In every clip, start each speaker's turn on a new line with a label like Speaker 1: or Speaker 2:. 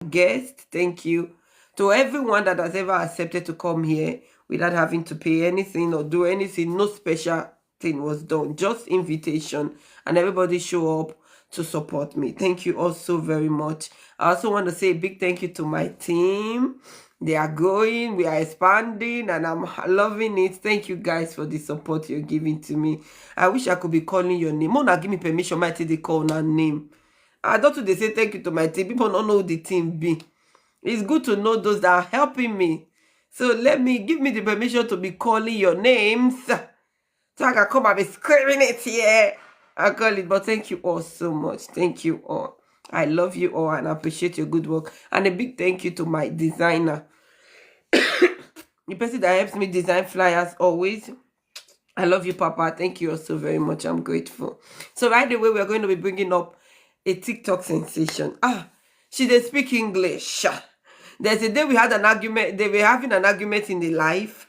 Speaker 1: guest, thank you. To everyone that has ever accepted to come here without having to pay anything or do anything, no special thing was done, just invitation, and everybody show up to support me. Thank you all so very much. I also want to say a big thank you to my team. They are growing, we are expanding, and I'm loving it. Thank you guys for the support you're giving to me. I wish I could be calling your name. Mona, give me permission, my team, they call her name. I don't they say thank you to my team. People don't know who the team be. It's good to know those that are helping me. So give me the permission to be calling your names. So I can come and be screaming it here. I call it, but thank you all so much. Thank you all. I love you all and I appreciate your good work. And a big thank you to my designer. The person that helps me design flyers always. I love you, Papa. Thank you all so very much. I'm grateful. So right away, we're going to be bringing up a TikTok sensation. She did speak English. There's a day we had an argument. They were having an argument in the live.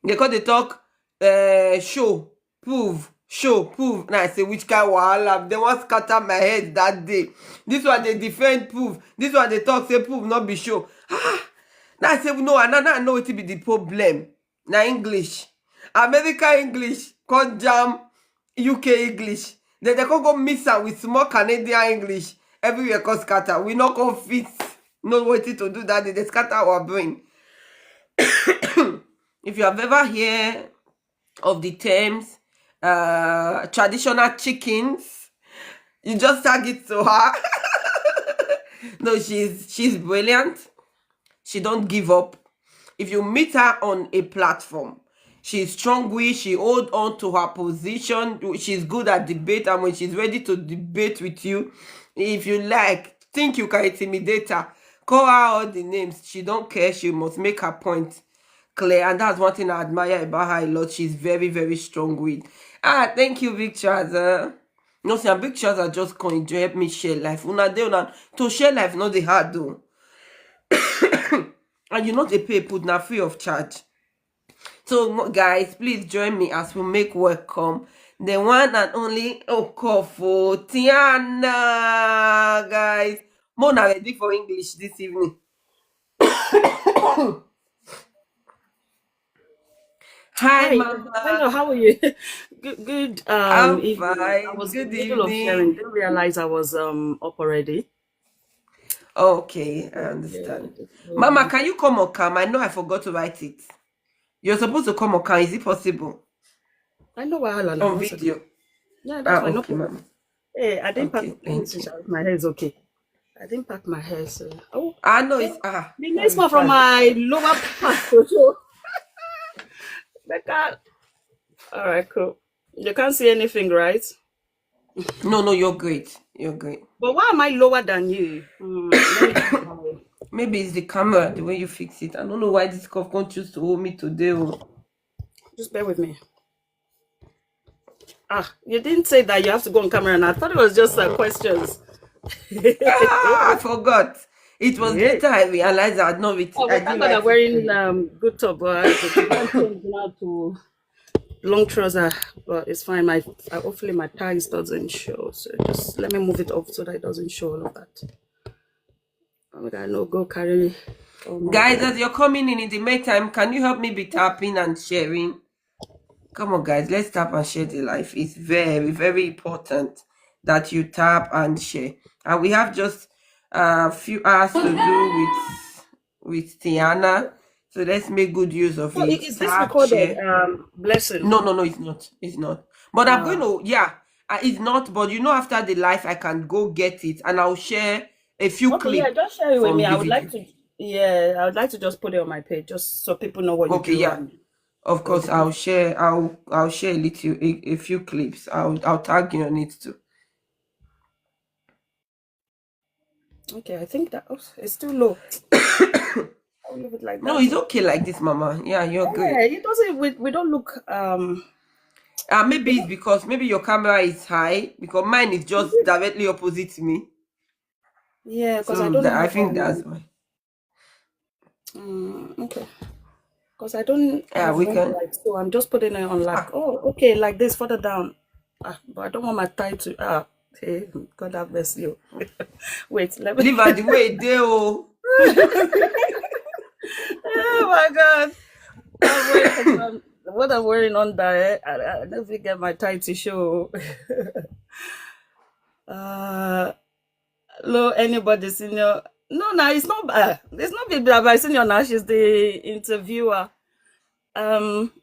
Speaker 1: They talk, show, prove, show, prove. Now I say, which kind of wahala? They want scatter my head that day. This one they defend, prove. This one they talk, say prove, not be show. Now I say, no, I know it will be the problem. Now English. American English, con jam UK English. Then they can go mix am with small Canadian English. Everywhere cause scatter. We not go fit. No waiting to do that. They scatter our brain. If you have ever heard of the terms traditional chickens, you just tag it to her. No, she's brilliant. She don't give up. If you meet her on a platform, she's strong-willed, she hold on to her position, she's good at debate, and when she's ready to debate with you, if you think you can intimidate her, call her all the names. She don't care, she must make her point clear, and that's one thing I admire about her a lot. She's very, very strong-willed. Thank you, Big Chaza. No, see, Big Chaza just come enjoy, help me share life. To share life, not the hard though. And you know they pay put now free of charge. So guys, please join me as we make welcome the one and only Okofo Tiana, guys. Mona ready for English this evening. Hi, Mama.
Speaker 2: Hello, how are you? Good.
Speaker 1: I'm
Speaker 2: Evening.
Speaker 1: fine.
Speaker 2: I was
Speaker 1: Good
Speaker 2: in the middle of sharing.
Speaker 1: evening.
Speaker 2: Didn't realize I was up already.
Speaker 1: Okay, I
Speaker 2: Yeah,
Speaker 1: understand.
Speaker 2: just
Speaker 1: Mama, can you come or come? I know I forgot to write it. You're supposed to come or come. Is it possible?
Speaker 2: I know why
Speaker 1: On
Speaker 2: one second.
Speaker 1: video.
Speaker 2: Yeah, that's fine. No
Speaker 1: Okay,
Speaker 2: problem.
Speaker 1: Mama.
Speaker 2: Hey, I didn't pack.
Speaker 1: Okay,
Speaker 2: Let me
Speaker 1: thank
Speaker 2: see.
Speaker 1: you.
Speaker 2: My hair is okay. I didn't pack my hair, so
Speaker 1: I know it's
Speaker 2: the next one from my lower part. So Becca. All right, cool. You can't see anything, right?
Speaker 1: No, you're great. You're great.
Speaker 2: But why am I lower than you?
Speaker 1: Maybe it's the camera, the way you fix it. I don't know why this cough can't choose to hold me today.
Speaker 2: Just bear with me. You didn't say that you have to go on camera, and I thought it was just questions.
Speaker 1: I forgot. It was later I realized I had not written.
Speaker 2: I didn't like wearing good top, but I change now to long trouser. But it's fine. Hopefully my thighs doesn't show. So just let me move it off so that it doesn't show all of that. I no go carry.
Speaker 1: Guys, as you're coming in the meantime, can you help me be tapping and sharing? Come on, guys, let's tap and share the life. It's very, very important that you tap and share. And we have just a few hours to do with Tiana. So let's make good use of it.
Speaker 2: Is this recorded? Blessing.
Speaker 1: No, it's not. It's not. But I'm going to, it's not. But after the live, I can go get it and I'll share a few clips.
Speaker 2: Yeah, just share it with me. I would like to. Yeah, I would like to just put it on my page, just so people know what you do.
Speaker 1: Yeah. Of course, I'll share. I'll share a few clips. I'll tag you on it too.
Speaker 2: Okay, I think that it's too low. I'll leave it like that.
Speaker 1: No, it's okay like this, Mama. Yeah, you're good.
Speaker 2: Yeah, it doesn't. We don't look.
Speaker 1: Maybe it's because your camera is high because mine is just directly opposite me.
Speaker 2: Yeah, because I don't.
Speaker 1: I think that's why.
Speaker 2: Okay. Because I don't.
Speaker 1: Yeah, we can.
Speaker 2: So I'm just putting it on okay, like this further down. But I don't want my thigh to. Hey, God have mercy. You. Wait, let me.
Speaker 1: Leave her the way they oh.
Speaker 2: Oh my God. What I'm wearing on there, I don't think get my tie to show. uh, Hello, anybody senior? No, no, it's not. It's not big by senior now. She's the interviewer.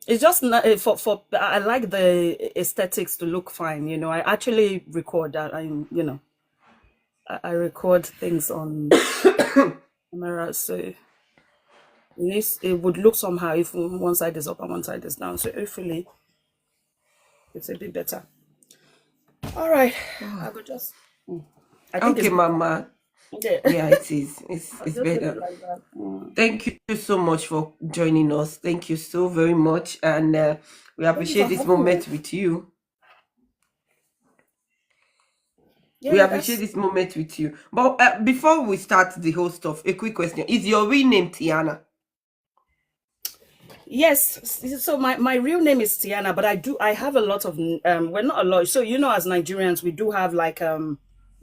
Speaker 2: It's just not, for I like the aesthetics to look fine. You know, I actually record that. I record things on camera, so it would look somehow if one side is up and one side is down. So hopefully it's a bit better. All right, I could just. I think
Speaker 1: Okay,
Speaker 2: it's
Speaker 1: Mama.
Speaker 2: yeah.
Speaker 1: Yeah, it is. It's
Speaker 2: I'll just leave
Speaker 1: better.
Speaker 2: it like that.
Speaker 1: Thank you so much for joining us. Thank you so very much, and we
Speaker 2: Thank you
Speaker 1: appreciate
Speaker 2: for
Speaker 1: this
Speaker 2: having me.
Speaker 1: moment with you. We
Speaker 2: Yeah,
Speaker 1: appreciate
Speaker 2: that's
Speaker 1: this moment with you. But before we start the whole stuff, a quick question: is your real name Tiana?
Speaker 2: yes. So my real name is Tiana, but I have a lot of well, not a lot. So you know, as Nigerians, we do have like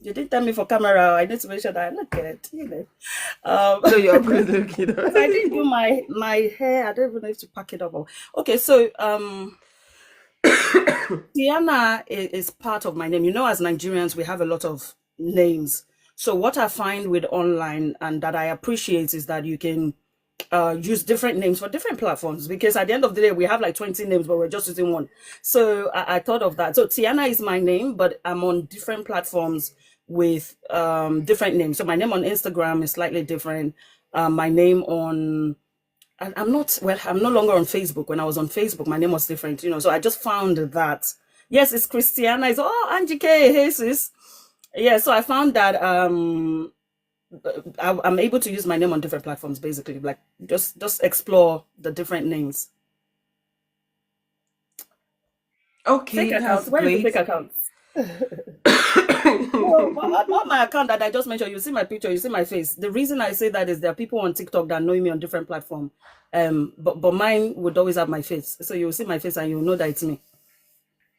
Speaker 2: You didn't tell me for camera. I need to make sure that I look good. You know.
Speaker 1: No, you're good looking.
Speaker 2: Because I didn't do my hair. I don't even know if to pack it up. Okay, so Tiana is part of my name. You know, as Nigerians, we have a lot of names. So what I find with online and that I appreciate is that you can use different names for different platforms, because at the end of the day we have like 20 names but we're just using one. So I thought of that. So Tiana is my name, but I'm on different platforms with different names. So my name on Instagram is slightly different. My name on I'm not well, I'm no longer on Facebook. When I was on Facebook, my name was different, you know. So I just found that yes, it's Christiana. It's Angie K. Hey sis. Yeah, so I found that I'm able to use my name on different platforms, basically, like just explore the different names. Fake
Speaker 1: Okay,
Speaker 2: accounts.
Speaker 1: that's
Speaker 2: Where is the fake
Speaker 1: great.
Speaker 2: account? Well, on my account that I just mentioned, you see my picture, you see my face. The reason I say that is there are people on TikTok that know me on different platforms. But mine would always have my face. So you'll see my face and you'll know that it's me.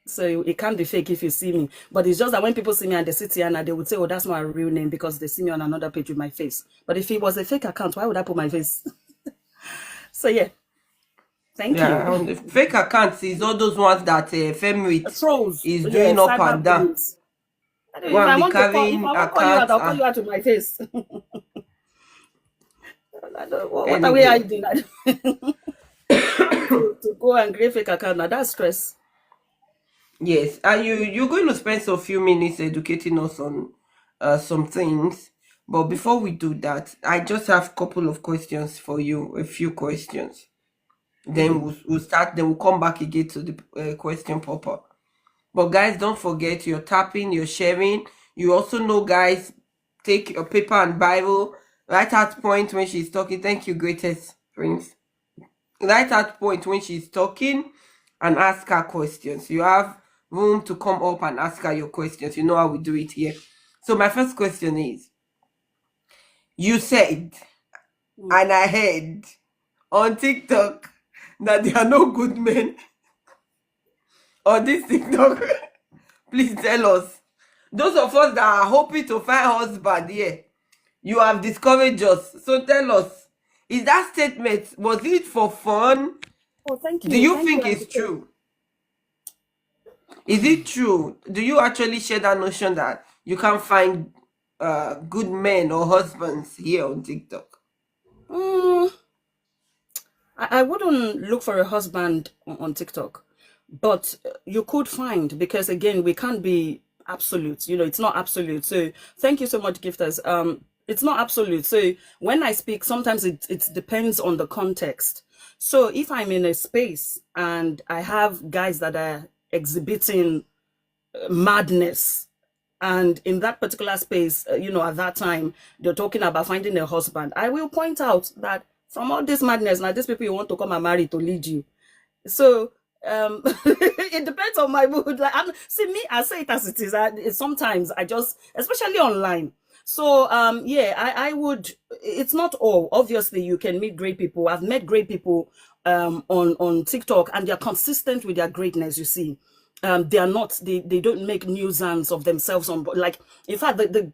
Speaker 2: So it can't be fake if you see me. But it's just that when people see me and they see Tiana, they would say, oh, that's not a real name because they see me on another page with my face. But if it was a fake account, why would I put my face? So yeah, thank
Speaker 1: Yeah,
Speaker 2: you.
Speaker 1: on the fake accounts is all those ones that Femrit
Speaker 2: Trolls,
Speaker 1: is
Speaker 2: yeah,
Speaker 1: doing up and
Speaker 2: cyber
Speaker 1: down.
Speaker 2: bullies.
Speaker 1: Go
Speaker 2: If
Speaker 1: and
Speaker 2: I
Speaker 1: be
Speaker 2: want to call, if
Speaker 1: carrying
Speaker 2: I want to call you out,
Speaker 1: accounts
Speaker 2: I'll call you
Speaker 1: and
Speaker 2: out to my face. What are we
Speaker 1: anyway.
Speaker 2: hiding? To go and create fake account now, that's stress.
Speaker 1: Yes, and you're going to spend a few minutes educating us on some things. But
Speaker 2: Okay.
Speaker 1: before we do that, I just have a couple of questions for you, a few questions. Then we'll start. Then we'll come back again to the question proper. But guys, don't forget you're tapping, you're sharing. You also know, guys, take your paper and Bible. Write out point when she's talking. Thank you, greatest prince. Write out point when she's talking and ask her questions. You have room to come up and ask her your questions. You know how we do it here. So my first question is, you said,
Speaker 2: Mm.
Speaker 1: and I heard on TikTok that there are no good men on this TikTok. Please tell us. Those of us that are hoping to find husband here, you have discouraged us. So tell us, is that statement, was it for fun?
Speaker 2: Oh, thank
Speaker 1: Do
Speaker 2: you.
Speaker 1: you
Speaker 2: Thank you,
Speaker 1: think it's
Speaker 2: Auntie K.
Speaker 1: true? Is it true? Do you actually share that notion that you can't find good men or husbands here on TikTok?
Speaker 2: Mm, I wouldn't look for a husband on TikTok, but you could find, because again, we can't be absolute. You know, it's not absolute. So thank you so much, gifters. It's not absolute. So when I speak, sometimes it depends on the context. So if I'm in a space and I have guys that are exhibiting madness, and in that particular space, at that time they're talking about finding a husband, I will point out that from all this madness, now these people you want to come and marry to lead you. So it depends on my mood. Like, see me, I say it as it is. Sometimes I just, especially online. So yeah, I would. It's not all. Obviously, you can meet great people. I've met great people on TikTok, and they're consistent with their greatness. You see, they are not, they don't make nuisance of themselves on board. Like, in fact, the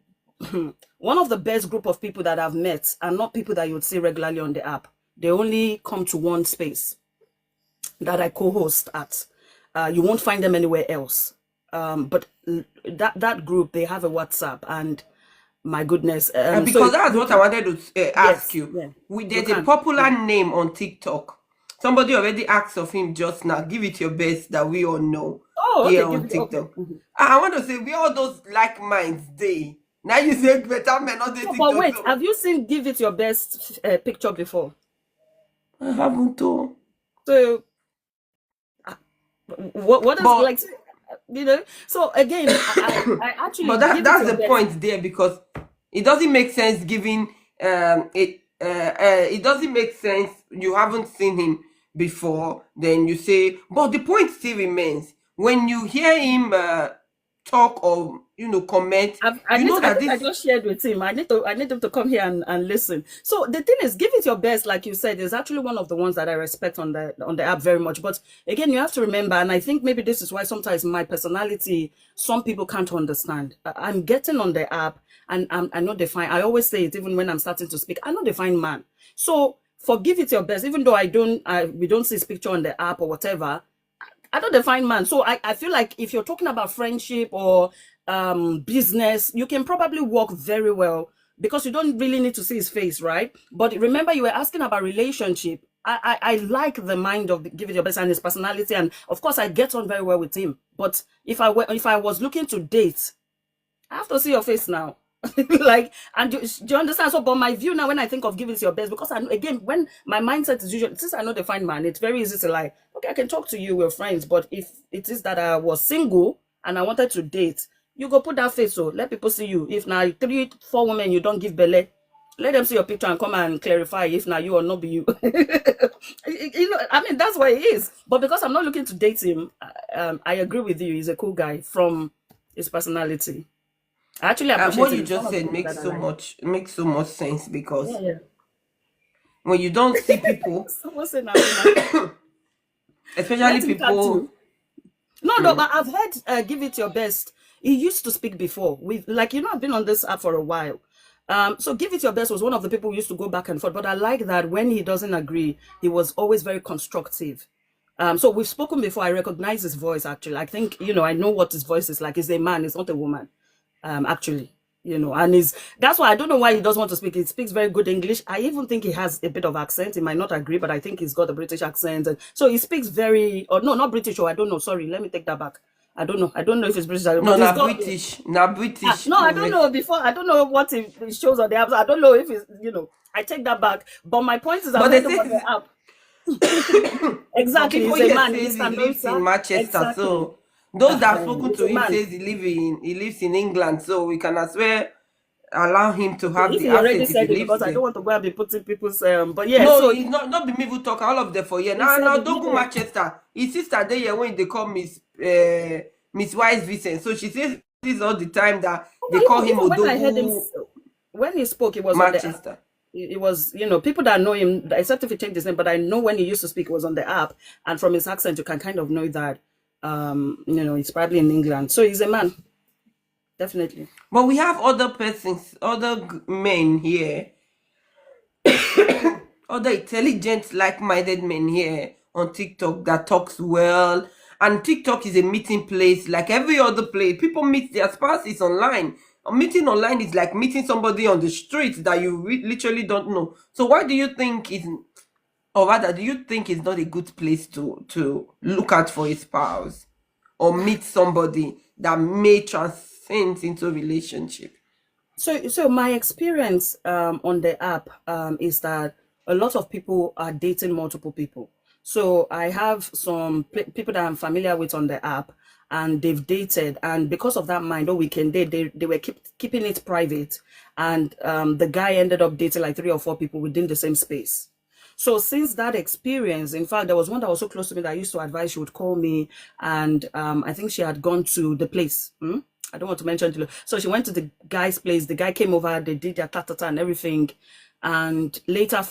Speaker 2: one of the best group of people that I've met are not people that you would see regularly on the app. They only come to one space that I co-host at. You won't find them anywhere else. But that group, they have a WhatsApp, and my goodness,
Speaker 1: because that's what I wanted to ask you.
Speaker 2: Yeah,
Speaker 1: There's a popular name on TikTok. Somebody already asked of him just now. Give it your best that we all know.
Speaker 2: Oh, okay,
Speaker 1: here on TikTok.
Speaker 2: Okay.
Speaker 1: I want to say we all those like minds they. Now you say better men on the TikTok.
Speaker 2: But wait, have you seen Give It Your Best picture before?
Speaker 1: I haven't though.
Speaker 2: So what is like, you know? So again, I actually.
Speaker 1: But that's the point there, because it doesn't make sense giving it doesn't make sense. You haven't seen him before, then you say, but the point still remains. When you hear him talk or comment,
Speaker 2: I just shared with him. I need him to come here and listen. So the thing is, Give It Your Best, like you said, is actually one of the ones that I respect on the app very much. But again, you have to remember, and I think maybe this is why sometimes my personality, some people can't understand. I'm getting on the app, and I know define. I always say it, even when I'm starting to speak. I know define man. So for Give It Your Best, even though we don't see his picture on the app or whatever, I don't define man. So I feel like if you're talking about friendship or business, you can probably work very well because you don't really need to see his face, right? But remember, you were asking about relationship. I like the mind of Give It Your Best and his personality, and of course I get on very well with him. But if I was looking to date, I have to see your face now. Like, and do you understand? So, but my view now, when I think of Give It Your Best, because again, when my mindset is usually, since I know the fine man, it's very easy to like, okay, I can talk to you, we're friends, but if it is that I was single and I wanted to date, you go put that face, so let people see you. If now 3-4 women you don't give belly, let them see your picture and come and clarify if now you or not be you. I mean, that's what it is. But because I'm not looking to date him, I agree with you. He's a cool guy from his personality. I actually appreciate
Speaker 1: what you just said makes so much sense, because when you don't see people, especially people.
Speaker 2: No, but I've heard Give It Your Best. He used to speak before. I've been on this app for a while. So Give It Your Best was one of the people who used to go back and forth. But I like that when he doesn't agree, he was always very constructive. So we've spoken before. I recognize his voice, actually. I think, I know what his voice is like. He's a man, he's not a woman. Actually, and that's why I don't know why he doesn't want to speak. He speaks very good English. I even think he has a bit of accent. He might not agree, but I think he's got a British accent. And so he speaks not British, or I don't know. Sorry, let me take that back. I don't know if it's British.
Speaker 1: No, not British. Not British.
Speaker 2: No, I don't know. I don't know what it shows on the app. I don't know if it's, I take that back. But my point is, I'm on the app. Exactly, he's a man.
Speaker 1: He lives in Manchester, exactly. So those that have spoken to him says he lives in England, so we can as well allow him to have the accent.
Speaker 2: Because I don't want to go and be putting people's but yeah.
Speaker 1: No, so he's not be me who talk all of them for you. Now don't go Manchester. His sister there when they call Miss Wise Vincent. So she says this all the time that they call him Odogu.
Speaker 2: When I heard him, when he spoke, it was
Speaker 1: Manchester.
Speaker 2: It was, people that know him, except if he changed his name, but I know when he used to speak, it was on the app, and from his accent, you can kind of know that. He's probably in England, so he's a man, definitely.
Speaker 1: But we have other men here, other intelligent, like-minded men here on TikTok that talks well. And TikTok is a meeting place, like every other place. People meet their spouses online. Meeting online is like meeting somebody on the street that you literally don't know. So why do you think do you think it's not a good place to look out for a spouse or meet somebody that may transcend into a relationship?
Speaker 2: So my experience on the app is that a lot of people are dating multiple people. So I have some people that I'm familiar with on the app, and they've dated, and because of that mind, we can date, they were keeping it private, and the guy ended up dating like 3 or 4 people within the same space. So since that experience, in fact, there was one that was so close to me that I used to advise. She would call me, and I think she had gone to the place. I don't want to mention it. So she went to the guy's place. The guy came over. They did their ta-ta-ta and everything. and later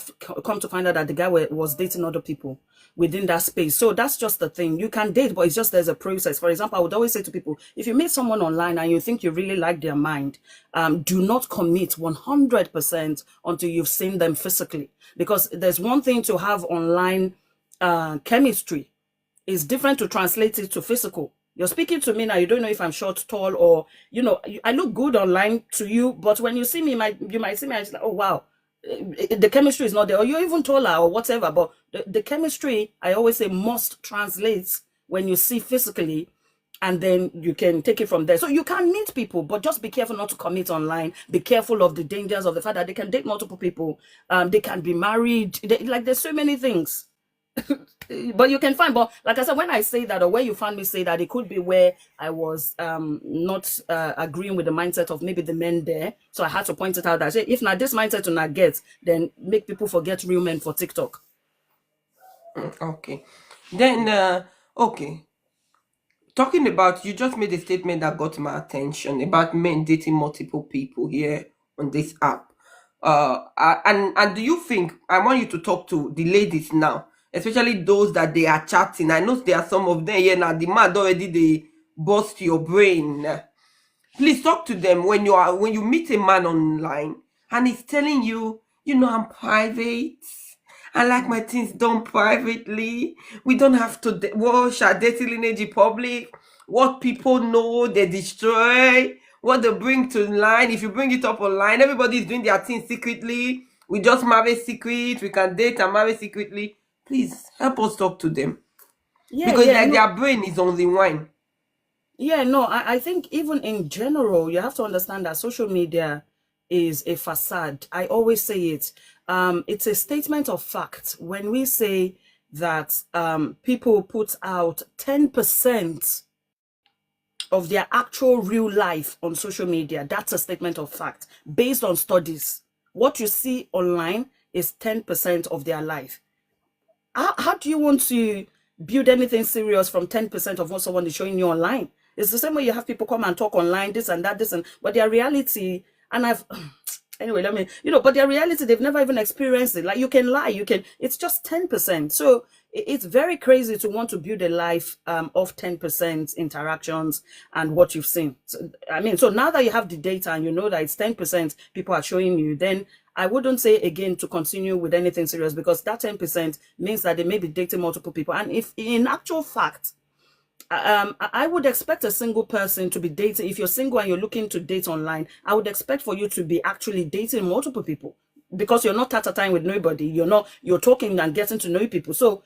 Speaker 2: come to find out that the guy was dating other people within that space. So that's just the thing. You can date, but it's just there's a process. For example, I would always say to people, if you meet someone online and you think you really like their mind, do not commit 100% until you've seen them physically. Because there's one thing to have online chemistry. It's different to translate it to physical. You're speaking to me now, you don't know if I'm short, tall, or, I look good online to you, but when you see me, you might see me and it's like, oh, wow, the chemistry is not there, or you're even taller or whatever, but the chemistry, I always say, must translate when you see physically, and then you can take it from there. So you can meet people, but just be careful not to commit online. Be careful of the dangers of the fact that they can date multiple people. They can be married. There's so many things. But you can find, but like I said, when I say that, or where you found me say that, it could be where I was not agreeing with the mindset of maybe the men there. So I had to point it out that if not this mindset to not get, then make people forget real men for TikTok.
Speaker 1: Okay. Then, okay. Talking about, you just made a statement that got my attention about men dating multiple people here on this app. And do you think, I want you to talk to the ladies now, especially those that they are chatting. I know there are some of them here now, the man already they bust your brain. Please talk to them when you meet a man online and he's telling you, I'm private. I like my things done privately. We don't have to wash our dirty lineage in public. What people know, they destroy. What they bring to line, if you bring it up online, everybody's doing their things secretly. We just marry secret. We can date and marry secretly. Please help us talk to them. Because their brain is on the wine.
Speaker 2: Yeah, no, I think even in general, you have to understand that social media is a facade. I always say it. It's a statement of fact when we say that people put out 10% of their actual real life on social media. That's a statement of fact based on studies. What you see online is 10% of their life. How do you want to build anything serious from 10% of what someone is showing you online? It's the same way you have people come and talk online, this and that, but their reality, and anyway, but their reality, they've never even experienced it. Like, you can lie, it's just 10%. So it's very crazy to want to build a life of 10% interactions and what you've seen. So now that you have the data and you know that it's 10% people are showing you, then I wouldn't say again to continue with anything serious, because that 10% means that they may be dating multiple people. And if in actual fact, I would expect a single person to be dating. If you're single and you're looking to date online, I would expect for you to be actually dating multiple people, because you're not time with nobody. You're talking and getting to know people. So,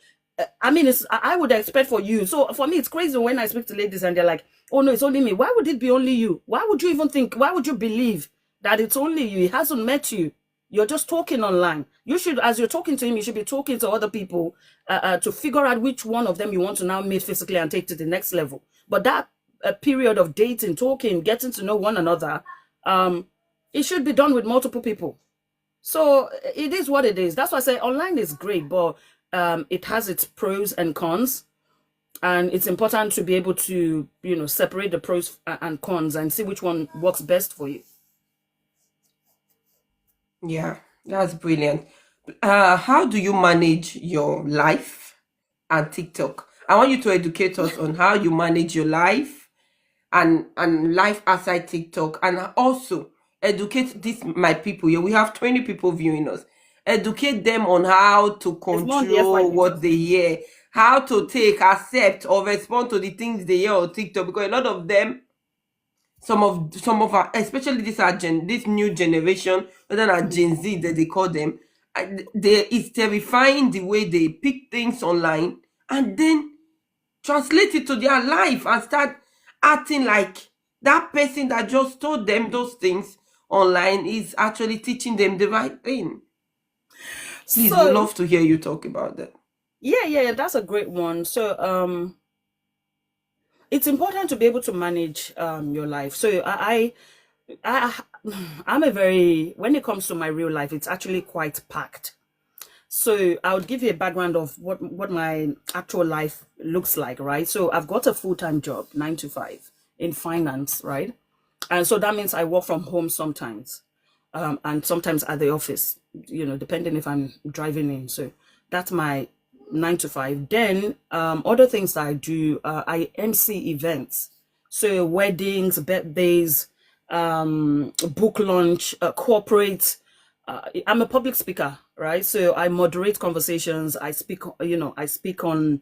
Speaker 2: I would expect for you. So for me, it's crazy when I speak to ladies and they're like, oh no, it's only me. Why would it be only you? Why would you even think, why would you believe that it's only you? He hasn't met you. You're just talking online. You should, as you're talking to him, you should be talking to other people to figure out which one of them you want to now meet physically and take to the next level. But that period of dating, talking, getting to know one another, it should be done with multiple people. So it is what it is. That's why I say online is great, but it has its pros and cons. And it's important to be able to, separate the pros and cons and see which one works best for you.
Speaker 1: Yeah, that's brilliant. How do you manage your life and TikTok? I want you to educate us on how you manage your life and life outside TikTok, and also educate my people here. We have 20 people viewing us. Educate them on how to control what they hear, how to take, accept, or respond to the things they hear on TikTok, because a lot of them, some of our, especially this new generation, whether not Gen Z that they call them, it's terrifying the way they pick things online and then translate it to their life and start acting like that person that just told them those things online is actually teaching them the right thing. Please, we'd love to hear you talk about that.
Speaker 2: Yeah, that's a great one. So it's important to be able to manage your life. So I'm when it comes to my real life, it's actually quite packed. So I would give you a background of what my actual life looks like, right? So I've got a full-time job, 9 to 5 in finance, right? And so that means I work from home sometimes, and sometimes at the office. depending if I'm driving in. So that's my 9 to 5. Then other things that I do, I MC events. So weddings, birthdays, book launch, corporate. I'm a public speaker, right? So I moderate conversations. I speak, I speak on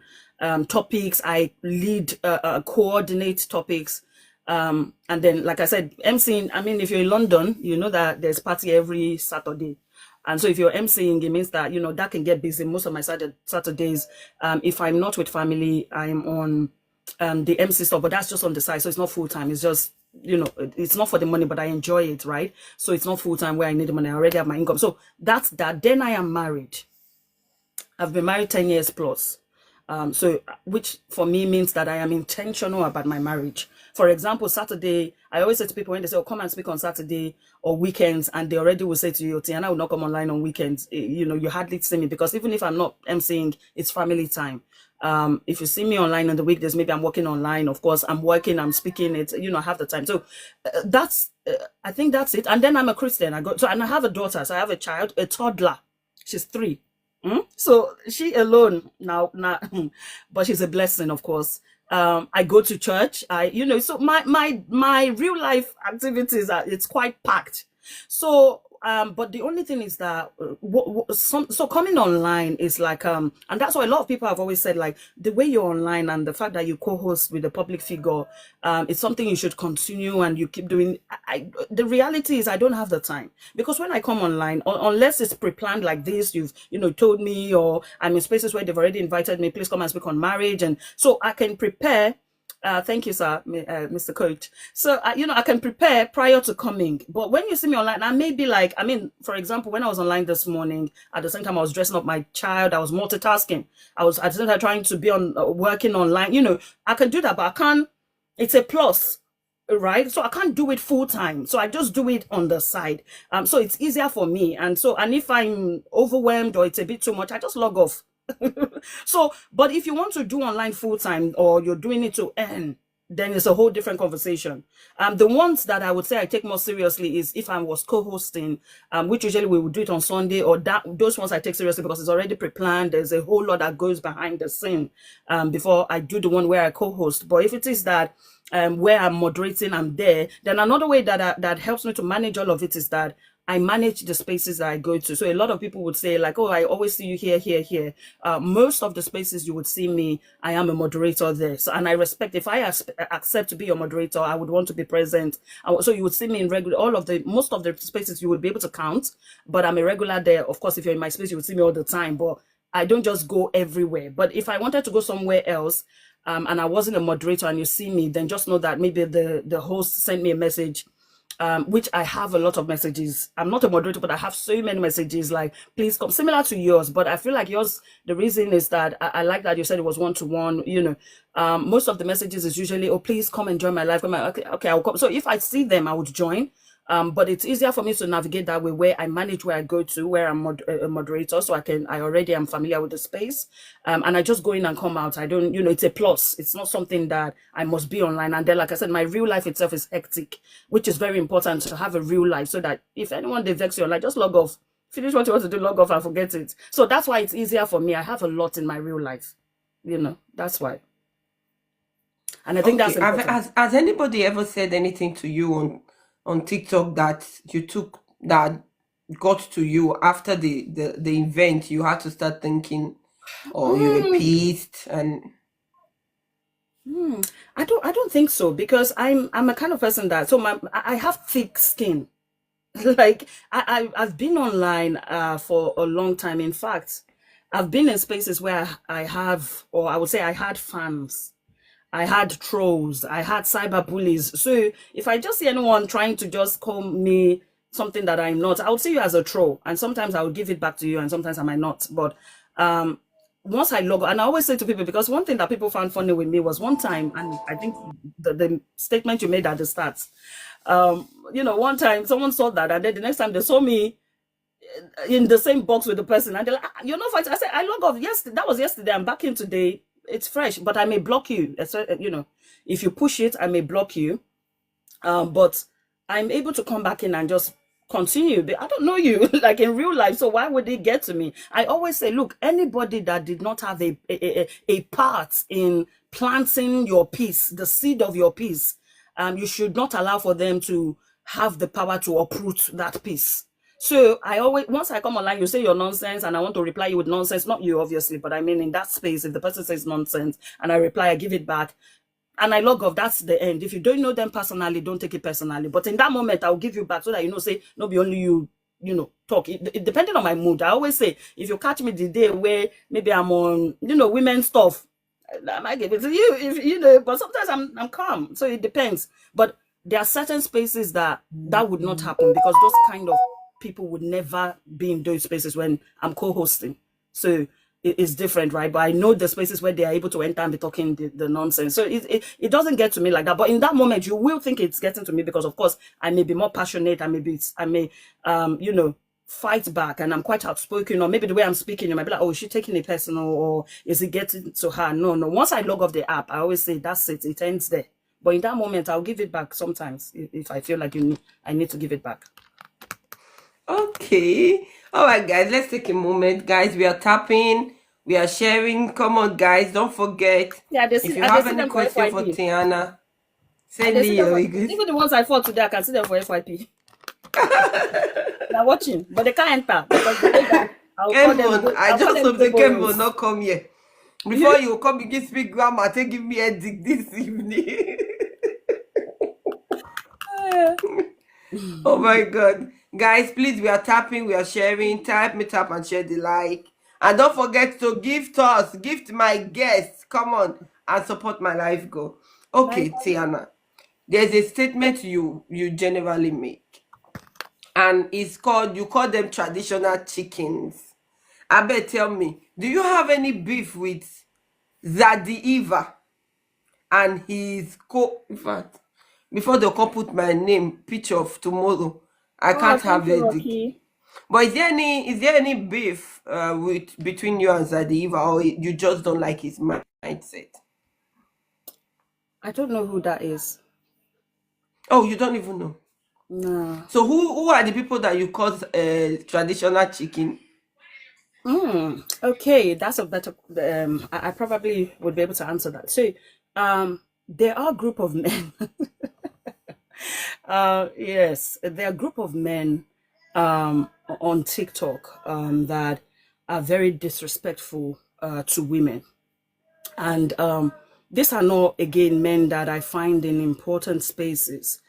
Speaker 2: topics. I lead, coordinate topics. And then, like I said, emceeing, I mean, if you're in London, you know that there's party every Saturday. And so if you're emceeing, it means that, that can get busy. Most of my Saturdays, if I'm not with family, I'm on the MC stuff, but that's just on the side. So it's not full time. It's just, it's not for the money, but I enjoy it, right? So it's not full time where I need the money. I already have my income. So that's that. Then I am married. I've been married 10 years plus. So which for me means that I am intentional about my marriage. For example, Saturday, I always say to people when they say, oh, come and speak on Saturday or weekends, and they already will say to you, Tiana will not come online on weekends. You hardly see me, because even if I'm not emceeing, it's family time. If you see me online on the weekdays, maybe I'm working online. Of course, I'm working, I'm speaking, it's, I have the time. So I think that's it. And then I'm a Christian. And I have a daughter. So I have a child, a toddler. She's 3. So she alone now, but she's a blessing, of course. I go to church. So my real life activities it's quite packed. So but the only thing is that so coming online is like and that's why a lot of people have always said, like, the way you're online and the fact that you co-host with a public figure, it's something you should continue and you keep doing. The reality is I don't have the time, because when I come online, unless it's pre-planned like this, you've told me, or I'm in spaces where they've already invited me, please come and speak on marriage, and so I can prepare. Thank you, sir, Mr. Coach. So, I can prepare prior to coming. But when you see me online, I may be like, for example, when I was online this morning, at the same time I was dressing up my child, I was multitasking. I was at the same time trying to be working online. I can do that, but I can't. It's a plus, right? So I can't do it full time. So I just do it on the side. So it's easier for me. And if I'm overwhelmed or it's a bit too much, I just log off. So, but if you want to do online full time, or you're doing it to earn, then it's a whole different conversation. The ones that I would say I take more seriously is if I was co-hosting, which usually we would do it on Sunday, or those ones I take seriously because it's already pre-planned. There's a whole lot that goes behind the scene before I do the one where I co-host. But if it is that where I'm moderating, I'm there, then another way that helps me to manage all of it is that I manage the spaces that I go to. So a lot of people would say, like, oh, I always see you here, here, here. Most of the spaces you would see me, I am a moderator there. So, and I respect, if I accept to be your moderator, I would want to be present. So you would see me in most of the spaces you would be able to count, but I'm a regular there. Of course, if you're in my space, you would see me all the time, but I don't just go everywhere. But if I wanted to go somewhere else, and I wasn't a moderator and you see me, then just know that maybe the host sent me a message, which I have a lot of messages. I'm not a moderator, but I have so many messages like, please come, similar to yours. But I feel like yours, the reason is that I like that you said it was one-to-one, most of the messages is usually, oh, please come and join my live. Okay, I'll come. So if I see them, I would join. But it's easier for me to navigate that way, where I manage where I go to, where I'm a moderator, so I already am familiar with the space, and I just go in and come out. I don't, it's a plus. It's not something that I must be online. And then, like I said, my real life itself is hectic, which is very important to have a real life, so that if anyone they vex you online, just log off, finish what you want to do, log off and forget it. So that's why it's easier for me. I have a lot in my real life, that's why. And I think that's important.
Speaker 1: Has anybody ever said anything to you on TikTok that that got to you after the event? You had to start thinking, or you were pissed? And
Speaker 2: I don't think so, because I'm a kind of person that, I have thick skin. Like I've been online for a long time. In fact, I've been in spaces where I would say I had fans. I had trolls, I had cyber bullies. So if I just see anyone trying to just call me something that I'm not, I would see you as a troll. And sometimes I would give it back to you, and sometimes I might not. But once I log on, and I always say to people, because one thing that people found funny with me was one time, and I think the statement you made at the start, one time someone saw that, and then the next time they saw me in the same box with the person, and they're like, you're not fighting. I said, I log off. Yes, that was yesterday. I'm back in today. It's fresh, but I may block you. If you push it, I may block you. But I'm able to come back in and just continue. But I don't know you like in real life, so why would it get to me? I always say, look, anybody that did not have a part in planting your peace, the seed of your peace, you should not allow for them to have the power to uproot that peace. So I always, once I come online, you say your nonsense, and I want to reply you with nonsense. Not you, obviously, but I mean in that space, if the person says nonsense and I reply, I give it back, and I log off. That's the end. If you don't know them personally, don't take it personally. But in that moment, I'll give you back so that say no be only you, talk. Depending on my mood, I always say if you catch me the day where maybe I'm on, women stuff, I might give it to you. If but sometimes I'm calm. So it depends. But there are certain spaces that would not happen, because those kind of people would never be in those spaces when I'm co-hosting. So it's different, right? But I know the spaces where they are able to enter and be talking the nonsense. So it doesn't get to me like that. But in that moment, you will think it's getting to me, because of course I may be more passionate. I may fight back, and I'm quite outspoken, or maybe the way I'm speaking, you might be like, oh, is she taking it personal, or is it getting to her? No. Once I log off the app, I always say that's it. It ends there. But in that moment, I'll give it back sometimes if I feel like I need to give it back.
Speaker 1: Okay. All right, guys, let's take a moment. Guys, we are tapping, we are sharing. Come on, guys, don't forget.
Speaker 2: Yeah,
Speaker 1: if you have any question for Tiana, send me your
Speaker 2: even the ones I fought today, I can see them for FYP. They're watching, but they can't enter because
Speaker 1: I just hope the Ken will not come here. Before you come, you give speak grammar, give me a dig this evening. Oh my God. Guys, please, we are tapping, we are sharing. Type me, tap and share the like. And don't forget to gift us, gift my guests. Come on and support my life goal. Okay, Tiana. There's a statement you generally make. And it's called, you call them traditional chickens. I bet, tell me, do you have any beef with Zaddy Eva and his in fact, before they come put my name, picture of tomorrow, I can't have it. But is there any beef between you and Zaddy Eva, or you just don't like his mindset?
Speaker 2: I don't know who that is.
Speaker 1: Oh, you don't even know?
Speaker 2: No.
Speaker 1: So who are the people that you call traditional chicken?
Speaker 2: Okay, that's a better. I probably would be able to answer that. So, there are a group of men. Yes, there are a group of men on TikTok that are very disrespectful to women, and these are not, again, men that I find in important spaces,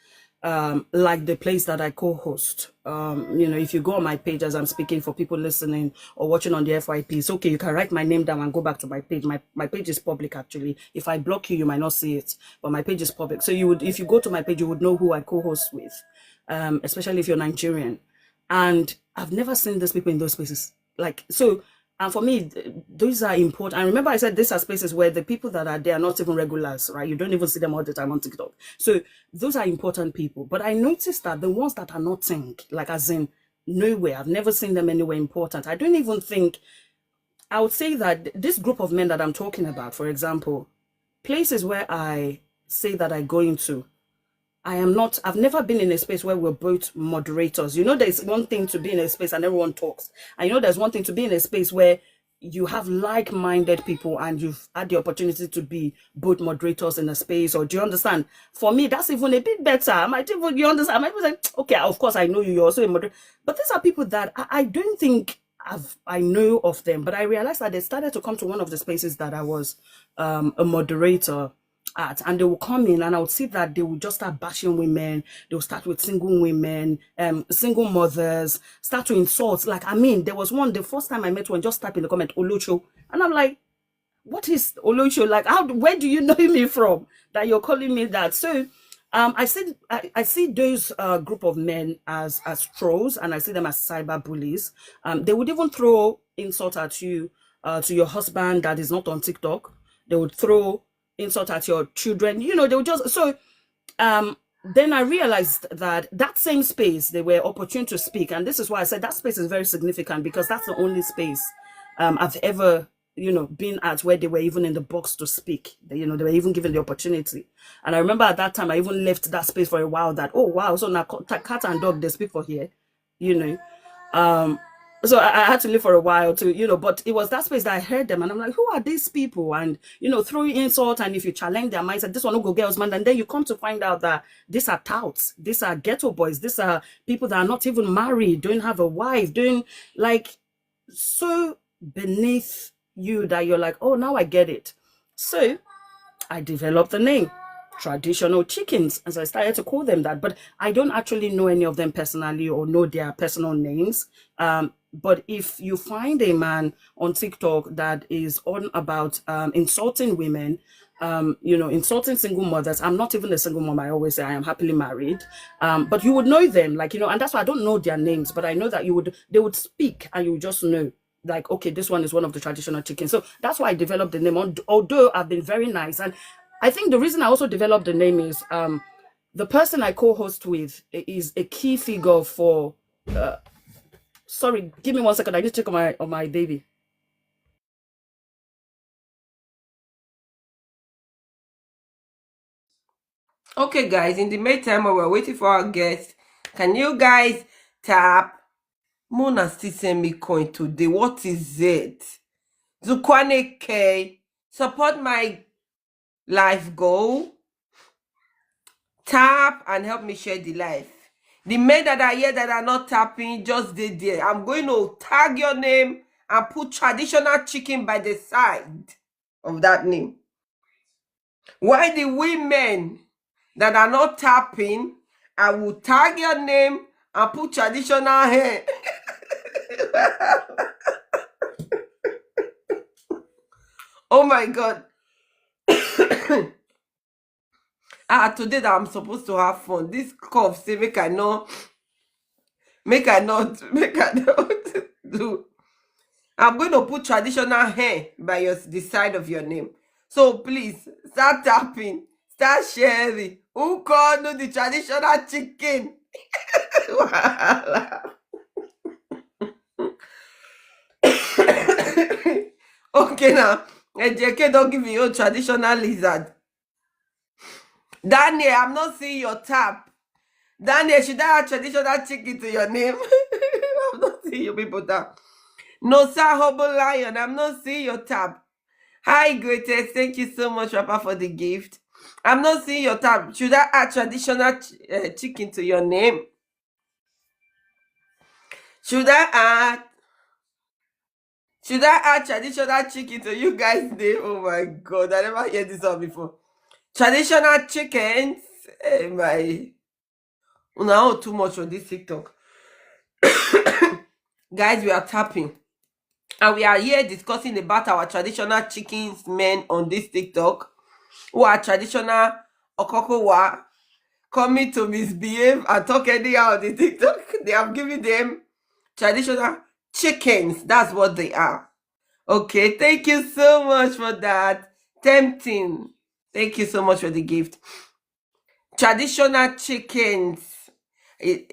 Speaker 2: like the place that I co-host. If you go on my page as I'm speaking, for people listening or watching on the FYP, it's okay. You can write my name down and go back to my page. My page is public, actually. If I block you, you might not see it, but my page is public. So if you go to my page, you would know who I co-host with, especially if you're Nigerian. And I've never seen these people in those spaces. And for me, those are important. And remember, I said these are spaces where the people that are there are not even regulars, right? You don't even see them all the time on TikTok. So those are important people. But I noticed that the ones that are not like as in nowhere, I've never seen them anywhere important. I don't even think, I would say that this group of men that I'm talking about, for example, places where I say that I go into, I've never been in a space where we're both moderators. There's one thing to be in a space and everyone talks. And there's one thing to be in a space where you have like-minded people and you've had the opportunity to be both moderators in a space. Or do you understand? For me, that's even a bit better. You understand? I might be like, okay, of course I know you're also a moderator. But these are people that I don't think I know of them. But I realized that they started to come to one of the spaces that I was a moderator at, and they will come in, and I would see that they would just start bashing women. They will start with single women, single mothers, start to insult. There was one, the first time I met one, just type in the comment, Olocho. And I'm like, what is Olocho? Where do you know me from that you're calling me that? So I see those group of men as trolls, and I see them as cyber bullies. They would even throw insult at you, to your husband that is not on TikTok. They would throw insult at your children. They would just, so then I realized that same space, they were opportune to speak. And this is why I said that space is very significant, because that's the only space I've ever been at where they were even in the box to speak. They were even given the opportunity. And I remember at that time I even left that space for a while, that, oh wow, so now cat and dog, they speak for here. you know. So I had to live for a while to, but it was that space that I heard them, and I'm like, who are these people? And throwing insult, and if you challenge their mindset, this one will go girls, man, and then you come to find out that these are touts, these are ghetto boys, these are people that are not even married, don't have a wife, doing like so beneath you that you're like, oh, now I get it. So I developed the name traditional chickens, as I started to call them that. But I don't actually know any of them personally or know their personal names. But if you find a man on TikTok that is on about insulting women, insulting single mothers. I'm not even a single mom. I always say I am happily married. But you would know them, and that's why I don't know their names, but I know that they would speak and you would just know, like, okay, this one is one of the traditional chickens. So that's why I developed the name. Although I've been very nice, and I think the reason I also developed the name is the person I co-host with is a key figure for. Sorry, give me 1 second. I need to check on my baby.
Speaker 1: Okay, guys, in the meantime, while we're waiting for our guest, can you guys tap Mona still send me coin today? What is it? Zukwane K, support my life goal. Tap and help me share the life. The men that are here that are not tapping, just stay there. I'm going to tag your name and put traditional chicken by the side of that name. Why the women that are not tapping, I will tag your name and put traditional hair. Oh my God. Today that I'm supposed to have fun. This cough say make I not do. I'm going to put traditional hair by the side of your name. So please start tapping, start sharing. Who called the traditional chicken? Okay now. JK, don't give me your traditional lizard. Daniel, I'm not seeing your tap. Daniel, should I add traditional chicken to your name? I'm not seeing you people tap. No, sir, Hobo Lion, I'm not seeing your tap. Hi, greatest. Thank you so much, Papa, for the gift. I'm not seeing your tap. Should I add traditional chicken to your name? Should I add traditional chicken to you guys' name? Oh my God, I never heard this one before. Traditional chickens. Hey, my. Now too much on this TikTok. Guys, we are tapping. And we are here discussing about our traditional chickens men on this TikTok who are traditional Okokowa coming to misbehave and talk anyhow on the TikTok. They have given them traditional chickens. That's what they are. Okay, thank you so much for that. Tempting. Thank you so much for the gift. Traditional chickens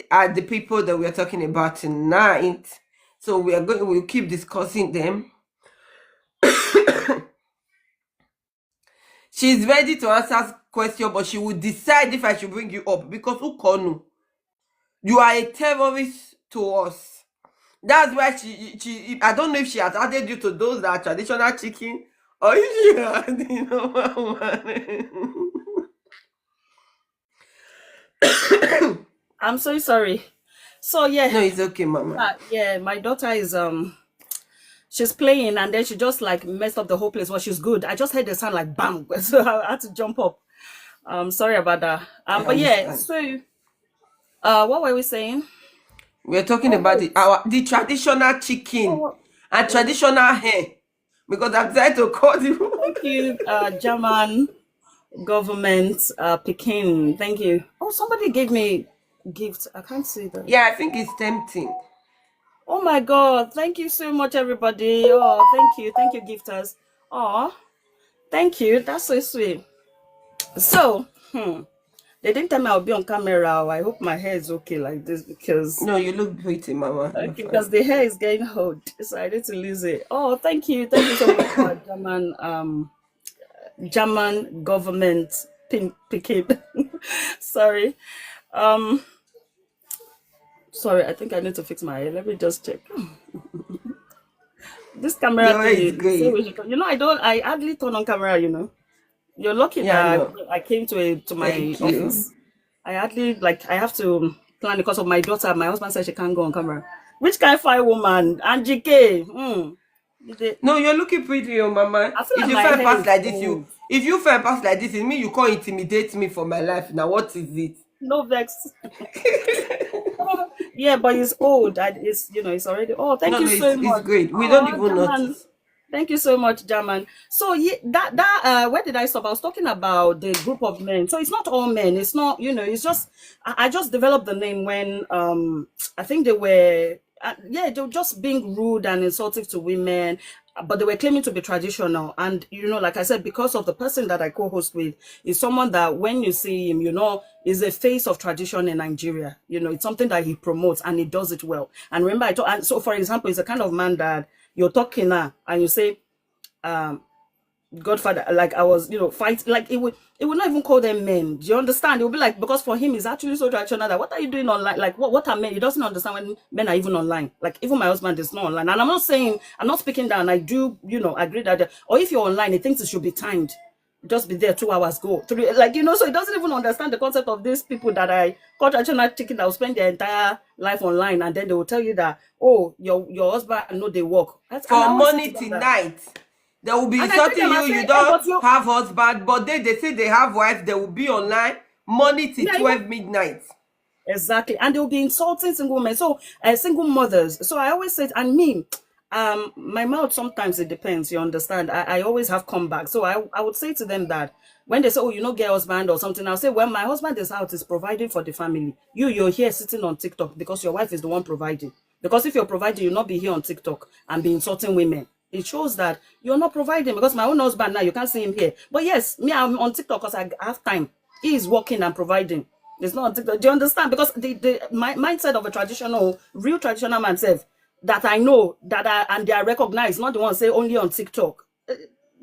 Speaker 1: are the people that we're talking about tonight. So we'll keep discussing them. She's ready to answer question, but she will decide if I should bring you up because Ukonu, you are a terrorist to us. That's why she I don't know if she has added you to those that are traditional chicken or if she had,
Speaker 2: I'm so sorry. So yeah.
Speaker 1: No, it's okay, Mama.
Speaker 2: Yeah, my daughter is she's playing and then she just like messed up the whole place. Well, she's good. I just heard the sound like bang, so I had to jump up. Sorry about that. But yeah, so what were we saying?
Speaker 1: We're talking about the traditional chicken and traditional hair. Because I'm trying to call you.
Speaker 2: Thank you, German government Peking. Thank you. Oh, somebody gave me gift. I can't see that.
Speaker 1: Yeah, I think it's tempting.
Speaker 2: Oh my God. Thank you so much, everybody. Oh, thank you. Thank you, gifters. Oh, thank you. That's so sweet. So, they didn't tell me I'll be on camera. I hope my hair is okay like this because...
Speaker 1: No, you look pretty, Mama.
Speaker 2: Okay, because the hair is getting hot. So I need to lose it. Oh, thank you. Thank you so much for German government picking. Sorry. Sorry, I think I need to fix my hair. Let me just check. This camera
Speaker 1: Your hair is
Speaker 2: thing, say we
Speaker 1: great.
Speaker 2: should, I hardly turn on camera, You're lucky
Speaker 1: Yeah, I
Speaker 2: that
Speaker 1: know.
Speaker 2: I came to my
Speaker 1: Thank you.
Speaker 2: office. I hardly, like, I have to plan because of my daughter. My husband said she can't go on camera. Which kind of fine woman? Angie K.
Speaker 1: No, you're looking pretty, oh mama.
Speaker 2: I feel
Speaker 1: If
Speaker 2: like
Speaker 1: you
Speaker 2: my
Speaker 1: fair
Speaker 2: hair
Speaker 1: pass
Speaker 2: is
Speaker 1: like this,
Speaker 2: old.
Speaker 1: if you fair pass like this, it mean you can't intimidate me for my life. Now what is it?
Speaker 2: No vex. Yeah, but it's old. And it's already. Oh, thank
Speaker 1: No,
Speaker 2: you
Speaker 1: no,
Speaker 2: so
Speaker 1: it's
Speaker 2: much.
Speaker 1: great. We don't
Speaker 2: Oh,
Speaker 1: even
Speaker 2: German.
Speaker 1: notice.
Speaker 2: Thank you so much, German. So yeah, where did I stop? I was talking about the group of men. So it's not all men. It's not, it's just I just developed the name when I think they were they were just being rude and insulting to women, but they were claiming to be traditional. And like I said, because of the person that I co-host with is someone that when you see him, is a face of tradition in Nigeria. It's something that he promotes and he does it well. And remember, and so for example, he's a kind of man that you're talking now and you say, um, Godfather, like I was, fight, like it would not even call them men. Do you understand? It would be like, because for him, it's actually so traditional that what are you doing online? Like, what are men? He doesn't understand when men are even online. Like, even my husband is not online. And I'm not speaking down. I do, agree that, or if you're online, he thinks it should be timed. Just be there 2 hours, go three, like, so he doesn't even understand the concept of these people that I call traditional chicken that will spend their entire life online, and then they will tell you that, oh, your husband know they work. And I
Speaker 1: From
Speaker 2: always say
Speaker 1: morning
Speaker 2: to them
Speaker 1: till
Speaker 2: that,
Speaker 1: night, they will be
Speaker 2: and I tell
Speaker 1: insulting
Speaker 2: them, I
Speaker 1: you.
Speaker 2: say,
Speaker 1: You
Speaker 2: hey,
Speaker 1: don't
Speaker 2: but you,
Speaker 1: have husband, but they say they have wife. They will be online morning till
Speaker 2: yeah, even
Speaker 1: 12 midnight.
Speaker 2: exactly, and they'll be insulting single women, so single mothers. So I always say, and me, my mouth sometimes it depends. You understand? I always have comeback. So I would say to them that when they say, oh, get husband or something, I'll say, well, my husband is out, is providing for the family. You're here sitting on TikTok because your wife is the one providing. Because if you're providing, you'll not be here on TikTok and be insulting women. It shows that you're not providing, because my own husband now, you can't see him here. But yes, me, I'm on TikTok because I have time. He is working and providing. It's not on TikTok. Do you understand? Because my mindset of a real traditional man self that I know and they are recognized, not the ones say only on TikTok.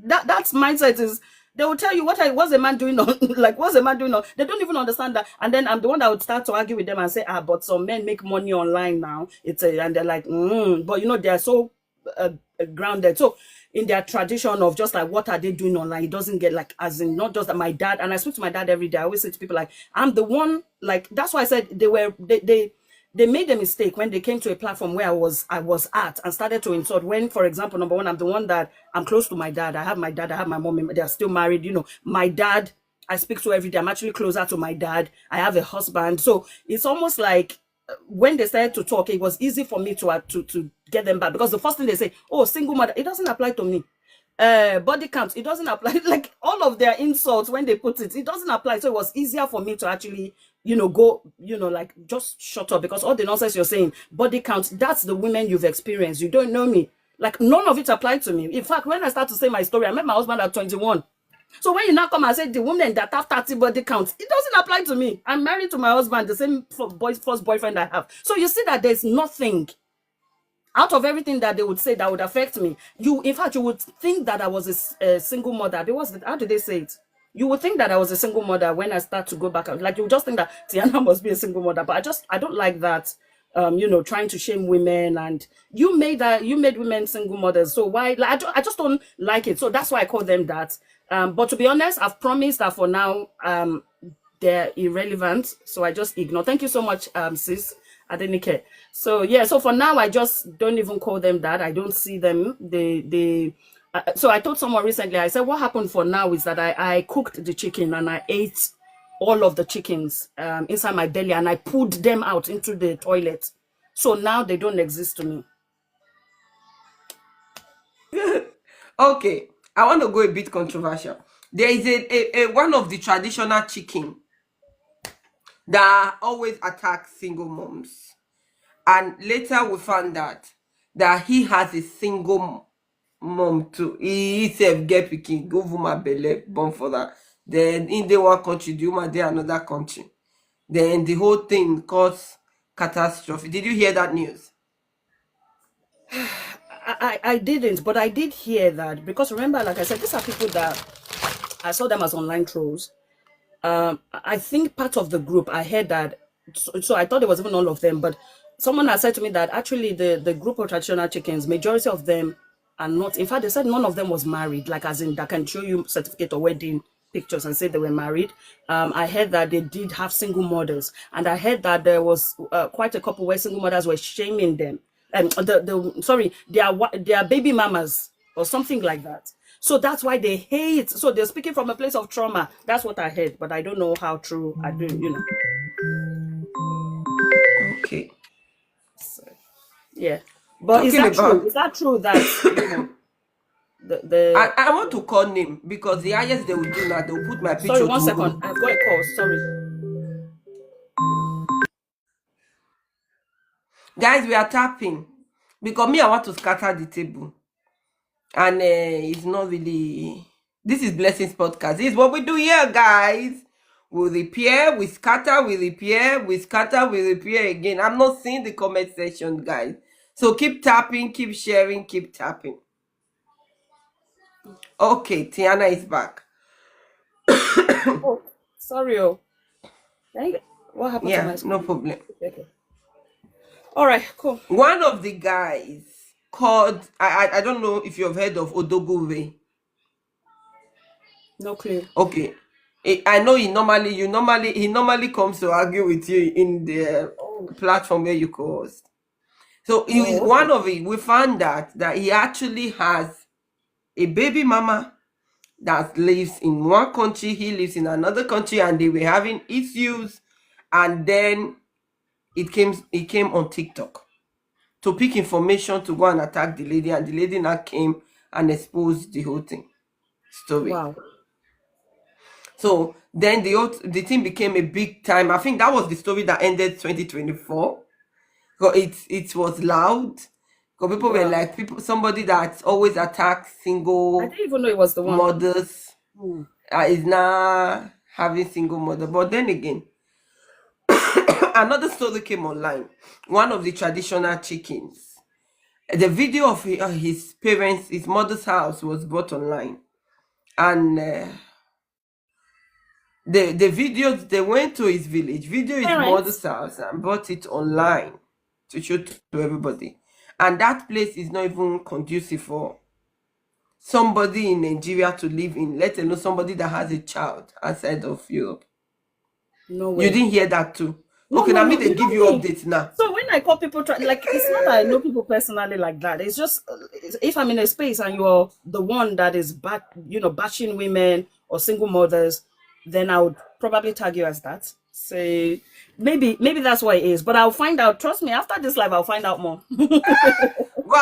Speaker 2: That mindset is, they will tell you what's a man doing on like what's a man doing on, they don't even understand that. And then I'm the one that would start to argue with them and say, but some men make money online now. And they're like, but they're so uh, grounded. So in their tradition of just like, what are they doing online? It doesn't get, like, as in, not just that my dad, and I speak to my dad every day. I always say to people, like, I'm the one, like, that's why I said they made a mistake when they came to a platform where I was at and started to insult. When, for example, number one, I'm the one that I'm close to my dad. I have my dad, I have my mom, they're still married. My dad, I speak to every day. I'm actually closer to my dad. I have a husband. So it's almost like when they started to talk, it was easy for me to get them back, because the first thing they say, oh, single mother, it doesn't apply to me. Body count, it doesn't apply. Like, all of their insults, when they put it doesn't apply. So it was easier for me to actually go, like, just shut up, because all the nonsense you're saying, body count, that's the women you've experienced. You don't know me. Like, none of it applied to me. In fact, when I start to say my story, I met my husband at 21. So when you now come and say the women that have 30 body counts, it doesn't apply to me. I'm married to my husband, the same first boyfriend I have. So you see that there's nothing out of everything that they would say that would affect me. In fact, you would think that I was a single mother. How did they say it? You would think that I was a single mother when I start to go back. Like, you would just think that Tiana must be a single mother. But I don't like that. Trying to shame women, and you made women single mothers. So why? Like, I just don't like it. So that's why I call them that. But to be honest, I've promised that for now, they're irrelevant. So I just ignore. Thank you so much, sis. I didn't care. So yeah, so for now, I just don't even call them that. I don't see them. So I told someone recently, I said, what happened for now is that I cooked the chicken and I ate all of the chickens inside my belly, and I pulled them out into the toilet. So now they don't exist to me.
Speaker 1: Okay, I want to go a bit controversial. There is a one of the traditional chicken that always attacks single moms, and later we found out that he has a single mom too. He himself get pikin, go woman belle, born for that. Then in the one country, the woman dey another country. Then the whole thing cause catastrophe. Did you hear that news?
Speaker 2: I didn't, but I did hear that, because remember, like I said, these are people that I saw them as online trolls. I think part of the group, I heard that, so I thought it was even all of them, but someone has said to me that actually the group of traditional chickens, majority of them are not. In fact, they said none of them was married, like as in that can show you certificate or wedding pictures and say they were married. I heard that they did have single mothers, and I heard that there was quite a couple where single mothers were shaming them, and sorry, their baby mamas or something like that. So that's why they hate. So they're speaking from a place of trauma. That's what I heard, but I don't know how true I do.
Speaker 1: Okay.
Speaker 2: So, yeah. But is
Speaker 1: Talking
Speaker 2: that true?
Speaker 1: about,
Speaker 2: Is that true that the
Speaker 1: I want to call name because the highest they will do now, they'll put my
Speaker 2: sorry,
Speaker 1: picture
Speaker 2: one
Speaker 1: to
Speaker 2: second. I've got a call. Sorry.
Speaker 1: guys, we are tapping because me, I want to scatter the table, and it's not really. This is Blessings Podcast. This is what we do here, guys. We repair, we scatter, we repair, we scatter, we repair again. I'm not seeing the comment section, guys. So keep tapping, keep sharing, keep tapping. Okay, Tiana is back.
Speaker 2: Oh, sorry. Oh, what happened to
Speaker 1: Yeah,
Speaker 2: my
Speaker 1: no
Speaker 2: screen?
Speaker 1: problem.
Speaker 2: Okay. All right. Cool.
Speaker 1: One of the guys called, I don't know if you've heard of Odoguwe.
Speaker 2: No clue.
Speaker 1: Okay. I know he normally comes to argue with you in the
Speaker 2: Oh.
Speaker 1: platform where you co-host. So he is
Speaker 2: Oh,
Speaker 1: one
Speaker 2: okay.
Speaker 1: of it. We found that he actually has a baby mama that lives in one country, he lives in another country, and they were having issues. And then it came on TikTok to pick information to go and attack the lady, and the lady now came and exposed the whole story.
Speaker 2: Wow.
Speaker 1: So then the thing became a big time. I think that was the story that ended 2024. So it was loud. Because people were
Speaker 2: Wow.
Speaker 1: like, somebody that always attacks
Speaker 2: I
Speaker 1: single
Speaker 2: didn't even know it was the one.
Speaker 1: mothers
Speaker 2: Hmm.
Speaker 1: is now having single mother. But then again, another story came online. One of the traditional chickens. The video of his parents, his mother's house was brought online. And the videos, they went to his village, video his
Speaker 2: Parents.
Speaker 1: mother's house, and brought it online to show to everybody. And that place is not even conducive for somebody in Nigeria to live in, let alone somebody that has a child outside of Europe.
Speaker 2: No
Speaker 1: You
Speaker 2: way.
Speaker 1: didn't hear that too?
Speaker 2: No,
Speaker 1: Okay,
Speaker 2: no,
Speaker 1: now
Speaker 2: no.
Speaker 1: me they
Speaker 2: You
Speaker 1: give
Speaker 2: know
Speaker 1: you
Speaker 2: me.
Speaker 1: updates now.
Speaker 2: So when I call people, like it's not that I know people personally like that. It's just if I'm in a space and you're the one that is bashing women or single mothers, then I would probably tag you as that. Say maybe that's what it is. But I'll find out. Trust me, after this live, I'll find out more.
Speaker 1: Go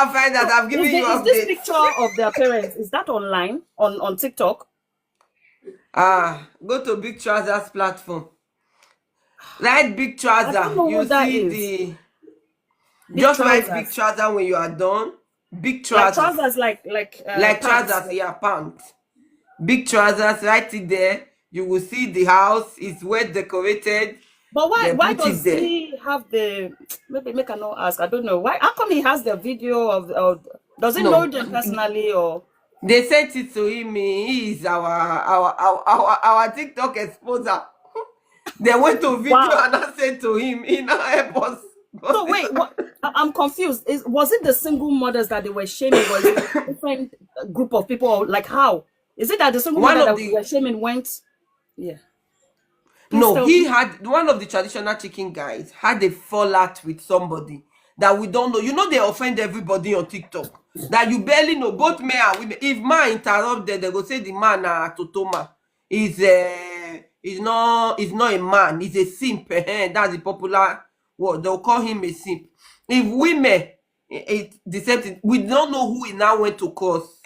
Speaker 1: and find that. I'm giving you
Speaker 2: Is this
Speaker 1: updates.
Speaker 2: picture of their parents? Is that online on TikTok?
Speaker 1: Go to Big Trousers platform. Write Big
Speaker 2: I
Speaker 1: Trouser.
Speaker 2: don't know
Speaker 1: You
Speaker 2: what that
Speaker 1: see
Speaker 2: is.
Speaker 1: the
Speaker 2: Big
Speaker 1: just write Big
Speaker 2: trousers,
Speaker 1: Trouser when you are done. Big
Speaker 2: like
Speaker 1: trousers.
Speaker 2: trousers, like
Speaker 1: Like
Speaker 2: pants.
Speaker 1: trousers, yeah, pants. Big trousers, write it there. You will see the house is well decorated.
Speaker 2: But why
Speaker 1: Then
Speaker 2: why
Speaker 1: put it
Speaker 2: does
Speaker 1: there.
Speaker 2: he have the maybe make I not ask? I don't know why. How come he has the video of does he know
Speaker 1: No,
Speaker 2: them personally or
Speaker 1: they sent it to him. He is our TikTok exposer. They went to video
Speaker 2: wow?
Speaker 1: and I said to him, he now help us.
Speaker 2: So wait, what? I'm confused. Was it the single mothers that they were shaming? Was it a different group of people? Or like how? Is it that the single
Speaker 1: One
Speaker 2: mother
Speaker 1: of
Speaker 2: that
Speaker 1: the
Speaker 2: were shaming went? Yeah. Please
Speaker 1: No,
Speaker 2: tell
Speaker 1: he
Speaker 2: me.
Speaker 1: had one of the traditional chicken guys had a fallout with somebody that we don't know. You know they offend everybody on TikTok that you barely know, both men and women. If man interrupt them, they go say the man Totoma is not a man, he's a simp. That's the popular word. They'll call him a simp. If women, it the same thing. We don't know who he now went to cause.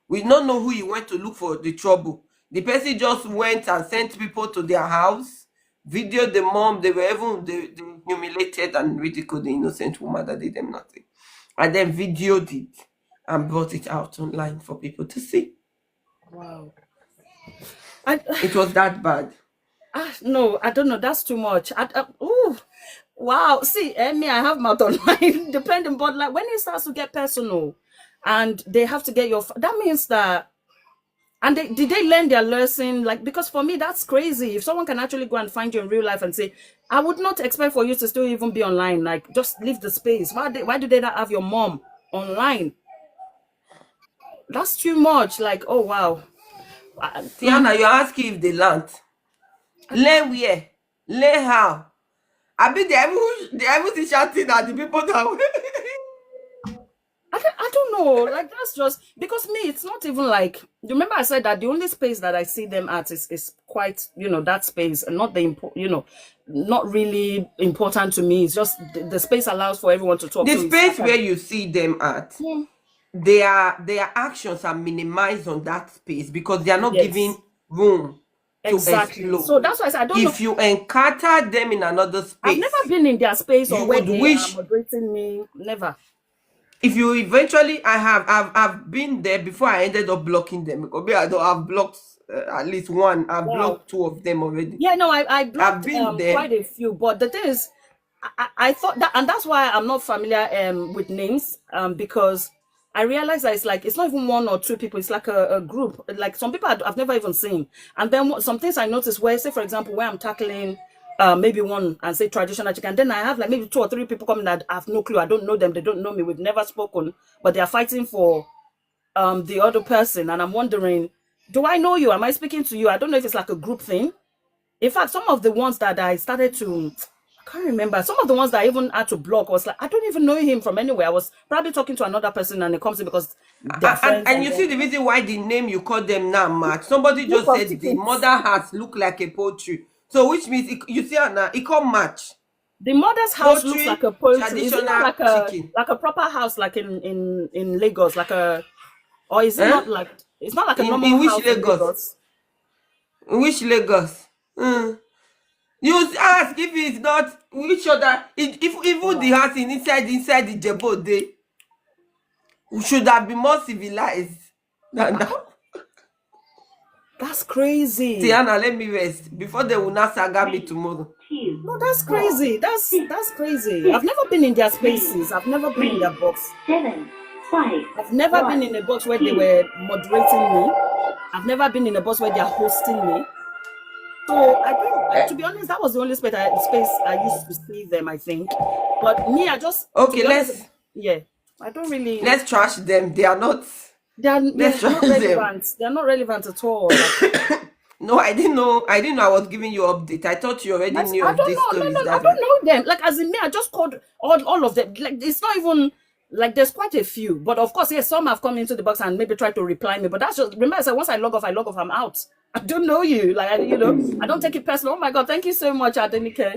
Speaker 1: We don't know who he went to look for the trouble. The person just went and sent people to their house, videoed the mom. They were even they humiliated and ridiculed the innocent woman that did them nothing. And then videoed it and brought it out online for people to see.
Speaker 2: Wow.
Speaker 1: It was that bad.
Speaker 2: No, I don't know. That's too much. Ooh, wow. See, me, I have mouth on mine, depending, but like when it starts to get personal, and they have to get that means that And did they learn their lesson? Like, because for me, that's crazy. If someone can actually go and find you in real life and say, I would not expect for you to still even be online. Like, just leave the space. Why do they not have your mom online? That's too much. Like, oh, wow.
Speaker 1: Tiana, you're asking if they learned. Learn where? Learn how? I mean, the even shouting at the people that
Speaker 2: I don't know. Like, that's just because me, it's not even like, remember I said that the only space that I see them at is quite, that space, and not not really important to me. It's just the space allows for everyone to talk.
Speaker 1: the
Speaker 2: So
Speaker 1: space where you see them at,
Speaker 2: yeah.
Speaker 1: their actions are minimized on that space because they are not
Speaker 2: Yes,
Speaker 1: giving room to
Speaker 2: exactly.
Speaker 1: explore.
Speaker 2: So that's why I said I don't know.
Speaker 1: If you encounter them in another
Speaker 2: I've never
Speaker 1: space,
Speaker 2: been in their space or
Speaker 1: you
Speaker 2: where
Speaker 1: would
Speaker 2: they are
Speaker 1: wish.
Speaker 2: moderating me. Never.
Speaker 1: If you eventually, I've been there before. I ended up blocking them because me, I don't have blocked at least one. I've
Speaker 2: Wow.
Speaker 1: blocked two of them already.
Speaker 2: Yeah, no, I
Speaker 1: I've
Speaker 2: blocked
Speaker 1: been there.
Speaker 2: quite a few, but the thing is, I thought that, and that's why I'm not familiar with names because I realized that it's not even one or two people, it's like a group. Like some people I've never even seen, and then some things I noticed where, say for example, where I'm tackling maybe one and say traditional chicken, then I have like maybe two or three people coming that I have no clue, I don't know them, they don't know me, we've never spoken, but they are fighting for the other person, and I'm wondering, do I know you? Am I speaking to you? I don't know if it's like a group thing. In fact, some of the ones that I started to, I can't remember. Some of the ones that I even had to block was like, I don't even know him from anywhere. I was probably talking to another person and it comes in because they're
Speaker 1: And,
Speaker 2: friends
Speaker 1: and
Speaker 2: and
Speaker 1: you
Speaker 2: then
Speaker 1: see the reason why the name you call them now match. Somebody
Speaker 2: group
Speaker 1: just
Speaker 2: of
Speaker 1: said the
Speaker 2: chickens.
Speaker 1: mother has look like a poultry. So which means you see now it can't match.
Speaker 2: The mother's house looks like
Speaker 1: Poultry,
Speaker 2: a poultry. Is it not
Speaker 1: traditional
Speaker 2: like a
Speaker 1: chicken.
Speaker 2: proper house like in Lagos, like a, or is it
Speaker 1: Eh?
Speaker 2: not like, it's not like a
Speaker 1: In
Speaker 2: normal
Speaker 1: which
Speaker 2: house in
Speaker 1: Lagos?
Speaker 2: Lagos?
Speaker 1: In which Lagos? You ask if it's not which other if even the
Speaker 2: Wow,
Speaker 1: house inside the Jebo day should have been more civilized than that.
Speaker 2: that's crazy.
Speaker 1: Tiana, let me rest before they will not saga me tomorrow.
Speaker 2: No, that's crazy. That's crazy. I've never been in their spaces. I've never been in their box.
Speaker 3: 7, 5,
Speaker 2: I've never been
Speaker 3: 1,
Speaker 2: in a box where they
Speaker 3: 2.
Speaker 2: were moderating me. I've never been in a box where they're hosting me. So I don't, to be honest, that was the only space I used to see them, I think. But me, to
Speaker 1: Okay,
Speaker 2: be honest,
Speaker 1: let's
Speaker 2: yeah, I don't really,
Speaker 1: let's trash them. They are not.
Speaker 2: they're
Speaker 1: Let's trash
Speaker 2: not
Speaker 1: them.
Speaker 2: relevant. They're not relevant at all. Like,
Speaker 1: No, I didn't know. I didn't know I was giving you update. I thought you already knew
Speaker 2: I
Speaker 1: of
Speaker 2: don't
Speaker 1: these
Speaker 2: know. No,
Speaker 1: stories.
Speaker 2: no, I
Speaker 1: That's why.
Speaker 2: don't know them. Like, as in me, I just called all of them. Like, it's not even like there's quite a few. But of course, yes, some have come into the box and maybe tried to reply me. But that's just, remember, I said once I log off, I'm out. I don't know you. Like, I don't take it personal. Oh my God, thank you so much, Adenike.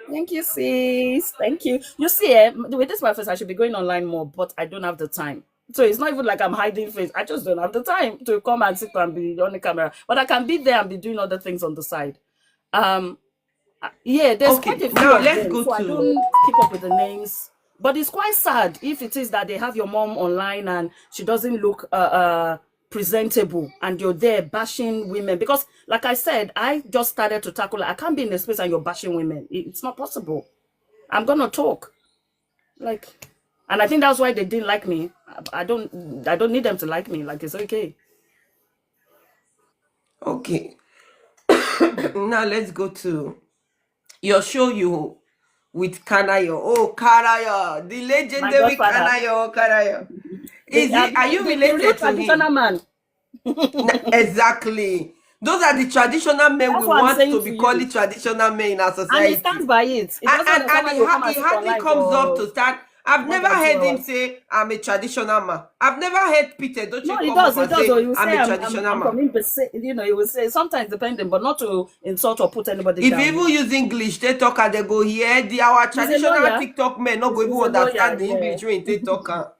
Speaker 2: Thank you, sis. Thank you. You see, with this my face, I should be going online more, but I don't have the time. So it's not even like I'm hiding face. I just don't have the time to come and sit and be on the camera. But I can be there and be doing other things on the side. Um, yeah, there's quite
Speaker 1: Okay,
Speaker 2: a few
Speaker 1: now
Speaker 2: of
Speaker 1: let's
Speaker 2: them,
Speaker 1: go
Speaker 2: so I
Speaker 1: to.
Speaker 2: don't keep up with the names. But it's quite sad if it is that they have your mom online and she doesn't look presentable, and you're there bashing women. Because, like I said, I just started to tackle. I can't be in a space and you're bashing women. It's not possible. I'm gonna talk, like, and I think that's why they didn't like me. I don't need them to like me. Like, it's okay.
Speaker 1: Okay, now let's go to your show you with Kanayo. Oh, Kanayo, the
Speaker 2: My
Speaker 1: legendary
Speaker 2: godfather,
Speaker 1: Kanayo, Kanayo. Is he? Are you
Speaker 2: the real
Speaker 1: related to
Speaker 2: traditional
Speaker 1: him?
Speaker 2: man.
Speaker 1: Exactly. Those are the traditional men we
Speaker 2: That's what I'm
Speaker 1: want
Speaker 2: saying
Speaker 1: to
Speaker 2: to
Speaker 1: be
Speaker 2: you.
Speaker 1: calling traditional men in our
Speaker 2: And he stands
Speaker 1: society.
Speaker 2: by it. It
Speaker 1: and
Speaker 2: doesn't
Speaker 1: and,
Speaker 2: understand
Speaker 1: and
Speaker 2: why you come
Speaker 1: he
Speaker 2: and sit
Speaker 1: hardly
Speaker 2: online
Speaker 1: comes up
Speaker 2: for
Speaker 1: to start. I've
Speaker 2: more
Speaker 1: never
Speaker 2: than two
Speaker 1: heard him
Speaker 2: hours.
Speaker 1: say I'm a traditional man. I've never heard Peter
Speaker 2: No,
Speaker 1: Doche
Speaker 2: he
Speaker 1: come up
Speaker 2: does. He
Speaker 1: and
Speaker 2: does. Or
Speaker 1: say
Speaker 2: he will
Speaker 1: I'm
Speaker 2: say,
Speaker 1: a traditional
Speaker 2: I'm
Speaker 1: man.
Speaker 2: coming, but say, he will say sometimes depending, but not to insult or put anybody
Speaker 1: If you
Speaker 2: down.
Speaker 1: even use English, they talk and they go here. Our
Speaker 2: He's a
Speaker 1: traditional
Speaker 2: lawyer.
Speaker 1: TikTok men not go even
Speaker 2: He's a lawyer.
Speaker 1: understand the
Speaker 2: Yeah.
Speaker 1: English when they talk.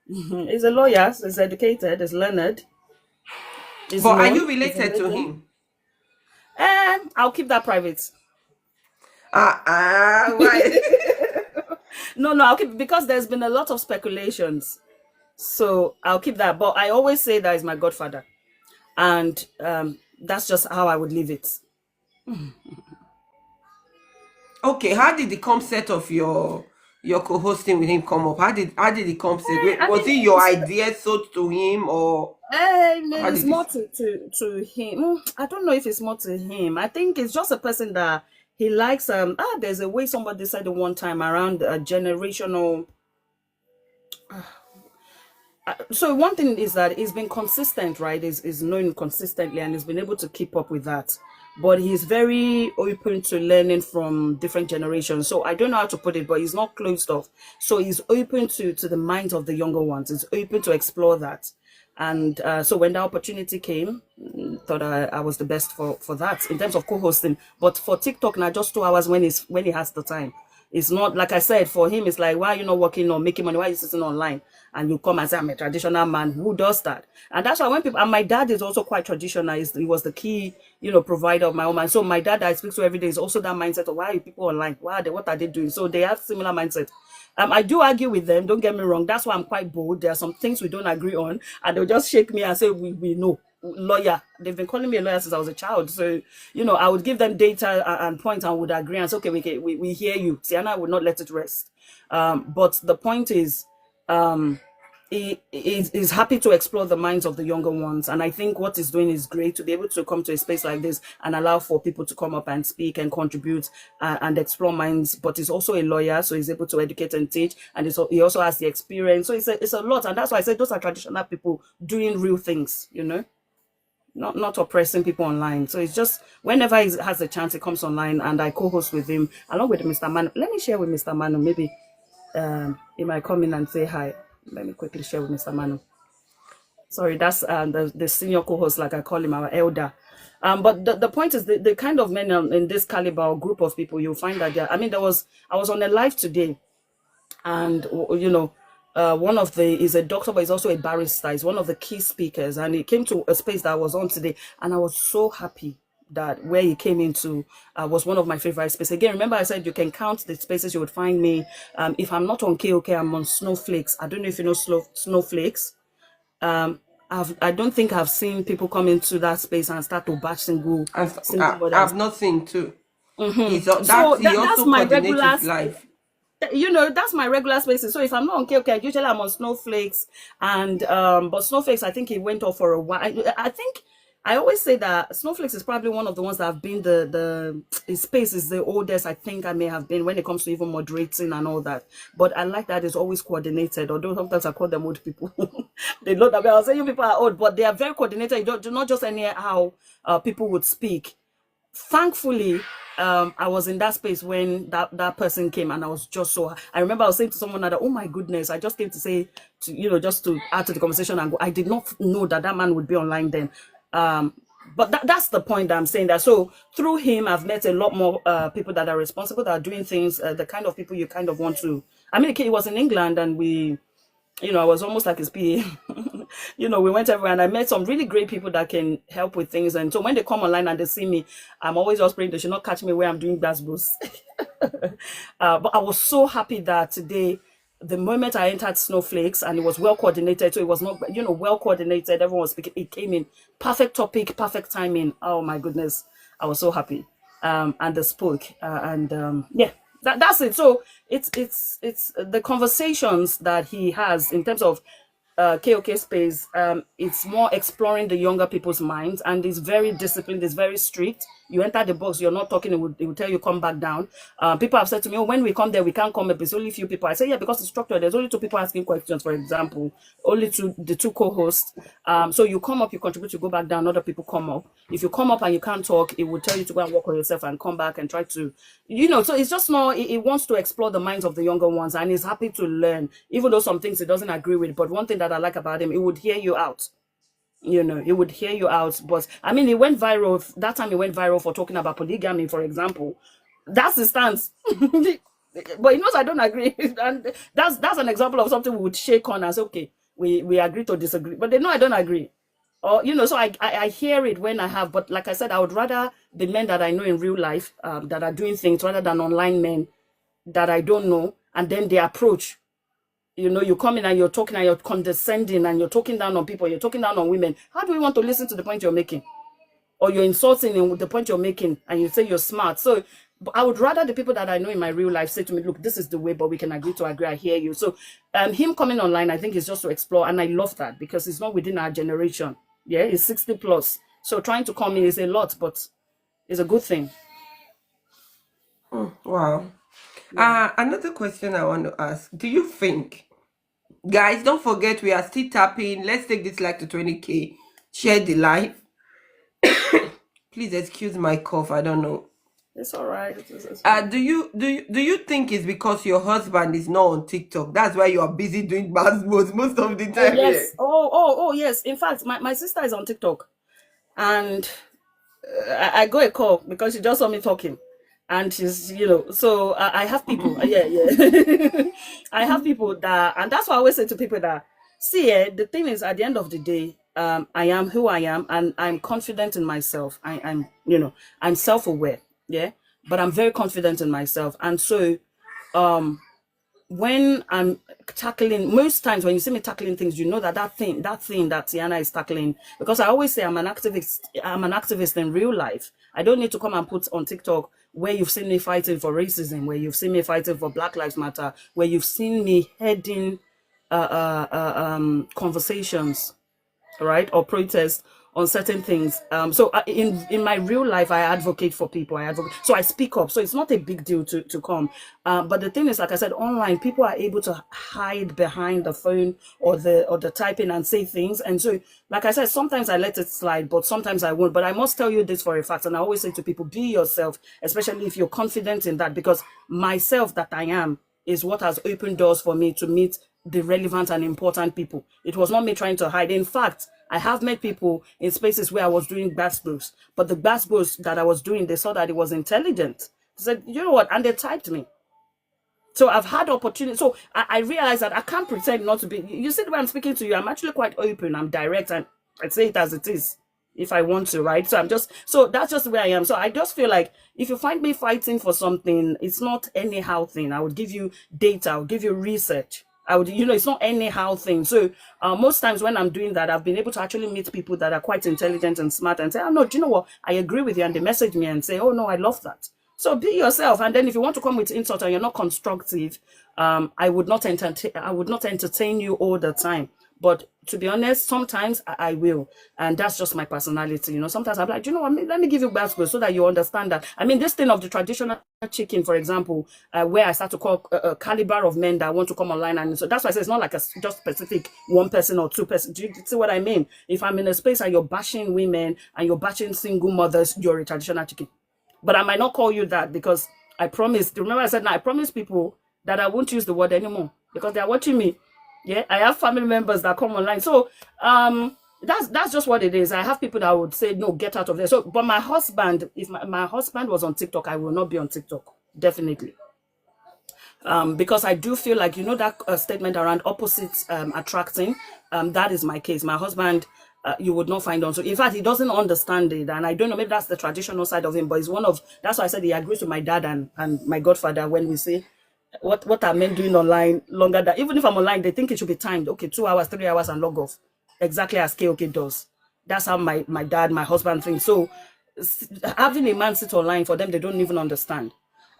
Speaker 2: He's a lawyer. So he's educated. He's learned. He's
Speaker 1: But are you
Speaker 2: known. He's a
Speaker 1: related to
Speaker 2: legend.
Speaker 1: him?
Speaker 2: And I'll keep that private.
Speaker 1: Why?
Speaker 2: No, I'll keep, because there's been a lot of speculations. So I'll keep that. But I always say that is my godfather. And that's just how I would leave it.
Speaker 1: Okay, how did the concept of your your co-hosting with him come up? How did it come?
Speaker 2: I
Speaker 1: Was
Speaker 2: mean,
Speaker 1: it your idea sold to him, or how
Speaker 2: it's
Speaker 1: did it?
Speaker 2: more to him. I don't know if it's more to him. I think it's just a person that he likes. There's a way somebody said it one time around a generational. So one thing is that he's been consistent, right? Is known consistently and he's been able to keep up with that. But he's very open to learning from different generations. So I don't know how to put it, but he's not closed off. So he's open to the minds of the younger ones. He's open to explore that. And so when the opportunity came, thought I was the best for that in terms of co-hosting. But for TikTok now, just 2 hours when he has the time. It's not like I said, for him, it's like, why are you not working or making money? Why are you sitting online? And you come and say, I'm a traditional man. Who does that? And that's why when people, and my dad is also quite traditional. He was the key, provider of my home. And so my dad that I speak to every day is also that mindset of why are people online? What are they doing? So they have similar mindset. I do argue with them, don't get me wrong. That's why I'm quite bold. There are some things we don't agree on, and they'll just shake me and say, we know. Lawyer. They've been calling me a lawyer since I was a child. So, I would give them data and points and would agree and say, okay, we hear you. Sienna would not let it rest. But the point is, he is happy to explore the minds of the younger ones. And I think what he's doing is great to be able to come to a space like this and allow for people to come up and speak and contribute and explore minds. But he's also a lawyer, so he's able to educate and teach. And he also has the experience. So it's a lot. And that's why I said those are traditional people doing real things, not oppressing people online. So it's just whenever he has a chance, he comes online and I co-host with him along with Mr. Manu. Let me share with Mr. Manu. Maybe he might come in and say hi. Let me quickly share with Mr. Manu. Sorry, that's the senior co-host, like I call him, our elder. But the point is the kind of men in this caliber or group of people, you'll find that I was on a live today, and one of is a doctor, but he's also a barrister. He's one of the key speakers, and he came to a space that I was on today, and I was so happy that where he came into was one of my favorite spaces. Again, remember I said you can count the spaces you would find me. If I'm not on KOK, I'm on Snowflakes. I don't know if you know Snowflakes. I don't think I've seen people come into that space and start to bash single
Speaker 1: I've
Speaker 2: mothers.
Speaker 1: not seen too.
Speaker 2: So
Speaker 1: He
Speaker 2: that's
Speaker 1: also
Speaker 2: my
Speaker 1: coordinates
Speaker 2: regular
Speaker 1: his life.
Speaker 2: that's my regular spaces. So if I'm not on KOK, usually I'm on Snowflakes, and but Snowflakes, I think it went off for a while. I think I always say that Snowflakes is probably one of the ones that have been his space is the oldest I think I may have been when it comes to even moderating and all that. But I like that it's always coordinated, although sometimes I call them old people. They know that I'll say you people are old, but they are very coordinated. You don't not just anyhow people would speak. Thankfully, I was in that space when that person came, and I was just so. I remember I was saying to someone that, oh my goodness, I just came to say, just to add to the conversation and go. I did not know that man would be online then. But that's the point that I'm saying that. So through him, I've met a lot more people that are responsible, that are doing things, the kind of people you kind of want to. I mean, he was in England, and I was almost like his PA. We went everywhere, and I met some really great people that can help with things. And so when they come online and they see me, I'm always just praying they should not catch me where I'm doing Glasgows. But I was so happy that today, the moment I entered Snowflakes, and it was well coordinated, so it was not, well coordinated. Everyone was speaking. It came in perfect topic, perfect timing. Oh my goodness, I was so happy. And they spoke, yeah. That's it. So it's the conversations that he has in terms of KOK space. It's more exploring the younger people's minds, and it's very disciplined. It's very strict. You enter the box, you're not talking. It will tell you come back down. People have said to me, "Oh, when we come there, we can't come up. It's only few people." I say, "Yeah, because it's structured. There's only two people asking questions, for example, only the two co-hosts. So you come up, you contribute, you go back down. Other people come up. If you come up and you can't talk, it will tell you to go and work on yourself and come back and try to, So it's just more. It wants to explore the minds of the younger ones, and he's happy to learn, even though some things he doesn't agree with. But one thing that I like about him, he would hear you out. He would hear you out. But I mean, he went viral. That time he went viral for talking about polygamy, for example. That's his stance. But he knows I don't agree. And that's an example of something we would shake on and say, okay, we agree to disagree. But they know I don't agree. Or, so I hear it when I have. But like I said, I would rather the men that I know in real life that are doing things rather than online men that I don't know. And then their approach. You come in and you're talking and you're condescending and you're talking down on people, you're talking down on women. How do we want to listen to the point you're making? Or you're insulting in the point you're making and you say you're smart. So But I would rather the people that I know in my real life say to me, look, this is the way, but we can agree to agree. I hear you. So him coming online, I think is just to explore. And I love that because it's not within our generation. Yeah, it's 60 plus. So trying to come in is a lot, but it's a good thing.
Speaker 1: Wow.
Speaker 2: Yeah.
Speaker 1: Another question I want to ask. Do you think, guys, don't forget we are still tapping. Let's take this like to 20K. Share the live. Please excuse my cough. I don't know.
Speaker 2: It's all right. It's fine.
Speaker 1: Do you think it's because your husband is not on TikTok? That's why you are busy doing basketballs most of the
Speaker 2: Oh,
Speaker 1: time here.
Speaker 2: yes. Oh, yes. In fact, my sister is on TikTok and I got a call because she just saw me talking. And she's, so I have people, yeah. I have people that, and that's why I always say to people that, see, the thing is, at the end of the day, I am who I am, and I'm confident in myself. I'm self-aware, yeah, but I'm very confident in myself, and so, um, when I'm tackling, most times when you see me tackling things, you know that thing that Tiana is tackling. Because I always say I'm an activist in real life. I don't need to come and put on TikTok where you've seen me fighting for racism, where you've seen me fighting for Black Lives Matter, where you've seen me heading conversations, right, or protest on certain things. So in my real life, I advocate for people. So I speak up. So it's not a big deal to come. But the thing is, like I said, online people are able to hide behind the phone or the typing and say things. And so, like I said, sometimes I let it slide, but sometimes I won't. But I must tell you this for a fact, and I always say to people, be yourself, especially if you're confident in that, because myself that I am is what has opened doors for me to meet the relevant and important people. It was not me trying to hide. In fact, I have met people in spaces where I was doing basketballs, but the basketballs that I was doing, they saw that it was intelligent. They said, you know what? And they typed me. So I've had opportunity. So I realized that I can't pretend not to be. You see the way I'm speaking to you, I'm actually quite open. I'm direct and I say it as it is if I want to, right? So that's just the way I am. So I just feel like if you find me fighting for something, it's not anyhow thing. I would give you data, I'll give you research. It's not anyhow thing. So most times when I'm doing that, I've been able to actually meet people that are quite intelligent and smart and say, oh no, do you know what? I agree with you. And they message me and say, oh no, I love that. So be yourself. And then if you want to come with insult and you're not constructive, I would not entertain you all the time. But to be honest, sometimes I will. And that's just my personality. Sometimes I'm like, you know what, let me give you basketball so that you understand that. I mean, this thing of the traditional chicken, for example, where I start to call a caliber of men that want to come online. And so that's why I say it's not like just specific one person or two person. Do you see what I mean? If I'm in a space and you're bashing women and you're bashing single mothers, you're a traditional chicken. But I might not call you that because I promised. Remember, I said, now I promise people that I won't use the word anymore because they are watching me. Yeah, I have family members that come online. So that's just what it is. I have people that would say, no, get out of there. So, but my husband, if my husband was on TikTok, I will not be on TikTok. Definitely. Because I do feel like that statement around opposites attracting. That is my case. My husband, you would not find on. So in fact, he doesn't understand it, and I don't know. Maybe that's the traditional side of him, but it's one of. That's why I said he agrees with my dad and my godfather when we say. What are men doing online longer than even if I'm online, they think it should be timed. Okay, 2 hours, 3 hours, and log off. Exactly as KOK does. That's how my dad, my husband thinks. So having a man sit online for them, they don't even understand.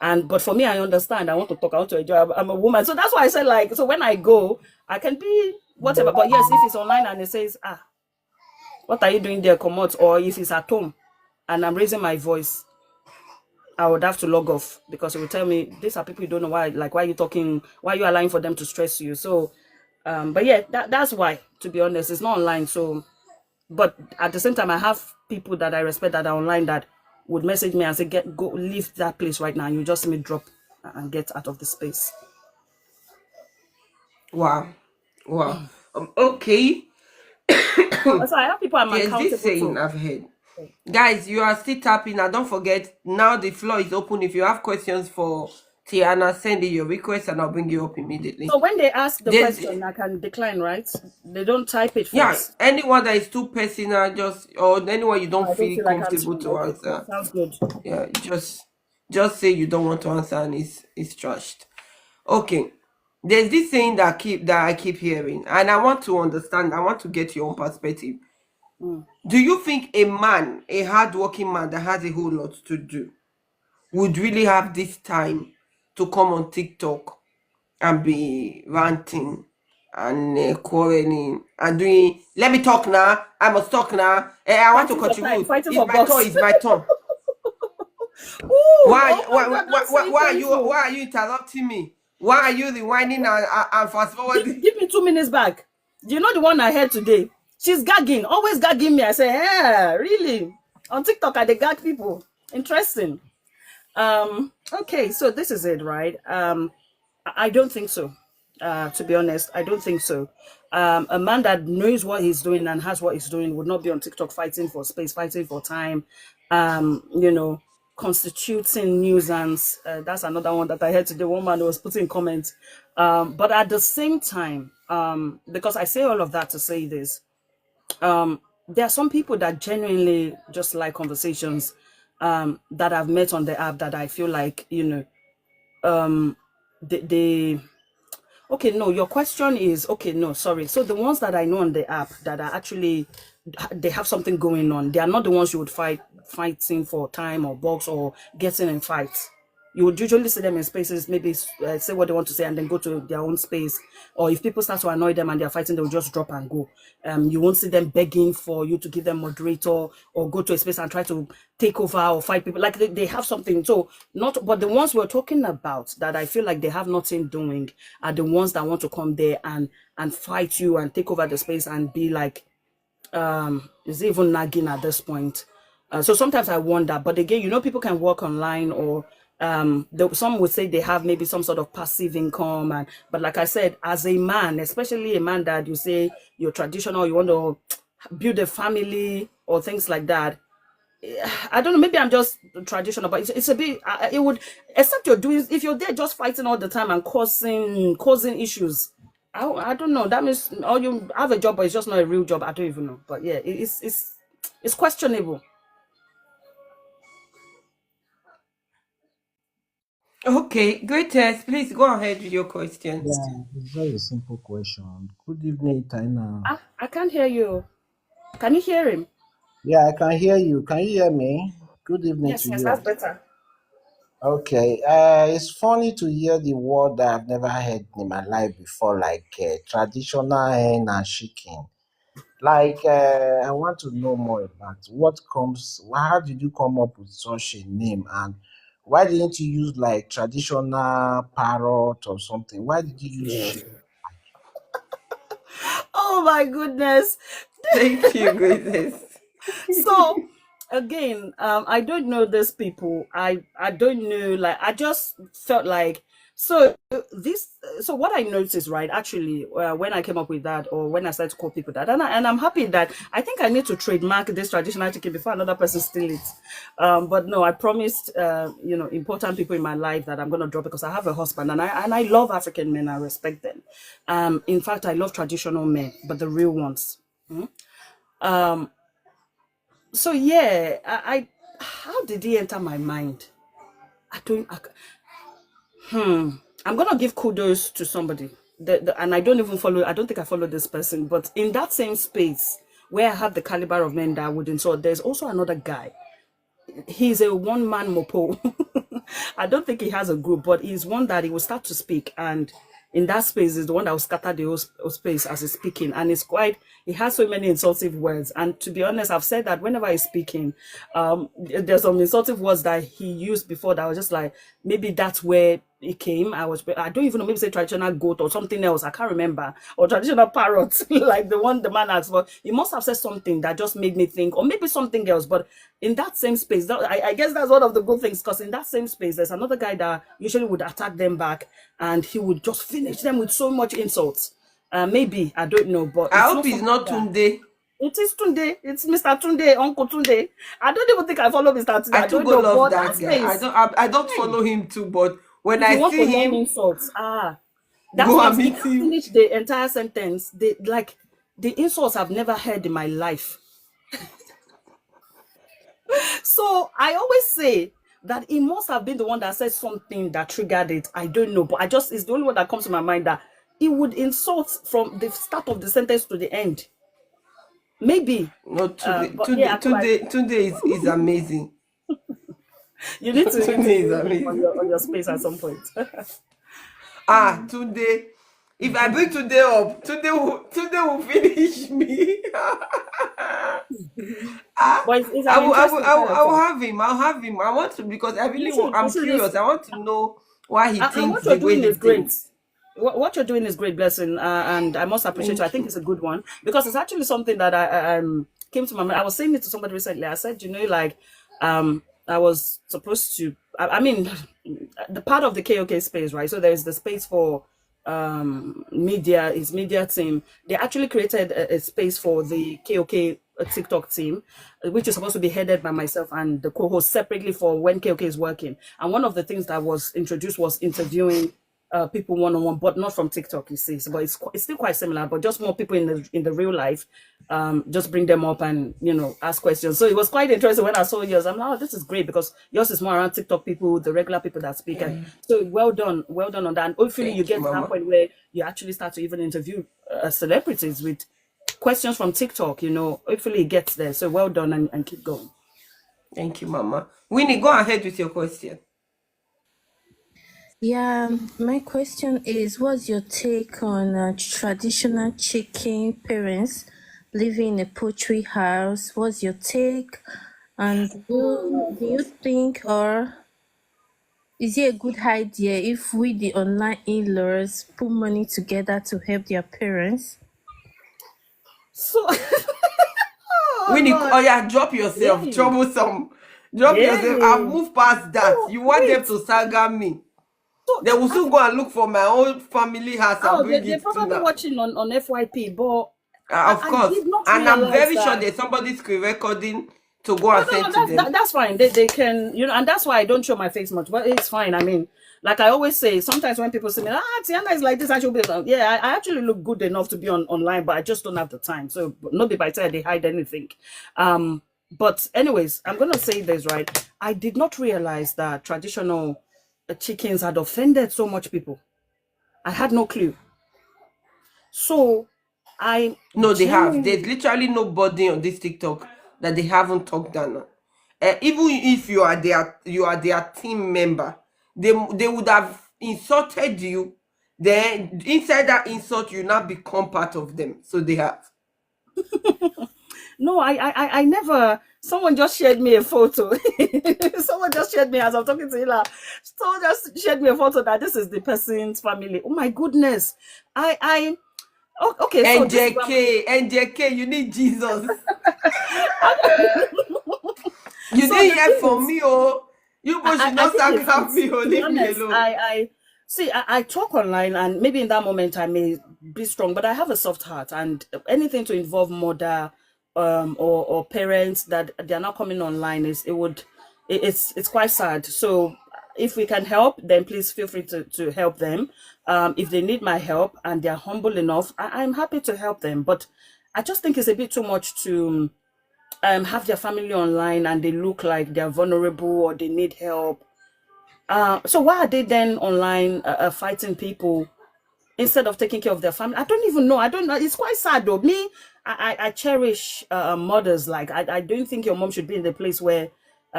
Speaker 2: But for me, I understand. I want to talk. I want to enjoy. I'm a woman, so that's why I said like. So when I go, I can be whatever. But yes, if it's online and it says, what are you doing there? Come out. Or if it's at home, and I'm raising my voice, I would have to log off because it will tell me these are people you don't know why. Like why are you talking? Why are you allowing for them to stress you? So, but yeah, that's why. To be honest, it's not online. So, but at the same time, I have people that I respect that are online that would message me and say, go, leave that place right now. And you just see me drop and get out of the space.
Speaker 1: Wow. Wow. Okay.
Speaker 2: So I have people I'm
Speaker 1: There's this
Speaker 2: accountable
Speaker 1: saying
Speaker 2: to.
Speaker 1: I've heard. Guys, you are still tapping. Now, don't forget, now the floor is open. If you have questions for Tiana, send in your request and I'll bring you up immediately.
Speaker 2: So when they ask the
Speaker 1: There's,
Speaker 2: question, I can decline, right? They don't type it
Speaker 1: yeah,
Speaker 2: first.
Speaker 1: anyone that is too personal, or anyone you
Speaker 2: Oh,
Speaker 1: don't
Speaker 2: I don't
Speaker 1: feel
Speaker 2: feel like
Speaker 1: comfortable
Speaker 2: answering.
Speaker 1: to
Speaker 2: Okay,
Speaker 1: answer,
Speaker 2: sounds good.
Speaker 1: yeah, just say you don't want to answer and it's trashed. Okay. There's this saying that I keep hearing, and I want to understand, I want to get your own perspective.
Speaker 2: Mm.
Speaker 1: Do you think a hardworking man that has a whole lot to do, would really have this time to come on TikTok and be ranting and quarreling and doing, let me talk now, I must talk now, I want to
Speaker 2: Fighting for time,
Speaker 1: contribute.
Speaker 2: fighting
Speaker 1: It's
Speaker 2: for
Speaker 1: my turn,
Speaker 2: bucks.
Speaker 1: it's my turn.
Speaker 2: Ooh, oh my God, that's so
Speaker 1: Why
Speaker 2: painful.
Speaker 1: are you interrupting me? Why are you rewinding and fast forwarding?
Speaker 2: Give me 2 minutes back. You know the one I heard today? She's gagging, always gagging me. I say, yeah, really? On TikTok, I they gag people. Interesting. Okay, so this is it, right? I don't think so. To be honest, I don't think so. A man that knows what he's doing and has what he's doing would not be on TikTok fighting for space, fighting for time, you know, constituting nuisance. That's another one that I heard today. One man was putting comments. But at the same time, because I say all of that to say this, there are some people that genuinely just like conversations that I've met on the app that I feel like, they okay, no, your question is okay, no, sorry. So the ones that I know on the app that are actually they have something going on, they are not the ones you would fighting for time or box or getting in fights. You would usually see them in spaces, maybe say what they want to say and then go to their own space. Or if people start to annoy them and they're fighting, they'll just drop and go. You won't see them begging for you to give them moderator or go to a space and try to take over or fight people. Like they have something. So not, but the ones we're talking about that I feel like they have nothing doing are the ones that want to come there and fight you and take over the space and be like, is it even nagging at this point? So sometimes I wonder, but again, people can work online or some would say they have maybe some sort of passive income, but like I said, as a man, especially a man that you say you're traditional, you want to build a family or things like that. I don't know. Maybe I'm just traditional, but it's a bit. It would, except you're doing. If you're there just fighting all the time and causing issues, I don't know. That means or you have a job, but it's just not a real job. I don't even know. But yeah, it's questionable.
Speaker 1: Okay, greatest. Please go ahead with your question.
Speaker 3: Yeah, it's just a simple question. Good evening, Taina.
Speaker 2: I can't hear you. Can you hear him?
Speaker 3: Yeah, I can hear you. Can you hear me? Good evening
Speaker 2: Yes,
Speaker 3: to
Speaker 2: yes,
Speaker 3: you.
Speaker 2: that's better.
Speaker 3: Okay, it's funny to hear the word that I've never heard in my life before, like traditional hen and chicken. Like, I want to know more about how did you come up with such a name, and why didn't you use like traditional parrot or something? Why did you use chicken?
Speaker 2: Oh my goodness.
Speaker 1: Thank you, greatest.
Speaker 2: So again, I don't know these people. I don't know. Like I just felt like this. So what I noticed, right? Actually, when I came up with that, or when I started to call people that, and I'm happy that I think I need to trademark this traditional chicken before another person steal it. But no, I promised, important people in my life that I'm gonna drop because I have a husband and I love African men. I respect them. In fact, I love traditional men, but the real ones. Um, so yeah, I how did he enter my mind? I don't. I'm gonna give kudos to somebody, and I don't even follow. I don't think I follow this person, but in that same space where I have the caliber of men that I would insult, there's also another guy. He's a one man mopo. I don't think he has a group, but he's one that he will start to speak, and in that space is the one that will scatter the whole space as he's speaking, and he has so many insultive words. And to be honest, I've said that whenever he's speaking, there's some insultive words that he used before that I was just like, maybe that's where it came. I don't even know, maybe say traditional goat or something else. I can't remember. Or traditional parrot, like the one the man asked for. He must have said something that just made me think, or maybe something else. But in that same space, I guess that's one of the good things, because in that same space, there's another guy that usually would attack them back and he would just finish them with so much insults. Maybe, I don't know, but
Speaker 1: I
Speaker 2: it's
Speaker 1: hope
Speaker 2: not
Speaker 1: it's
Speaker 2: something
Speaker 1: not
Speaker 2: that.
Speaker 1: Tunde.
Speaker 2: It is Tunde. It's Mr. Tunde, Uncle Tunde. I don't even think I follow Mr. Tunde.
Speaker 1: I
Speaker 2: I
Speaker 1: too
Speaker 2: don't
Speaker 1: go
Speaker 2: know,
Speaker 1: love
Speaker 2: but that
Speaker 1: that guy.
Speaker 2: space,
Speaker 1: I don't
Speaker 2: hey,
Speaker 1: follow him too, but when
Speaker 2: if you
Speaker 1: I
Speaker 2: want to
Speaker 1: see
Speaker 2: learn
Speaker 1: him,
Speaker 2: insults, that
Speaker 1: go and
Speaker 2: space, he
Speaker 1: meet
Speaker 2: can't
Speaker 1: him.
Speaker 2: finish the entire sentence. The insults I've never heard in my life. So I always say that he must have been the one that said something that triggered it. I don't know, but it's the only one that comes to my mind that he would insult from the start of the sentence to the end. Maybe.
Speaker 1: No,
Speaker 2: But yeah, I feel like
Speaker 1: Tunde is amazing.
Speaker 2: You need to
Speaker 1: Today is
Speaker 2: interview him
Speaker 1: amazing.
Speaker 2: on your space at some point.
Speaker 1: Today. If I bring today up, today will finish me.
Speaker 2: But it's an interesting
Speaker 1: I will
Speaker 2: character.
Speaker 1: have him. I'll have him. I want to because I
Speaker 2: You
Speaker 1: really
Speaker 2: should,
Speaker 1: want,
Speaker 2: you
Speaker 1: I'm
Speaker 2: should. It's,
Speaker 1: curious. I want to know why he
Speaker 2: and
Speaker 1: thinks
Speaker 2: what you're
Speaker 1: the way
Speaker 2: doing
Speaker 1: he
Speaker 2: is great.
Speaker 1: thinks.
Speaker 2: What you're doing is great, blessing, and I must appreciate you. I
Speaker 1: Thank
Speaker 2: think
Speaker 1: you.
Speaker 2: it's a good one because it's actually something that I came to my mind. I was saying it to somebody recently. I said, like, I was supposed to. I mean, the part of the KOK space, right? So there's the space for media, is media team. They actually created a space for the KOK TikTok team, which is supposed to be headed by myself and the co-host separately for when KOK is working. And one of the things that was introduced was interviewing people one on one, but not from TikTok, you see. So, but it's still quite similar, but just more people in the real life. Just bring them up and ask questions. So it was quite interesting when I saw yours. I'm like, oh, this is great because yours is more around TikTok people, the regular people that speak. And so well done on that. And hopefully you
Speaker 1: Thank you,
Speaker 2: get to that
Speaker 1: Mama.
Speaker 2: point where you actually start to even interview celebrities with questions from TikTok. Hopefully it gets there. So well done and keep going.
Speaker 1: Thank you, Mama. Winnie, go ahead with your question.
Speaker 4: Yeah, my question is, what's your take on traditional chicken parents living in a poultry house? What's your take? And do you think, or is it a good idea if we, the online in-laws, put money together to help their parents?
Speaker 2: So, oh
Speaker 1: Winnie,
Speaker 2: Lord,
Speaker 1: oh yeah, drop yourself.
Speaker 2: yay,
Speaker 1: Troublesome. Drop yourself. I've
Speaker 2: yay.
Speaker 1: moved past that.
Speaker 2: Oh,
Speaker 1: You want them
Speaker 2: wait.
Speaker 1: to saga me.
Speaker 2: So,
Speaker 1: They will soon go and look for my own family house and
Speaker 2: oh,
Speaker 1: bring
Speaker 2: they're
Speaker 1: it to
Speaker 2: probably
Speaker 1: now.
Speaker 2: watching on FYP, but
Speaker 1: Of
Speaker 2: I
Speaker 1: course.
Speaker 2: did not
Speaker 1: And I'm
Speaker 2: realize
Speaker 1: very sure
Speaker 2: that.
Speaker 1: there's somebody screen recording to go
Speaker 2: Oh
Speaker 1: and
Speaker 2: no,
Speaker 1: send
Speaker 2: no,
Speaker 1: to them.
Speaker 2: that's fine. They can, and that's why I don't show my face much. But it's fine. I mean, like I always say, sometimes when people say me, Tiana is like this, I should be like, yeah, I actually look good enough to be online, but I just don't have the time. So not by time they hide anything. But anyways, I'm gonna say this right. I did not realize that traditional chickens had offended so much people. I had no clue. So I
Speaker 1: No, they have.
Speaker 2: genuinely,
Speaker 1: There's literally nobody on this TikTok that they haven't talked down on. Even if you are their team member, they would have insulted you. Then inside that insult, you now become part of them. So they have.
Speaker 2: no, I never. Someone just shared me a photo. Someone just shared me as I'm talking to Hila. Someone just shared me a photo that this is the person's family. Oh my goodness. Okay, so this is what
Speaker 1: NJK, you need Jesus. You
Speaker 2: so
Speaker 1: didn't
Speaker 2: the
Speaker 1: hear
Speaker 2: thing
Speaker 1: from
Speaker 2: is,
Speaker 1: me, oh. You both should
Speaker 2: I
Speaker 1: not
Speaker 2: think
Speaker 1: sacrifice me, oh.
Speaker 2: to be
Speaker 1: Leave me
Speaker 2: honest,
Speaker 1: alone.
Speaker 2: I talk online and maybe in that moment I may be strong, but I have a soft heart and anything to involve mother or parents that they're not coming online it's quite sad. So if we can help, then please feel free to help them. If they need my help and they're humble enough, I'm happy to help them. But I just think it's a bit too much to have their family online and they look like they're vulnerable or they need help. So why are they then online fighting people instead of taking care of their family? I don't even know. I don't know. It's quite sad though. Me, I cherish mothers. Like I don't think your mom should be in the place where.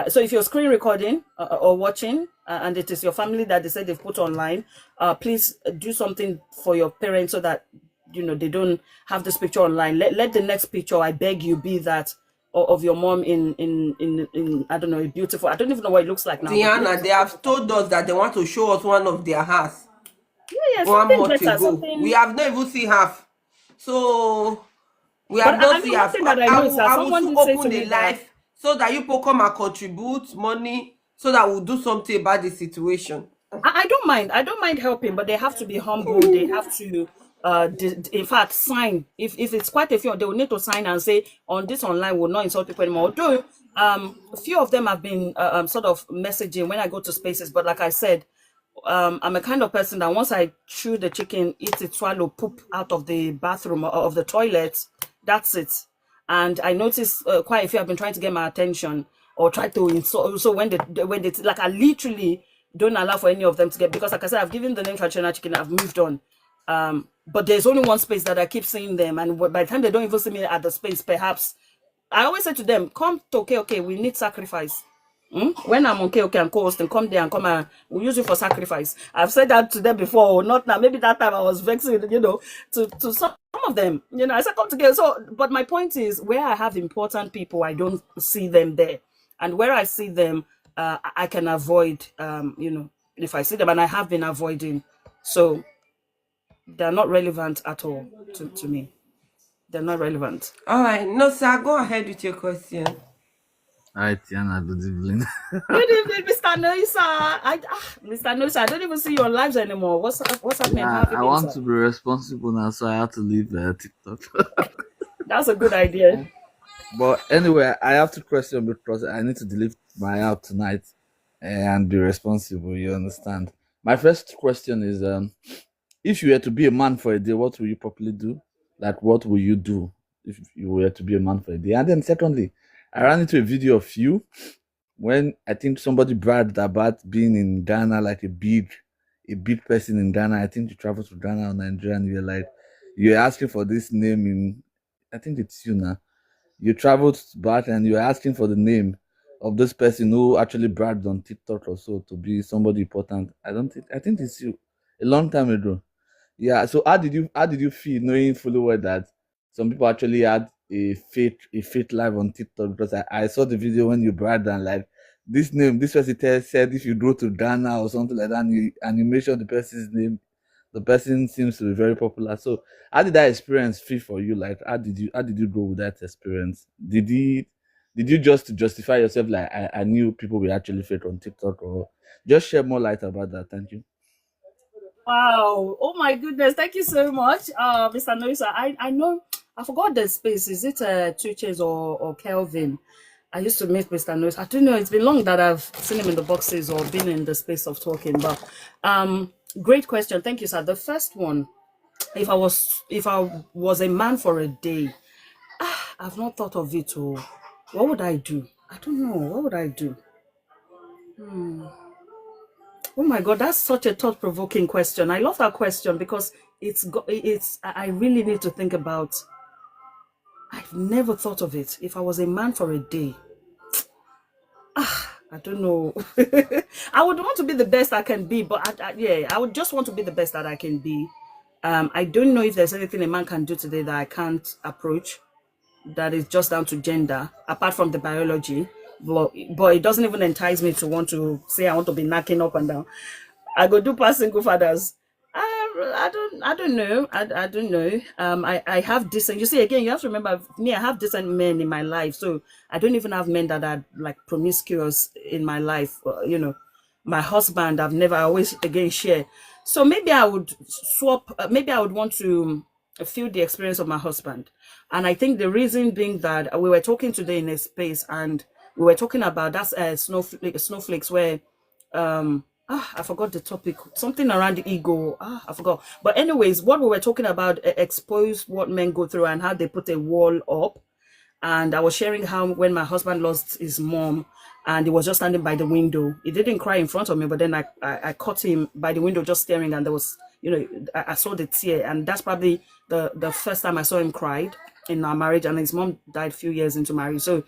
Speaker 2: So if you're screen recording or watching, and it is your family that they said they've put online, please do something for your parents so that they don't have this picture online. Let the next picture, I beg you, be that of your mom in I don't know, beautiful. I don't even know what it looks like now, but maybe
Speaker 1: Diana, they have told us that they want to show us one of their house
Speaker 2: yeah,
Speaker 1: 1
Speaker 2: something
Speaker 1: month
Speaker 2: better,
Speaker 1: ago. We
Speaker 2: something.
Speaker 1: have not even seen half. So we
Speaker 2: But
Speaker 1: have not
Speaker 2: I
Speaker 1: seen
Speaker 2: mean, one
Speaker 1: half.
Speaker 2: thing that I
Speaker 1: I
Speaker 2: know is
Speaker 1: will
Speaker 2: that
Speaker 1: I will
Speaker 2: someone
Speaker 1: soon
Speaker 2: did say
Speaker 1: open
Speaker 2: to
Speaker 1: a
Speaker 2: me that
Speaker 1: live so that you people come and contribute money so that we'll do something about the situation.
Speaker 2: I don't mind. I don't mind helping, but they have to be humble. They have to, in fact, sign. If it's quite a few, they will need to sign and say on this online will not insult people anymore. Although, a few of them have been sort of messaging when I go to spaces. But like I said, I'm a kind of person that once I chew the chicken, eat it, swallow, poop out of the bathroom or of the toilet, that's it. And I noticed quite a few have been trying to get my attention or try to insult. So when they like, I literally don't allow for any of them to get, because like I said, I've given the name traditional chicken, I've moved on. But there's only one space that I keep seeing them, and by the time they don't even see me at the space, perhaps I always say to them, "Come to okay, we need sacrifice." When I'm on KOK and co-hosting, come there and come and we'll use you for sacrifice. I've said that to them before, not now. Maybe that time I was vexing, to some of them. I said come together. So, but my point is, where I have important people, I don't see them there, and where I see them, I can avoid. If I see them, and I have been avoiding, so they're not relevant at all to me. They're not relevant.
Speaker 1: All right. No, sir, go ahead with your question.
Speaker 5: Hi, Tiana. Good evening.
Speaker 2: Good evening, Mr. Noisa. Mr. Noisa, I don't even see your lives anymore. What's happening? How have you
Speaker 5: I
Speaker 2: been,
Speaker 5: want
Speaker 2: sir?
Speaker 5: to be responsible now, so I have to leave TikTok.
Speaker 2: That's a good idea.
Speaker 5: But anyway, I have to question because I need to delete my app tonight and be responsible. You understand? My first question is, if you were to be a man for a day, what will you probably do? Like, what will you do if you were to be a man for a day? And then secondly, I ran into a video of you when I think somebody bragged about being in Ghana, like a big person in Ghana. I think you traveled to Ghana or Nigeria, and you're asking for this name in, I think it's you now. You traveled back and you're asking for the name of this person who actually bragged on TikTok or so to be somebody important. I think it's you a long time ago. Yeah. So how did you feel knowing fully well that some people actually had a fake live on TikTok? Because I saw the video when you bragged and like this person said if you go to Ghana or something like that and you mention the person's name, the person seems to be very popular. So how did that experience feel for you? Like how did you go with that experience? Did you just justify yourself like I knew people were actually fake on TikTok, or just share more light about that? Thank you.
Speaker 2: Wow. Oh my goodness. Thank you so much, Mr. Noisa. I know I forgot the space. Is it Two Chains or Kelvin? I used to meet Mr. Noisa. I don't know. It's been long that I've seen him in the boxes or been in the space of talking. But great question. Thank you, sir. The first one, if I was a man for a day, I've not thought of it. What would I do? I don't know. What would I do? Oh my God, that's such a thought-provoking question. I love that question because I really need to think about. I've never thought of it. If I was a man for a day, I don't know. I would want to be the best I can be, but I would just want to be the best that I can be. I don't know if there's anything a man can do today that I can't approach, that is just down to gender, apart from the biology. But it doesn't even entice me to want to say I want to be knocking up and down. I go do past single fathers. I don't know. I don't know. I have decent. You see, again, you have to remember me. I have decent men in my life, so I don't even have men that are like promiscuous in my life. My husband, I always again share. So maybe I would swap. Maybe I would want to feel the experience of my husband, and I think the reason being that we were talking today in a space and we were talking about that's snowflakes where I forgot the topic, something around the ego. I forgot. But anyways, what we were talking about exposed what men go through and how they put a wall up. And I was sharing how when my husband lost his mom and he was just standing by the window, he didn't cry in front of me, but then I caught him by the window just staring, and there was, I saw the tear, and that's probably the first time I saw him cried in our marriage, and his mom died a few years into marriage. So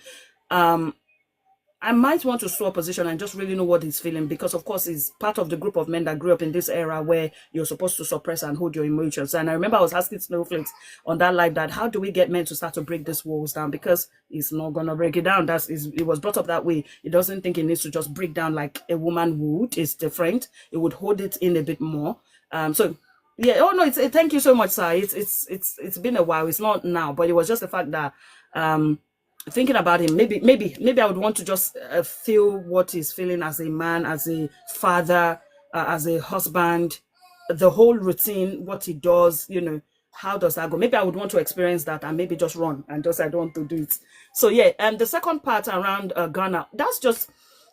Speaker 2: I might want to swap position and just really know what he's feeling, because of course he's part of the group of men that grew up in this era where you're supposed to suppress and hold your emotions. And I remember I was asking Snowflakes on that live that how do we get men to start to break these walls down, because he's not gonna break it down. It was brought up that way. He doesn't think he needs to just break down like a woman would. It's different. It would hold it in a bit more. So yeah. Oh no, thank you so much, sir. It's been a while. It's not now, but it was just the fact that thinking about him, maybe I would want to just feel what he's feeling as a man, as a father, as a husband, the whole routine, what he does, how does that go? Maybe I would want to experience that and maybe just run and just I don't want to do it. So yeah, and the second part around Ghana, that's just,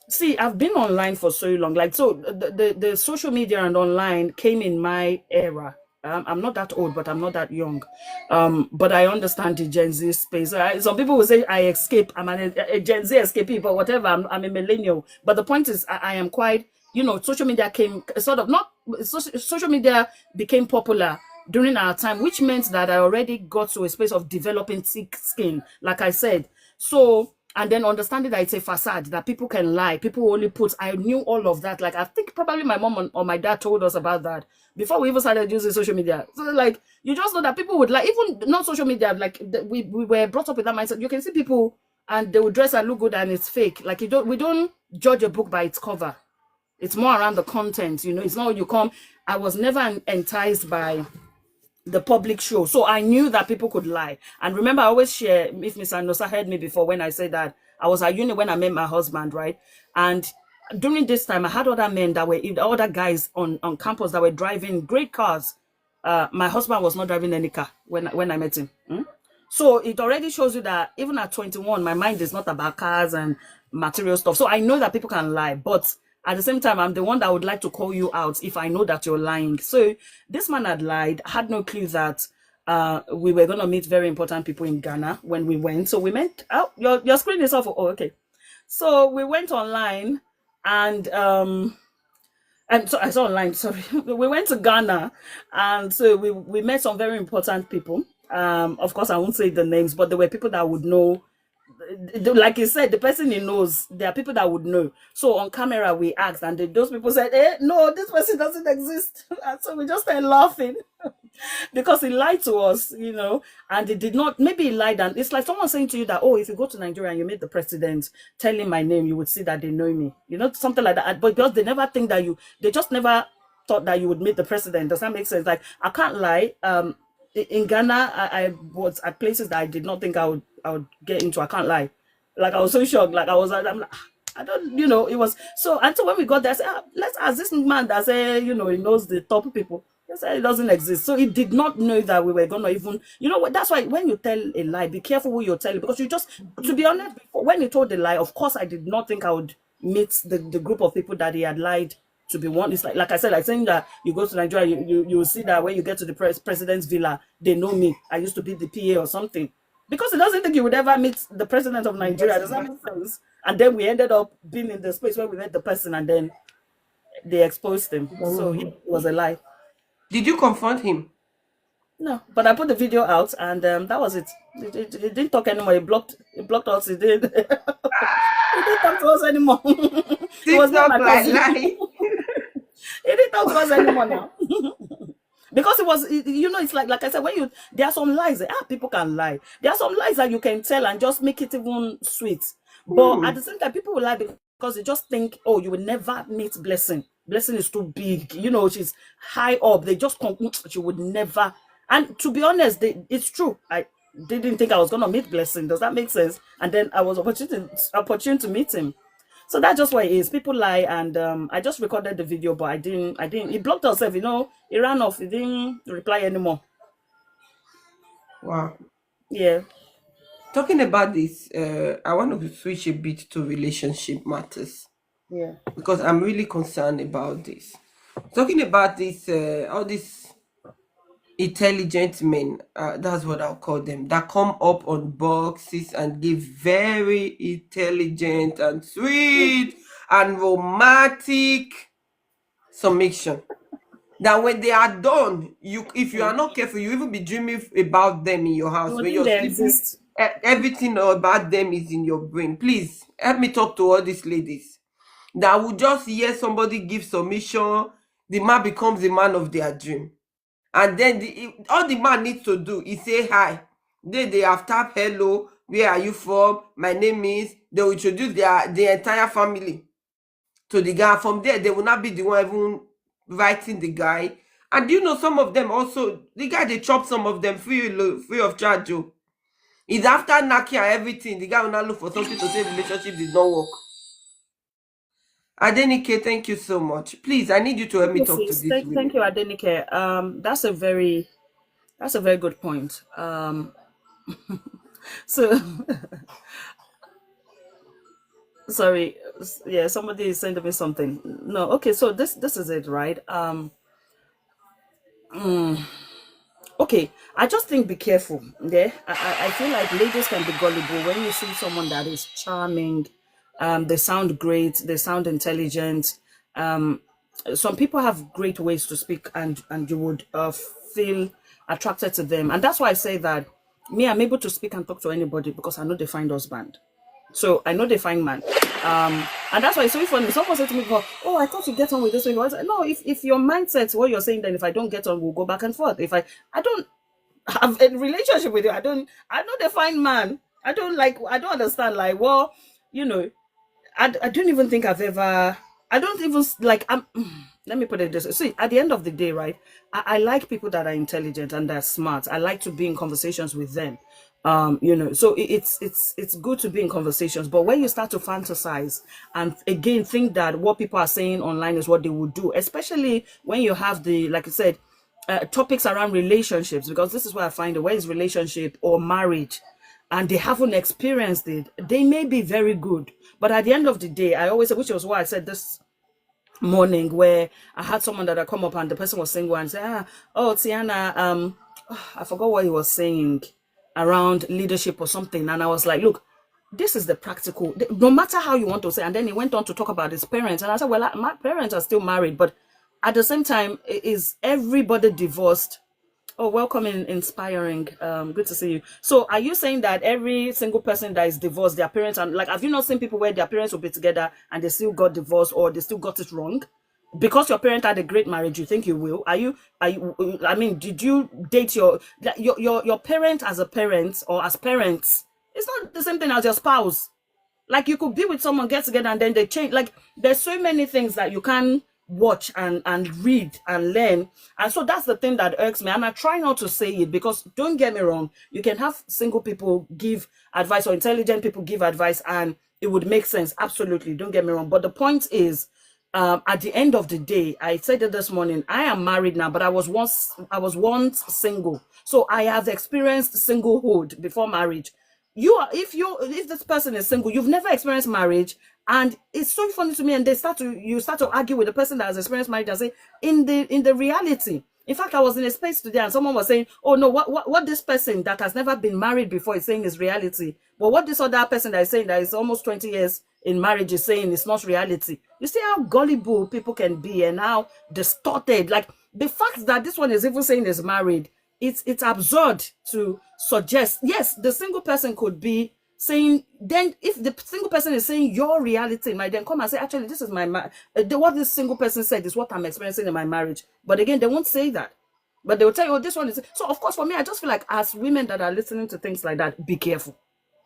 Speaker 2: see, I've been online for so long. Like, so the social media and online came in my era. I'm not that old, but I'm not that young. But I understand the Gen Z space. Some people will say I escape. I'm a Gen Z escapee, but whatever. I'm a millennial. But the point is, I am quite, social media came sort of not, social media became popular during our time, which meant that I already got to a space of developing thick skin, like I said. So and then understanding that it's a facade, that people can lie, people only put. I knew all of that. Like, I think probably my mom or my dad told us about that before we even started using social media. So like, you just know that people would like, even not social media, like we were brought up with that mindset. You can see people and they will dress and look good and it's fake. Like, we don't judge a book by its cover. It's more around the content, you know. It's not you come. I was never enticed by the public show. So I knew that people could lie. And remember, I always share, if Miss Anosa heard me before when I said that I was at uni when I met my husband, right? And during this time, I had other men that were, other guys on campus that were driving great cars. My husband was not driving any car when I met him. So it already shows you that even at 21, my mind is not about cars and material stuff. So I know that people can lie, but at the same time, I'm the one that would like to call you out if I know that you're lying. So this man had lied, had no clue that we were going to meet very important people in Ghana when we went. So we met, oh, your screen is off. Oh, okay. So we went online and so I saw online, sorry. We went to Ghana and so we met some very important people. Of course, I won't say the names, but there were people that would know. Like you said, the person he knows, there are people that would know. So on camera, we asked, and those people said, no, this person doesn't exist. And so we just started laughing because he lied to us, you know, and he did not, maybe he lied. And it's like someone saying to you that, oh, if you go to Nigeria and you meet the president, tell him my name, you would see that they know me, you know, something like that. But because they never think that they just never thought that you would meet the president. Does that make sense? Like, I can't lie. In Ghana, I was at places that I did not think I would get into. I can't lie. Like, I was so shocked. Like, I'm like, I don't, you know, it was so. Until when we got there, I said, let's ask this man that said, you know, he knows the top people. He said it doesn't exist. So he did not know that we were gonna even, you know what? That's why when you tell a lie, be careful who you're telling, because you just, to be honest, when he told the lie, of course, I did not think I would meet the group of people that he had lied to be one. It's like I said, like saying that you go to Nigeria, you will see that when you get to the president's villa, they know me. I used to be the PA or something. Because he doesn't think you would ever meet the president of Nigeria. Does that make sense? And then we ended up being in the space where we met the person and then they exposed him. So it was a lie.
Speaker 1: Did you confront him?
Speaker 2: No, but I put the video out and that was it. He didn't talk anymore. He blocked us. He didn't talk to us anymore. He was not my cousin. He didn't talk to us anymore now. Because it was, you know, it's like I said, when there are some lies, people can lie. There are some lies that you can tell and just make it even sweet. But at the same time, people will lie because they just think, oh, you will never meet Blessing. Blessing is too big. You know, she's high up. They just she would never. And to be honest, it's true. I didn't think I was going to meet Blessing. Does that make sense? And then I was opportune to meet him. So that's just what it is. People lie, and I just recorded the video, but I didn't. He blocked himself, you know. He ran off. He didn't reply anymore.
Speaker 1: Wow.
Speaker 2: Yeah.
Speaker 1: Talking about this, I want to switch a bit to relationship matters.
Speaker 2: Yeah.
Speaker 1: Because I'm really concerned about this. Talking about this, all these intelligent men, that's what I'll call them, that come up on boxes and give very intelligent and sweet and romantic submission. That when they are done, if you are not careful, you even be dreaming about them in your house. When you're sleeping, everything about them is in your brain. Please help me talk to all these ladies that will just hear somebody give submission, the man becomes the man of their dream. And then all the man needs to do is say hi. They have tapped hello, where are you from? My name is. They will introduce the entire family to the guy. From there, they will not be the one even writing the guy. And you know, some of them also, the guy, they chop some of them free of charge. It's after knocking and everything, the guy will not look for something to say relationship did not work. Adenike, thank you so much. Please, I need you to help me talk to this.
Speaker 2: Thank you, Adenike. That's a very good point. So sorry, yeah, somebody is sending me something. No, okay, so this is it, right? Okay, I just think be careful. Yeah, I feel like ladies can be gullible when you see someone that is charming. They sound great. They sound intelligent. Some people have great ways to speak, and you would feel attracted to them. And that's why I say that I'm able to speak and talk to anybody because I know they find husband. So I know they find man. And that's why it's so funny. Someone said to me, "Oh, I thought you get on with this one." I was like, no, if your mindset, what you're saying, then if I don't get on, we'll go back and forth. If I don't have a relationship with you, I know they find man. I don't understand. Like, well, you know, I don't even think I've ever. I don't even like. Let me put it this way. See, at the end of the day, right? I like people that are intelligent and they're smart. I like to be in conversations with them. So it's good to be in conversations. But when you start to fantasize and again think that what people are saying online is what they would do, especially when you have the, like I said, topics around relationships, because this is where I find it. Where is relationship or marriage? And they haven't experienced it, they may be very good. But at the end of the day, I always say, which was why I said this morning, where I had someone that had come up and the person was single and say, oh, Tiana, I forgot what he was saying around leadership or something. And I was like, look, this is the practical, no matter how you want to say. And then he went on to talk about his parents. And I said, well, my parents are still married, but at the same time, is everybody divorced? Oh, welcome in Inspiring. Good to see you. So are you saying that every single person that is divorced, their parents are like, have you not seen people where their parents will be together and they still got divorced or they still got it wrong? Because your parent had a great marriage, you think you will? Are you, I mean, did you date your parent as a parent or as parents? It's not the same thing as your spouse. Like, you could be with someone, get together, and then they change. Like, there's so many things that you can watch and read and learn. And so that's the thing that irks me. And I try not to say it because, don't get me wrong, you can have single people give advice or intelligent people give advice and it would make sense. Absolutely. Don't get me wrong. But the point is, at the end of the day, I said it this morning, I am married now, but I was once single. So I have experienced singlehood before marriage. If this person is single, you've never experienced marriage, and it's so funny to me. And you start to argue with the person that has experienced marriage and say, in the reality. In fact, I was in a space today and someone was saying, oh no, what this person that has never been married before is saying is reality. But what this other person that is saying that is almost 20 years in marriage is saying it's not reality. You see how gullible people can be and how distorted. Like, the fact that this one is even saying is married, it's absurd to suggest. Yes, the single person could be saying, then if the single person is saying your reality, might then come and say, actually, this is what this single person said is what I'm experiencing in my marriage. But again, they won't say that. But they will tell you, oh, this one is. So of course, for me, I just feel like, as women that are listening to things like that, be careful.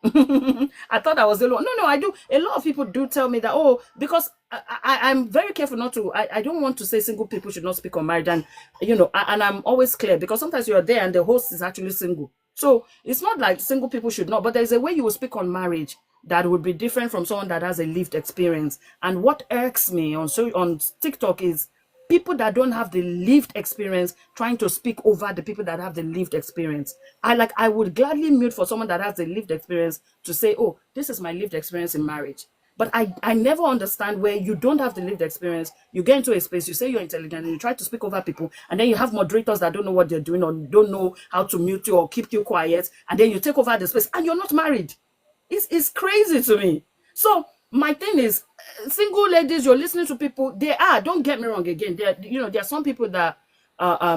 Speaker 2: I thought I was the one. No, I do. A lot of people do tell me that, oh, because I'm very careful not to. I don't want to say single people should not speak on marriage, and and I'm always clear, because sometimes you're there and the host is actually single. So it's not like single people should not, but there's a way you will speak on marriage that would be different from someone that has a lived experience. And what irks me on TikTok is people that don't have the lived experience trying to speak over the people that have the lived experience. I would gladly mute for someone that has the lived experience to say, oh, this is my lived experience in marriage. But I never understand where you don't have the lived experience. You get into a space, you say you're intelligent, and you try to speak over people, and then you have moderators that don't know what they're doing or don't know how to mute you or keep you quiet, and then you take over the space, and you're not married. It's crazy to me. So my thing is, single ladies, you're listening to people. Don't get me wrong. Again, there are some people that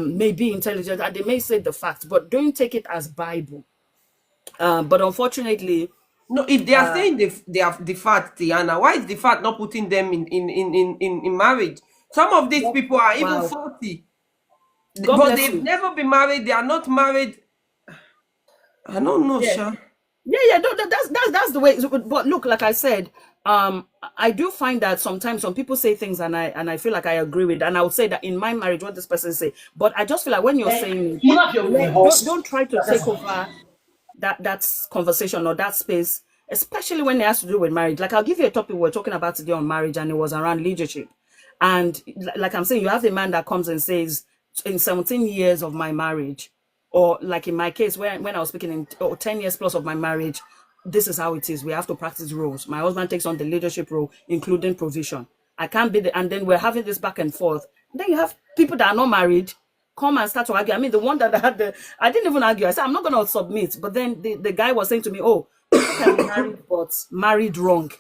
Speaker 2: may be intelligent and they may say the facts, but don't take it as Bible. But unfortunately,
Speaker 1: no, if they are saying they have the fact, Tiana, why is the fact not putting them in marriage? Some of these people are even 40, but they've never been married. They are not married. I don't know, Sha.
Speaker 2: Yeah. That's the way. But look, like I said, I do find that sometimes some people say things and I feel like I agree with, and I would say that in my marriage, what this person say. But I just feel like when you're saying, don't try to take over that conversation or that space, especially when it has to do with marriage. Like, I'll give you a topic we're talking about today on marriage, and it was around leadership. And like I'm saying, you have a man that comes and says, in 17 years of my marriage, or like in my case, when I was speaking in 10 years plus of my marriage, this is how it is. We have to practice roles. My husband takes on the leadership role, including provision. I can't be and then we're having this back and forth. Then you have people that are not married come and start to argue. I mean, the one that I didn't even argue. I said, I'm not going to submit. But then the guy was saying to me, oh, you can be married, but married wrong.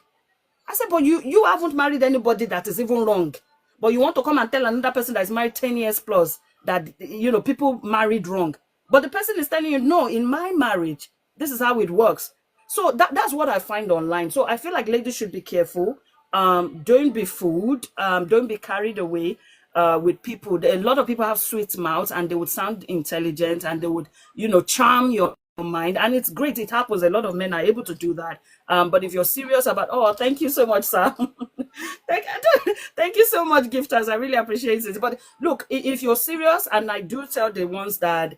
Speaker 2: I said, but you haven't married anybody that is even wrong. But you want to come and tell another person that is married 10 years plus that, people married wrong. But the person is telling you, no, in my marriage, this is how it works. So that's what I find online. So I feel like ladies should be careful. Don't be fooled. Don't be carried away with people. A lot of people have sweet mouths and they would sound intelligent and they would, charm your mind. And it's great. It happens. A lot of men are able to do that. But if you're serious about, oh, thank you so much, sir. Thank you so much, gifters. I really appreciate it. But look, if you're serious, and I do tell the ones that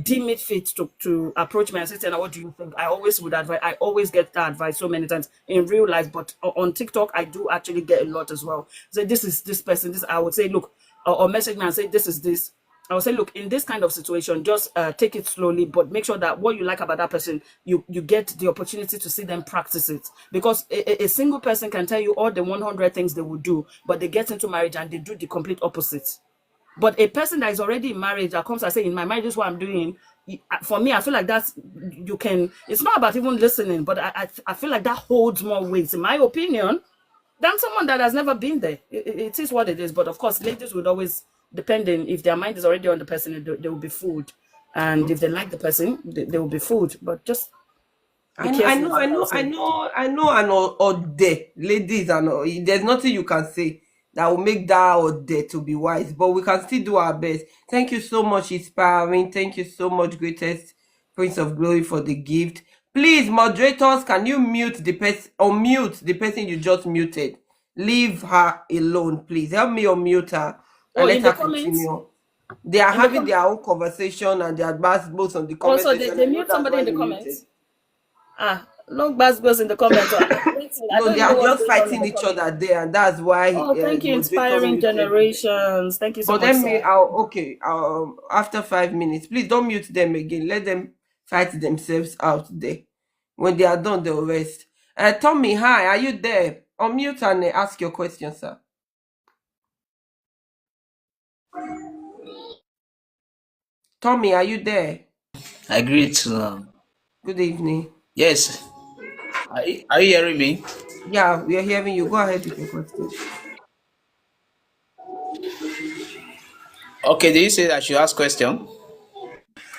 Speaker 2: deem it fit to approach me and say, "Tena, what do you think?" I always would advise. I always get that advice so many times in real life, but on TikTok, I do actually get a lot as well. So this is this person. This I would say, look, or message me and say, "This is this." I would say, look, in this kind of situation, just take it slowly, but make sure that what you like about that person, you get the opportunity to see them practice it. Because a single person can tell you all the 100 things they would do, but they get into marriage and they do the complete opposite. But a person that is already in marriage that comes and say, in my marriage, this is what I'm doing. For me, I feel like that's, you can, it's not about even listening, but I feel like that holds more weight, in my opinion, than someone that has never been there. It is what it is. But of course, ladies would always, depending, if their mind is already on the person, they will be fooled. And if they like the person, they will be fooled. But just be careful.
Speaker 1: I know, and or there, ladies, and there's nothing you can say that will make that or there to be wise, but we can still do our best. Thank you so much, inspiring. Thank you so much, greatest Prince of Glory, for the gift. Please, moderators, can you mute the person, or mute the person you just muted? Leave her alone, please. Help me unmute her and let her continue. They are having their own conversation and they are both on the comments.
Speaker 2: Also, they mute somebody in the comments. Long basketballs in the comments.
Speaker 1: No, they are just fighting each other there, and that's why.
Speaker 2: Oh, thank you, inspiring generations. Thank you so much.
Speaker 1: But after 5 minutes, please don't mute them again. Let them fight themselves out there. When they are done, they'll rest. Tommy, hi, are you there? Unmute and ask your question, sir. Tommy, are you there?
Speaker 6: I agree to.
Speaker 1: Good evening.
Speaker 6: Yes. Are you hearing me?
Speaker 1: Yeah, we are hearing you. Go ahead with your question.
Speaker 6: Okay, did you say I should ask question?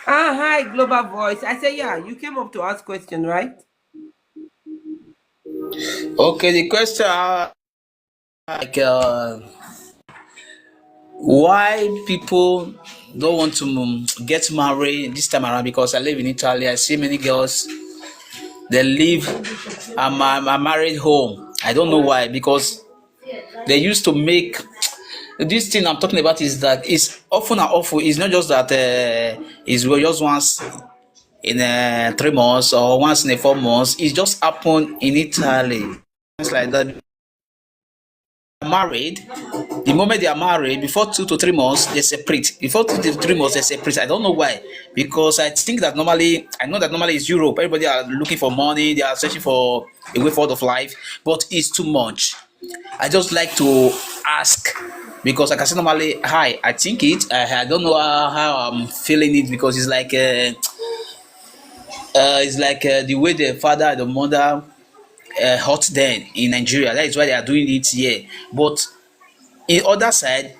Speaker 1: Hi, Global Voice. I say, yeah, you came up to ask question, right?
Speaker 6: Okay, the question why people don't want to get married this time around, because I live in Italy. I see many girls, they live a married home. I don't know why, because they used to make this thing I'm talking about is that it's often and awful. It's not just that it's just once in 3 months or once in 4 months. It just happened in Italy. It's like that. Married, the moment they are married, before 2 to 3 months they separate. Before 2 to 3 months they separate. I don't know why, because I think that normally, I know that normally it's Europe. Everybody are looking for money. They are searching for a way forward of life, but it's too much. I just like to ask, because like I said normally, hi, I think it. I don't know how I'm feeling it, because it's like the way the father and the mother hurt them in Nigeria. That is why they are doing it here. But in other side,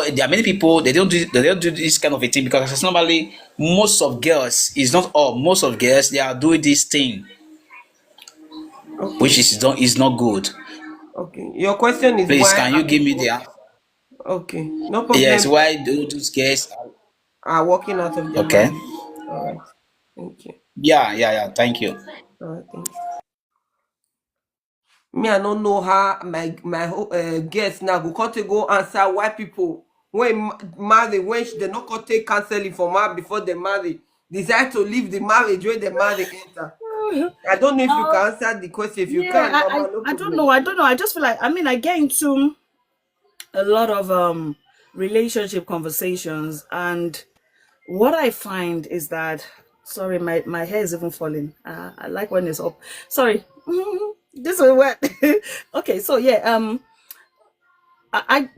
Speaker 6: there are many people, they don't do this kind of a thing, because it's normally most of girls, is not all, most of girls, they are doing this thing, okay, which is not good.
Speaker 1: Okay, your question is,
Speaker 6: please,
Speaker 1: why
Speaker 6: can you give me the answer?
Speaker 1: Okay, no problem.
Speaker 6: Yes, why do those girls
Speaker 1: are walking out of their
Speaker 6: okay
Speaker 1: marriage? All right, thank you.
Speaker 6: Yeah, thank you.
Speaker 1: All right, thanks. Me, I don't know how my guests now go answer why people when marry, when they not go take counseling from her before they marry, decide to leave the marriage when they marry enter. I don't know if you can answer the question. If you can,
Speaker 2: I don't know. I just feel like, I get into a lot of relationship conversations, and what I find is that, sorry, my hair is even falling. I like when it's up. Sorry. This is wet. Okay, so yeah, I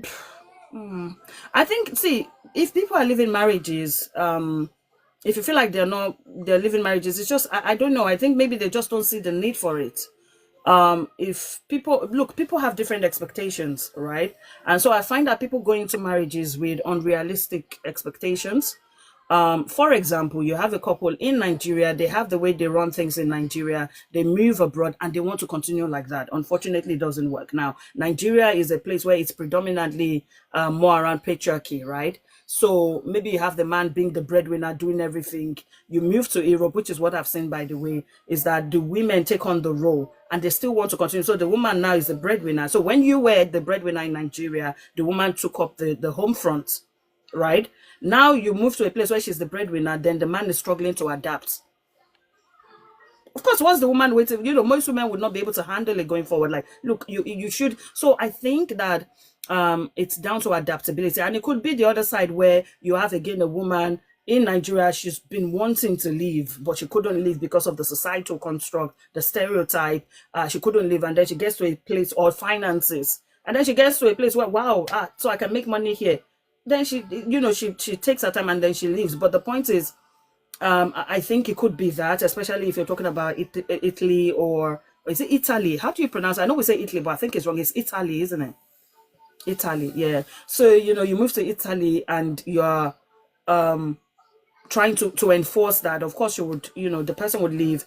Speaker 2: think, see, if people are living marriages, if you feel like they're living marriages, it's just, I don't know, I think maybe they just don't see the need for it. If people have different expectations, right? And so I find that people go into marriages with unrealistic expectations. For example, you have a couple in Nigeria, they have the way they run things in Nigeria, they move abroad and they want to continue like that. Unfortunately, it doesn't work. Now, Nigeria is a place where it's predominantly more around patriarchy, right? So maybe you have the man being the breadwinner, doing everything. You move to Europe, which is what I've seen, by the way, is that the women take on the role and they still want to continue. So the woman now is the breadwinner. So when you were the breadwinner in Nigeria, the woman took up the home front, right? Now you move to a place where she's the breadwinner, then the man is struggling to adapt. Of course, once the woman waiting, most women would not be able to handle it going forward. Like, look, you should. So I think that it's down to adaptability, and it could be the other side where you have again a woman in Nigeria. She's been wanting to leave, but she couldn't leave because of the societal construct, the stereotype. She couldn't leave, and then she gets to a place, or finances, and then she gets to a place where, wow, so I can make money here. Then she takes her time and then she leaves. But the point is, I think it could be that, especially if you're talking about Italy, or is it Italy? How do you pronounce it? I know we say Italy, but I think it's wrong. It's Italy, isn't it? Italy, yeah. So, you move to Italy and you're trying to enforce that. Of course, you would, the person would leave.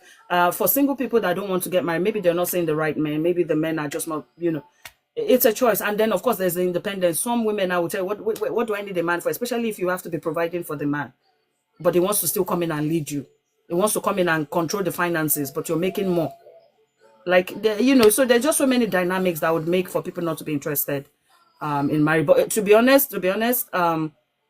Speaker 2: For single people that don't want to get married, maybe they're not saying the right men. Maybe the men are just not, it's a choice. And then, of course, there's the independence. Some women, I would tell, what do I need a man for? Especially if you have to be providing for the man, but he wants to still come in and lead you. He wants to come in and control the finances, but you're making more. Like, so there's just so many dynamics that would make for people not to be interested in marriage. But to be honest,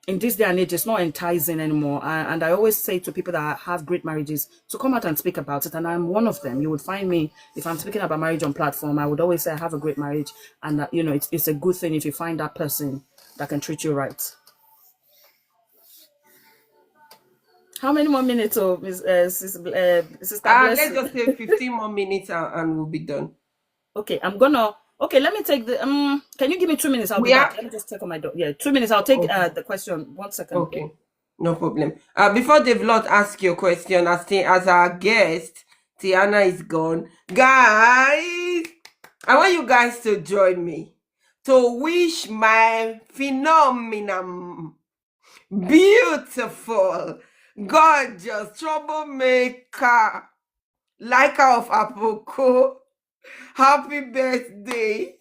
Speaker 2: in this day and age, it's not enticing anymore. And I always say to people that have great marriages to come out and speak about it. And I'm one of them. You would find me, if I'm speaking about marriage on platform, I would always say I have a great marriage. And that, it's a good thing if you find that person that can treat you right. How many more minutes, Sister
Speaker 1: Let's just say 15 more minutes and we'll be done.
Speaker 2: Okay, okay, let me take the can you give me 2 minutes? I'll be back. Let me just check on my door. Yeah, 2 minutes. I'll take the question. 1 second.
Speaker 1: Okay, no problem. Before Devlot asks your question, as our guest, Tiana is gone. Guys, I want you guys to join me to wish my phenomenal, beautiful, gorgeous, troublemaker, liker of Apoko, happy birthday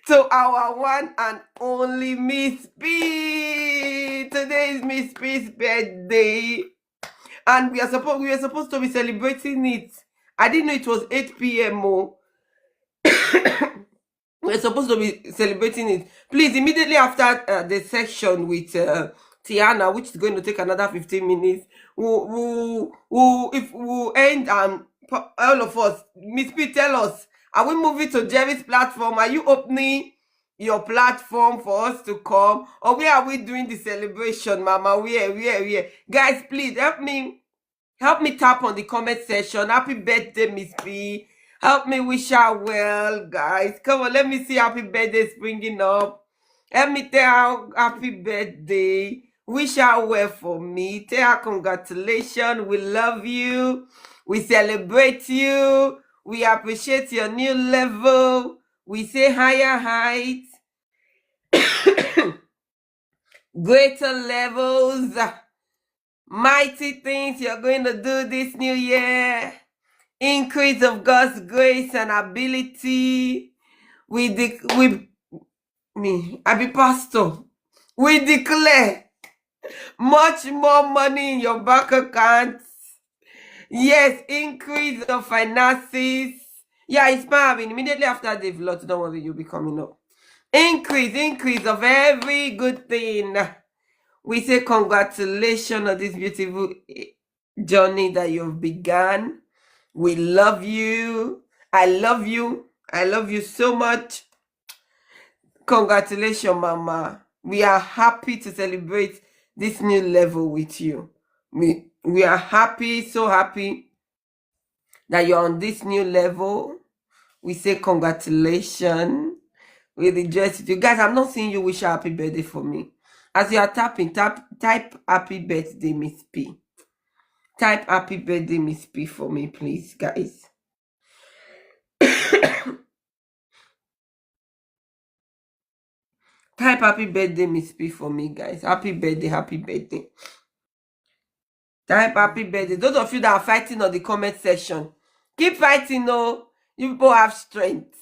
Speaker 1: to our one and only Miss P. Today is Miss P's birthday, and we were supposed to be celebrating it. I didn't know it was 8 p.m. We're supposed to be celebrating it. Please, immediately after the section with Tiana, which is going to take another 15 minutes, if we'll end all of us. Miss P, tell us, are we moving to Jerry's platform? Are you opening your platform for us to come? Or where are we doing the celebration, Mama? Where? Guys, please help me tap on the comment section. Happy birthday, Miss P. Help me wish her well, guys. Come on, let me see happy birthday springing up. Help me tell her happy birthday. Wish her well for me. Tell her congratulations. We love you. We celebrate you. We appreciate your new level. We say higher heights. Greater levels. Mighty things you're going to do this new year. Increase of God's grace and ability. I be pastor. We declare much more money in your bank accounts. Yes, increase of finances. Yeah, it's Marvin. Immediately after the vlog, don't worry, you'll be coming up. Increase of every good thing. We say congratulations on this beautiful journey that you've begun. We love you. I love you. I love you so much. Congratulations, Mama. We are happy to celebrate this new level with you. We are happy, so happy that you're on this new level. We say congratulations. We rejoice with you. Guys, I'm not seeing you wish a happy birthday for me. As you are tapping, type happy birthday, Miss P. Type happy birthday, Miss P for me, please, guys. Type happy birthday, Miss P for me, guys. Happy birthday, happy birthday. Type happy birthday. Those of you that are fighting on the comment section, keep fighting, no. You people have strength.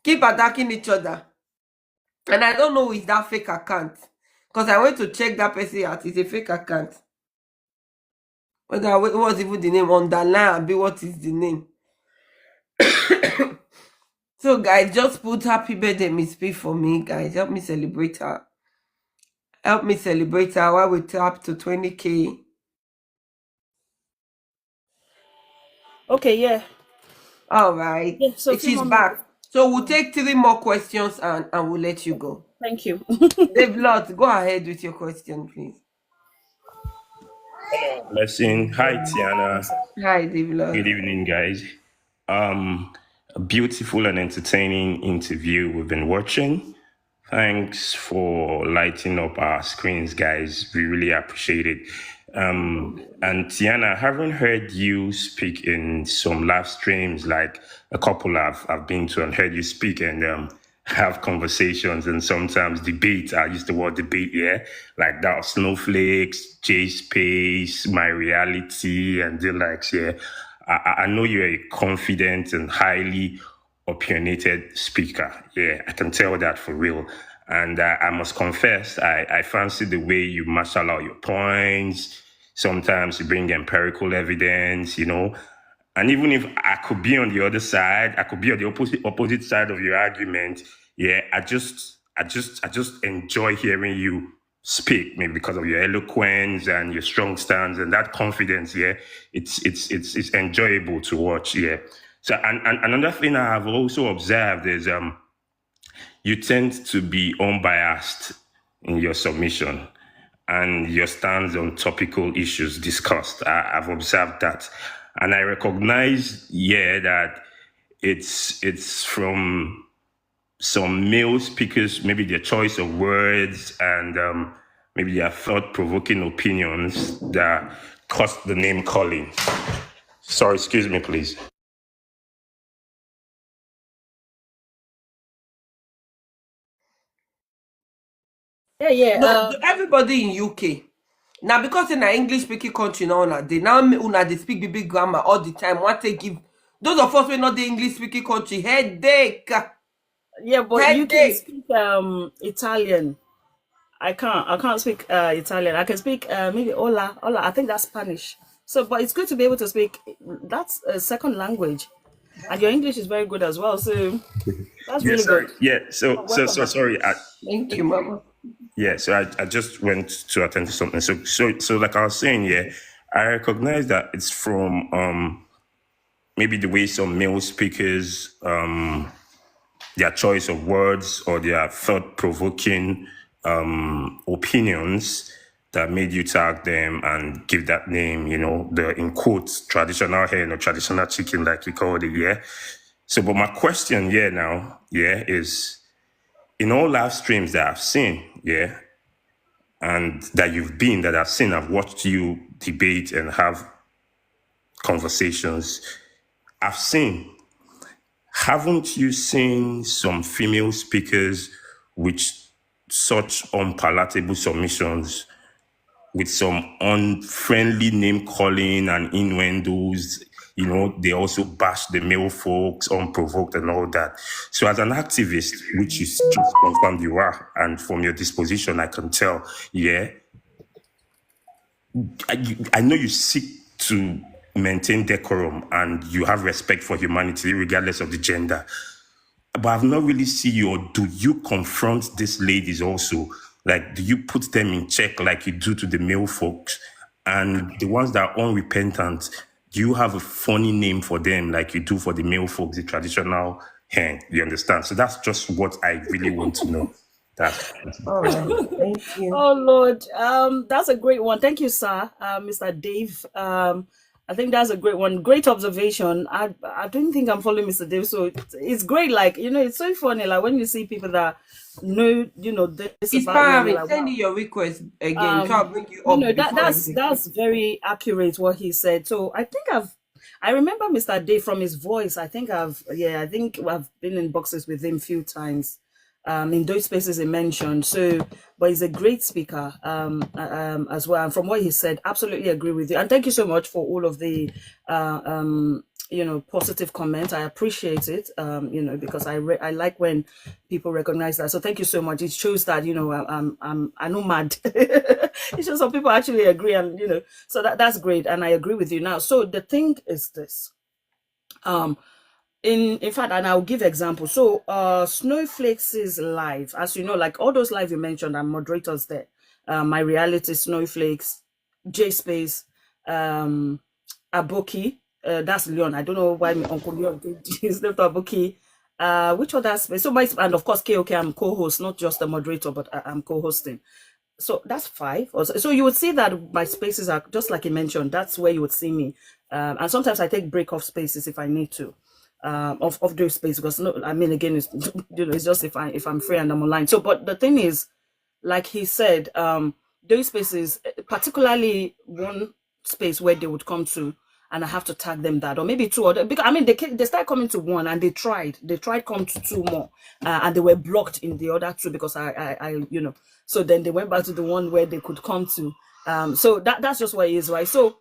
Speaker 1: Keep attacking each other. And I don't know who is that fake account. Because I went to check that person out. It's a fake account. What was even the name? Underline and be what is the name? So guys, just put happy birthday Miss P for me, guys. Help me celebrate her. Help me celebrate her while we tap to 20K.
Speaker 2: Okay, yeah.
Speaker 1: All right.
Speaker 2: Yeah, so a few
Speaker 1: She's
Speaker 2: more
Speaker 1: back.
Speaker 2: minutes.
Speaker 1: So we'll take 3 more questions and we'll let you go.
Speaker 2: Thank you.
Speaker 1: Dave Lott, go ahead with your question, please.
Speaker 7: Blessing. Hi, Tiana.
Speaker 1: Hi, Dave Lott.
Speaker 7: Good evening, guys. A beautiful and entertaining interview we've been watching. Thanks for lighting up our screens, guys. We really appreciate it. And Tiana, I haven't heard you speak in some live streams, like a couple I've been to and heard you speak and have conversations and sometimes debate. I use the word debate, yeah, like that Snowflakes, J Space, My Reality, and the likes, yeah. I know you're a confident and highly opinionated speaker. Yeah, I can tell that for real. And I must confess, I fancy the way you marshal out your points. Sometimes you bring empirical evidence, you know. And even if I could be on the other side, I could be on the opposite side of your argument. Yeah, I just enjoy hearing you speak, maybe because of your eloquence and your strong stance and that confidence. Yeah, it's enjoyable to watch. Yeah. So and another thing I have also observed is you tend to be unbiased in your submission and your stance on topical issues discussed. I've observed that. And I recognize, yeah, that it's from some male speakers, maybe their choice of words and maybe their thought-provoking opinions that cost the name calling. Sorry, excuse me, please.
Speaker 2: Yeah.
Speaker 1: No, everybody in UK. Now, because in an English speaking country now, they now they speak big grammar all the time. Want to give those of us who are not the English speaking country headache.
Speaker 2: Yeah, but you can speak Italian. I can't speak Italian. I can speak maybe hola. I think that's Spanish. So, but it's good to be able to speak. That's a second language, and your English is very good as well. So that's really good.
Speaker 7: Yeah. So sorry.
Speaker 1: Thank you, Mama.
Speaker 7: Yeah. So I just went to attend to something. So like I was saying, yeah, I recognize that it's from maybe the way some male speakers their choice of words or their thought-provoking opinions that made you tag them and give that name, you know, the, in quotes, traditional hen or traditional chicken, like you called it, yeah? So, but my question here now, yeah, is in all live streams that I've seen, yeah, and that you've been, that I've seen, I've watched you debate and have conversations, I've seen, haven't you seen some female speakers with such unpalatable submissions, with some unfriendly name calling and innuendos? You know, they also bash the male folks unprovoked and all that. So as an activist, which is just confirmed you are, and from your disposition, I can tell, yeah, I know you seek to maintain decorum and you have respect for humanity regardless of the gender. But I've not really seen you, or do you confront these ladies also? Like, do you put them in check like you do to the male folks? And the ones that are unrepentant, do you have a funny name for them like you do for the male folks, the traditional hen? You understand? So that's just what I really want to know.
Speaker 1: All right, thank you.
Speaker 2: Oh Lord, that's a great one. Thank you, sir, Mr. Dave. I think that's a great one. Great observation. I don't think I'm following Mr. Dave, so it's great. Like, you know, it's so funny. Like when you see people that know, you know, this
Speaker 1: It's
Speaker 2: about me,
Speaker 1: fine.
Speaker 2: like,
Speaker 1: Send
Speaker 2: wow.
Speaker 1: you your request again. So I'll bring you up.
Speaker 2: No,
Speaker 1: before
Speaker 2: that's very accurate what he said. So I remember Mr. Dave from his voice. I think I've been in boxes with him a few times. in those spaces he mentioned. So, but he's a great speaker as well. And from what he said, absolutely agree with you. And thank you so much for all of the positive comments. I appreciate it. Because I like when people recognize that. So thank you so much. It shows that I'm not mad. It shows some people actually agree, and so that's great. And I agree with you now. So the thing is this. In fact, and I'll give examples. So Snowflakes is live, as you know, like all those live you mentioned, and moderators there. My Reality, Snowflakes, JSpace, Aboki, that's Leon. I don't know why my Uncle Leon is left Aboki. Which other space? So and of course KOK, I'm co-host, not just the moderator, but I'm co-hosting. So that's 5. So you would see that my spaces are just like you mentioned. That's where you would see me. And sometimes I take break off spaces if I need to. Of those spaces, because again, it's it's just if I'm free and I'm online. So, but the thing is, like he said, those spaces, particularly one space where they would come to, and I have to tag them that, or maybe 2 other, because they started coming to 1 and they tried come to 2 more, and they were blocked in the other 2 because I so then they went back to the one where they could come to. So that's just what it is, right? So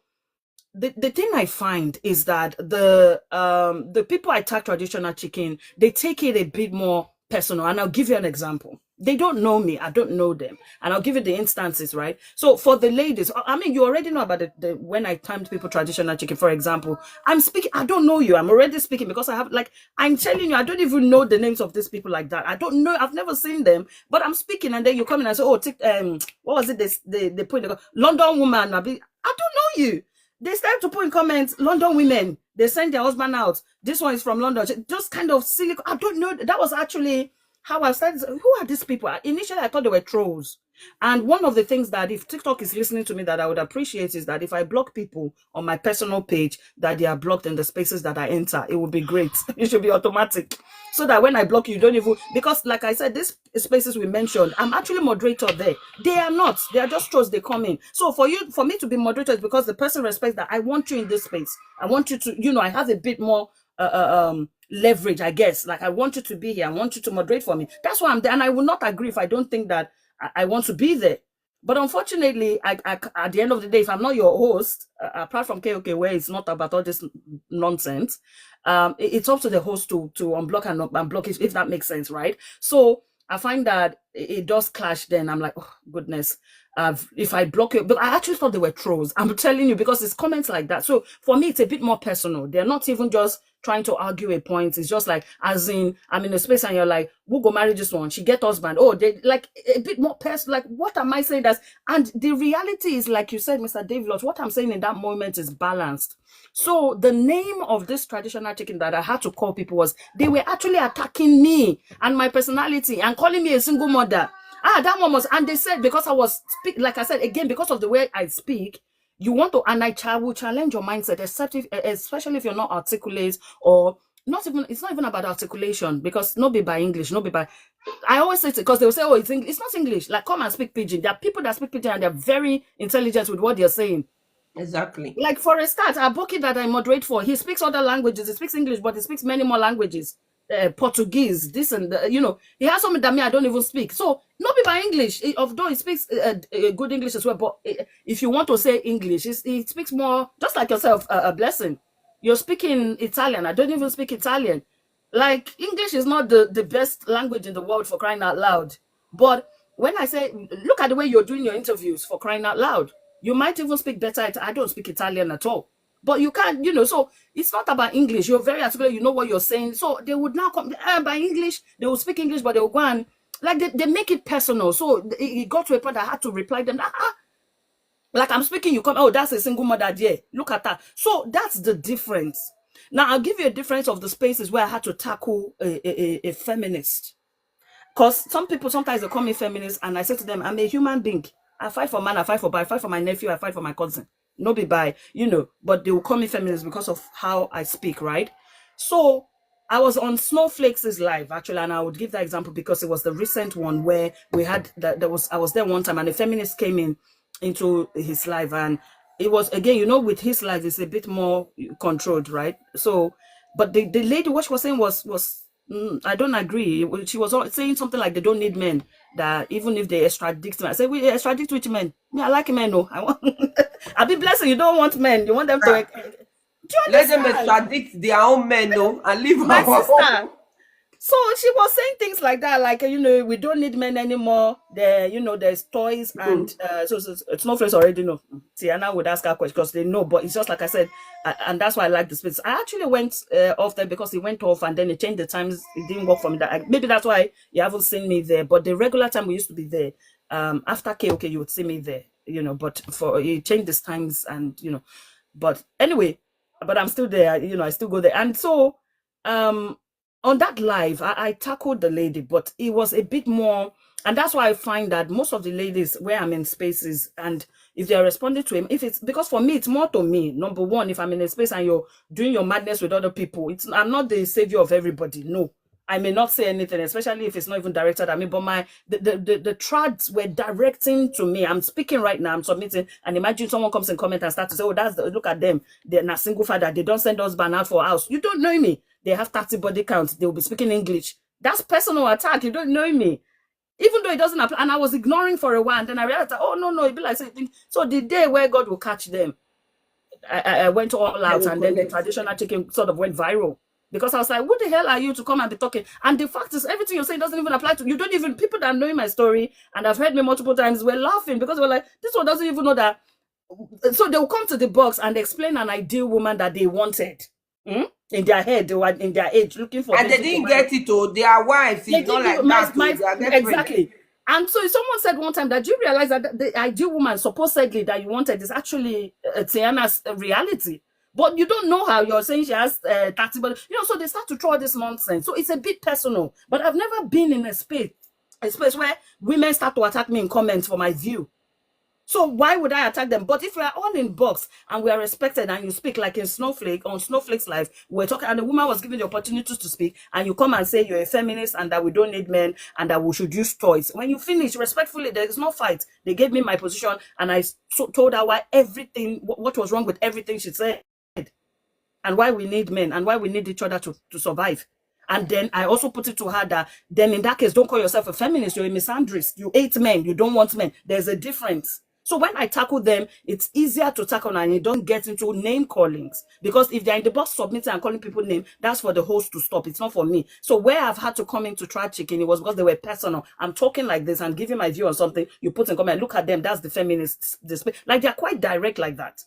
Speaker 2: the thing I find is that the people I tag traditional chicken, they take it a bit more personal. And I'll give you an example. They don't know me, I don't know them, and I'll give you the instances, right? So for the ladies, you already know about the when I timed people traditional chicken, for example. I'm speaking, I don't know you, I'm already speaking because I'm telling you, I don't even know the names of these people like that. I don't know, I've never seen them, but I'm speaking, and then you come in and say, oh, what was it they put in the London woman? I don't know you. They start to put in comments, London women, they send their husband out. This one is from London. Just kind of silly. I don't know. That was actually how I started. Who are these people? Initially, I thought they were trolls. And one of the things that if TikTok is listening to me that I would appreciate is that if I block people on my personal page, that they are blocked in the spaces that I enter, it would be great. It should be automatic. So that when I block you, don't even, because like I said, these spaces we mentioned, I'm actually moderator there. They are not. They are just trolls. They come in. So for me to be moderator is because the person respects that I want you in this space. I want you to, I have a bit more leverage, I guess. Like I want you to be here. I want you to moderate for me. That's why I'm there. And I will not agree if I don't think that I want to be there. But unfortunately, I at the end of the day, if I'm not your host, apart from KOK, where it's not about all this nonsense, it's up to the host to unblock and unblock it, if that makes sense, right? So I find that it does clash. Then I'm like, oh goodness, if I block it, but I actually thought they were trolls. I'm telling you, because it's comments like that. So for me, it's a bit more personal. They're not even just trying to argue a point. It's just like, as in, I'm in a space and you're like, we'll go marry this one. She get husband. Oh, they like a bit more personal. Like, what am I saying? And the reality is, like you said, Mr. Dave Lodge, what I'm saying in that moment is balanced. So the name of this traditional chicken that I had to call people was, they were actually attacking me and my personality and calling me a single mother. That one was, and they said, because I was like I said, again, because of the way I speak, you want to, and I will challenge your mindset, especially if you're not articulate, or not even, it's not even about articulation, because not be by English, not be by, I always say it, because they will say, oh, it's English. It's not English. Like, come and speak Pidgin. There are people that speak Pidgin and they're very intelligent with what they're saying.
Speaker 1: Exactly.
Speaker 2: Like, for a start, Aboki that I moderate for, he speaks other languages. He speaks English, but he speaks many more languages. Portuguese, this and he has something that me I don't even speak. So not be by English, although he speaks good English as well. But if you want to say English, he speaks more, just like yourself. A blessing. You're speaking Italian. I don't even speak Italian. Like, English is not the best language in the world, for crying out loud. But when I say, look at the way you're doing your interviews, for crying out loud, you might even speak better. I don't speak Italian at all. But you can't, so it's not about English. You're very articulate, you know what you're saying. So they would now come by English, they will speak English, but they will go and, like, they make it personal. So it got to a point I had to reply them, like, I'm speaking, you come, oh, that's a single mother, yeah, look at that. So that's the difference. Now, I'll give you a difference of the spaces where I had to tackle a feminist. Because some people, sometimes they call me feminist, and I say to them, I'm a human being. I fight for man, I fight for boy, I fight for my nephew, I fight for my cousin. No be by, but they will call me feminist because of how I speak, right? So I was on Snowflakes' live, actually, and I would give that example because it was the recent one where we had I was there one time, and a feminist came into his live, and it was, again, with his live, it's a bit more controlled, right? So, but the lady, what she was saying was I don't agree. She was saying something like they don't need men. That even if they extradite men, I say we extradite which men? Me, I like men. No, I want. I be blessing. You don't want men. You want them to. Do you
Speaker 1: Let them
Speaker 2: understand?
Speaker 1: extradite their own men, no, and leave
Speaker 2: My
Speaker 1: our own.
Speaker 2: sister. So she was saying things like that, like we don't need men anymore. There's toys and so Snowflakes already know. Tiana would ask her questions because they know, but it's just like I said, and that's why I like the space. I actually went off there because it went off and then it changed the times. It didn't work for me. Maybe that's why you haven't seen me there. But the regular time we used to be there. After KOK, you would see me there. But for it changed the times and but anyway, but I'm still there. I still go there, and so on that live, I tackled the lady, but it was a bit more, and that's why I find that most of the ladies where I'm in spaces, and if they're responding to him, if it's because for me, it's more to me. Number one, if I'm in a space and you're doing your madness with other people, I'm not the savior of everybody. No, I may not say anything, especially if it's not even directed at me. But the trads were directing to me. I'm speaking right now. I'm submitting, and imagine someone comes and comment and starts to say, "Oh, look at them. They're not single father. They don't send husband out for house. You don't know me. They have 30 body counts. They will be speaking English. That's personal attack. You don't know me." Even though it doesn't apply, and I was ignoring for a while, and then I realized that, oh no, it'd be like something. So the day where God will catch them, I went all out, and then the traditional chicken sort of went viral. Because I was like, who the hell are you to come and be talking? And the fact is, everything you're saying doesn't even apply to you. Don't even, people that know my story and have heard me multiple times were laughing because we're like, this one doesn't even know that. So they'll come to the box and explain an ideal woman that they wanted. In their head, they were in their age looking for.
Speaker 1: And they didn't get it, oh, their wives. It's not like that.
Speaker 2: Exactly. And so someone said one time that you realize that the ideal woman supposedly that you wanted is actually Tiana's reality. But you don't know how you're saying she has 30, but so they start to throw this nonsense. So it's a bit personal. But I've never been in a space where women start to attack me in comments for my view. So why would I attack them? But if we are all in box and we are respected and you speak like in Snowflake, on Snowflake's live, we're talking and the woman was given the opportunity to speak and you come and say you're a feminist and that we don't need men and that we should use toys. When you finish respectfully, there is no fight. They gave me my position and I told her what was wrong with everything she said and why we need men and why we need each other to survive. And then I also put it to her that then in that case, don't call yourself a feminist. You're a misandrist. You hate men. You don't want men. There's a difference. So when I tackle them, it's easier to tackle and you don't get into name callings. Because if they're in the box submitting and calling people name, that's for the host to stop. It's not for me. So where I've had to come into Try Chicken, it was because they were personal. I'm talking like this and giving my view on something. You put in comment, look at them, that's the feminists. Like they're quite direct like that.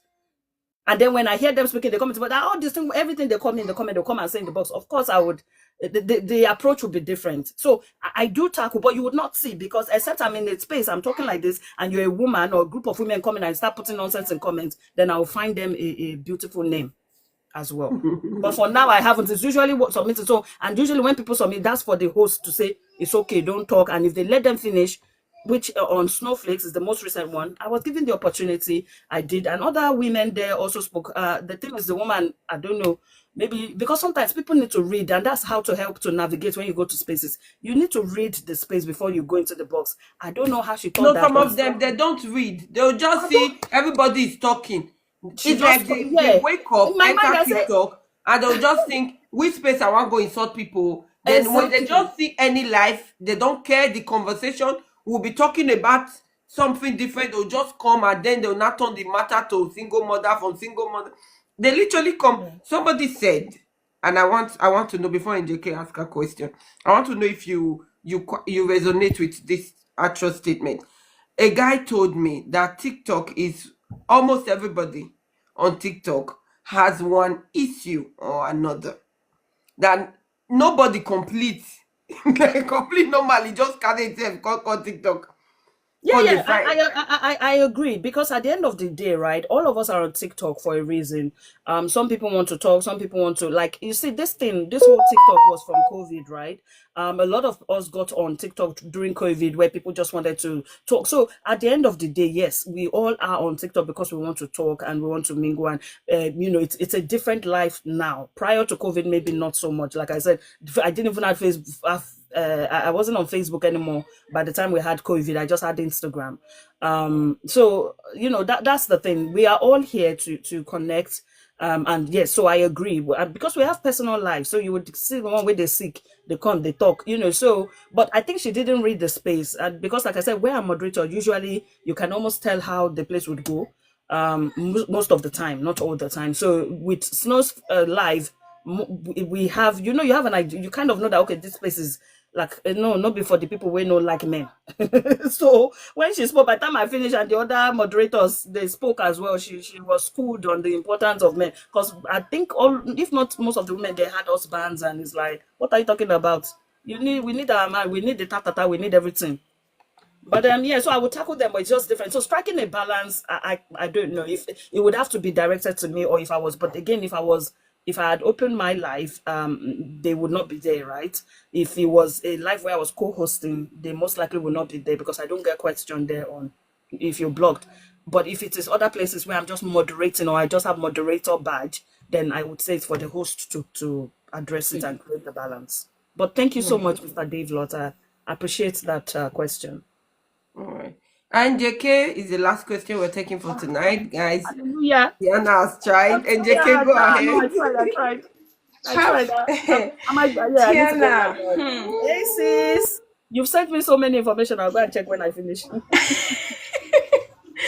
Speaker 2: And then when I hear them speaking, they comment, but all this thing, everything they come in the comment, they'll come and say in the box. Of course, I would. The approach would be different. So I do tackle, but you would not see because except I'm in a space, I'm talking like this, and you're a woman or a group of women coming and start putting nonsense in comments, then I'll find them a beautiful name as well. But for now, I haven't. It's usually what submitted. So, and usually when people submit, that's for the host to say it's okay, don't talk. And if they let them finish, which on Snowflakes is the most recent one, I was given the opportunity. I did, and other women there also spoke. The thing is, the woman, I don't know, maybe because sometimes people need to read, and that's how to help to navigate when you go to spaces. You need to read the space before you go into the box. I don't know how she thought that.
Speaker 1: Some of them, they don't read. They'll just see everybody is talking. It's like they wake up, enter TikTok, and they'll just think, which space I want to go insult people. Then when they just see any life, they don't care the conversation. We'll be talking about something different. They'll just come and then they'll not turn the matter to single mother from single mother. They literally come. Somebody said, and I want to know before NJK ask a question. I want to know if you resonate with this actual statement. A guy told me that TikTok is almost everybody on TikTok has one issue or another. That nobody completes. Complete normally just carry itself call TikTok.
Speaker 2: Yeah, I agree because at the end of the day, right, all of us are on TikTok for a reason. Some people want to talk, some people want to, like, you see, this whole TikTok was from COVID, right? A lot of us got on TikTok during COVID where people just wanted to talk. So at the end of the day, yes, we all are on TikTok because we want to talk and we want to mingle, and it's a different life now. Prior to COVID, maybe not so much. Like I said, I didn't even have Facebook. I wasn't on Facebook anymore by the time we had COVID. I just had Instagram. So that's the thing. We are all here to connect. And yes, so I agree. Because we have personal lives, so you would see the one where they sick, they come, they talk, so, but I think she didn't read the space. And because, like I said, where I'm moderator, usually you can almost tell how the place would go, most of the time, not all the time. So with Snow's live, we have, you have an idea, you kind of know that, okay, this place is like, no, not before the people we know like men. So when she spoke, by the time I finished and the other moderators, they spoke as well, she was schooled on the importance of men. Because I think all, if not most of the women, they had husbands, and it's like, what are you talking about? We need our man, we need the tatata, we need everything. But yeah, so I would tackle them, but it's just different. So striking a balance, I don't know if it would have to be directed to me, or if I was. But again, if I had opened my live, they would not be there, right? If it was a live where I was co-hosting, they most likely would not be there, because I don't get questioned there on if you're blocked. But if it is other places where I'm just moderating, or I just have moderator badge, then I would say it's for the host to address it and create the balance. But thank you so much, Mr. Dave Lotta. I appreciate that question.
Speaker 1: All right. And JK is the last question we're taking for tonight, guys.
Speaker 2: Hallelujah.
Speaker 1: Diana has tried. And JK,
Speaker 2: Yeah,
Speaker 1: go
Speaker 2: no, I
Speaker 1: ahead.
Speaker 2: tried. I need to get
Speaker 8: Tiana,
Speaker 2: my God. Hey, sis. You've sent me so many information. I'll go and check when I finish.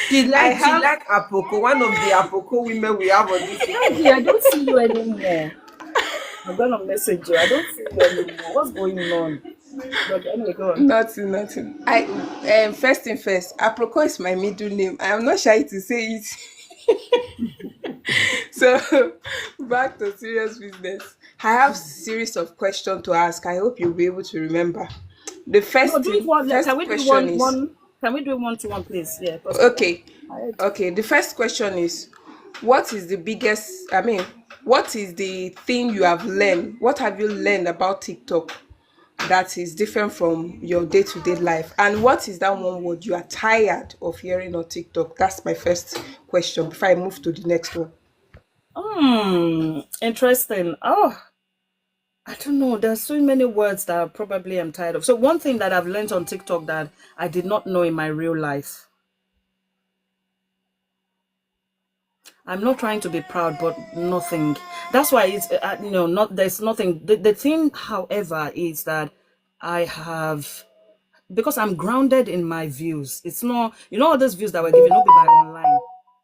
Speaker 1: She like Apoko, one of the Apoko women we have on this.
Speaker 2: I don't see you anymore. I'm gonna message you. I don't see you anymore. What's going on? But anyway, go on.
Speaker 8: nothing. First thing first, Aproko is my middle name. I am not shy to say it. So back to serious business. I have series of questions to ask. I hope you'll be able to remember. The first
Speaker 2: No, do it one.
Speaker 8: first
Speaker 2: Can we do
Speaker 8: question is
Speaker 2: one? Can we do one to one, please? Yeah.
Speaker 8: okay. Okay. The first question is, what is the thing you have learned? What have you learned about TikTok that is different from your day-to-day life? And what is that one word you are tired of hearing on TikTok? That's my first question before I move to the next one.
Speaker 2: Interesting. Oh, I don't know. There's so many words that I probably am tired of. So one thing that I've learned on TikTok that I did not know in my real life. I'm not trying to be proud, but nothing. That's why it's not. There's nothing. The thing, however, is that I have, because I'm grounded in my views. It's not, all those views that were given not be by online,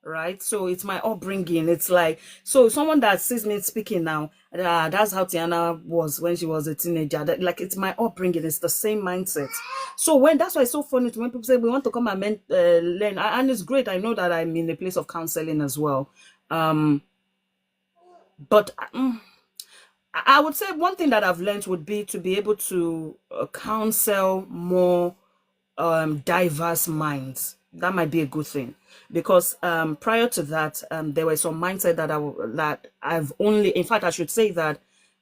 Speaker 2: right? So it's my upbringing. It's like, so someone that sees me speaking now, that's how Tiana was when she was a teenager. Like, it's my upbringing. It's the same mindset. So that's why it's so funny to when people say we want to come and learn, and it's great. I know that I'm in a place of counseling as well. But I would say one thing that I've learned would be to be able to counsel more diverse minds. That might be a good thing, because prior to that, there were some mindset that I've only, in fact, I should say that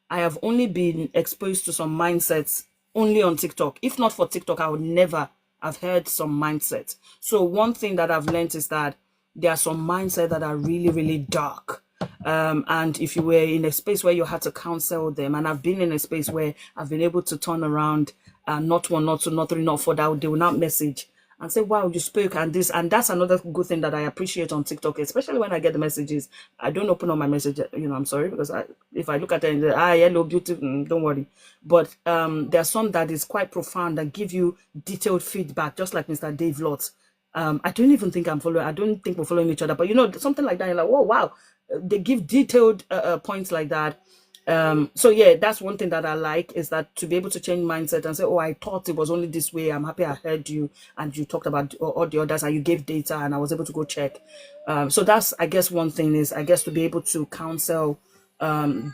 Speaker 2: I have only been exposed to some mindsets only on TikTok. If not for TikTok, I would never have heard some mindset. So one thing that I've learned is that there are some mindset that are really, really dark. And if you were in a space where you had to counsel them, and I've been in a space where I've been able to turn around, not one, not two, not three, not four, that they will not message and say, wow, you spoke, and this, and that's another good thing that I appreciate on TikTok, especially when I get the messages. I don't open up my message, I'm sorry, because if I look at it and say, hello, beautiful, don't worry. But there's some that is quite profound, that give you detailed feedback, just like Mr. Dave Lott. I don't even think I don't think we're following each other, but something like that, you're like, oh, wow. They give detailed points like that. So yeah, that's one thing that I like, is that to be able to change mindset and say, oh, I thought it was only this way. I'm happy I heard you, and you talked about all the others, and you gave data, and I was able to go check. So that's, I guess, one thing is, I guess, to be able to counsel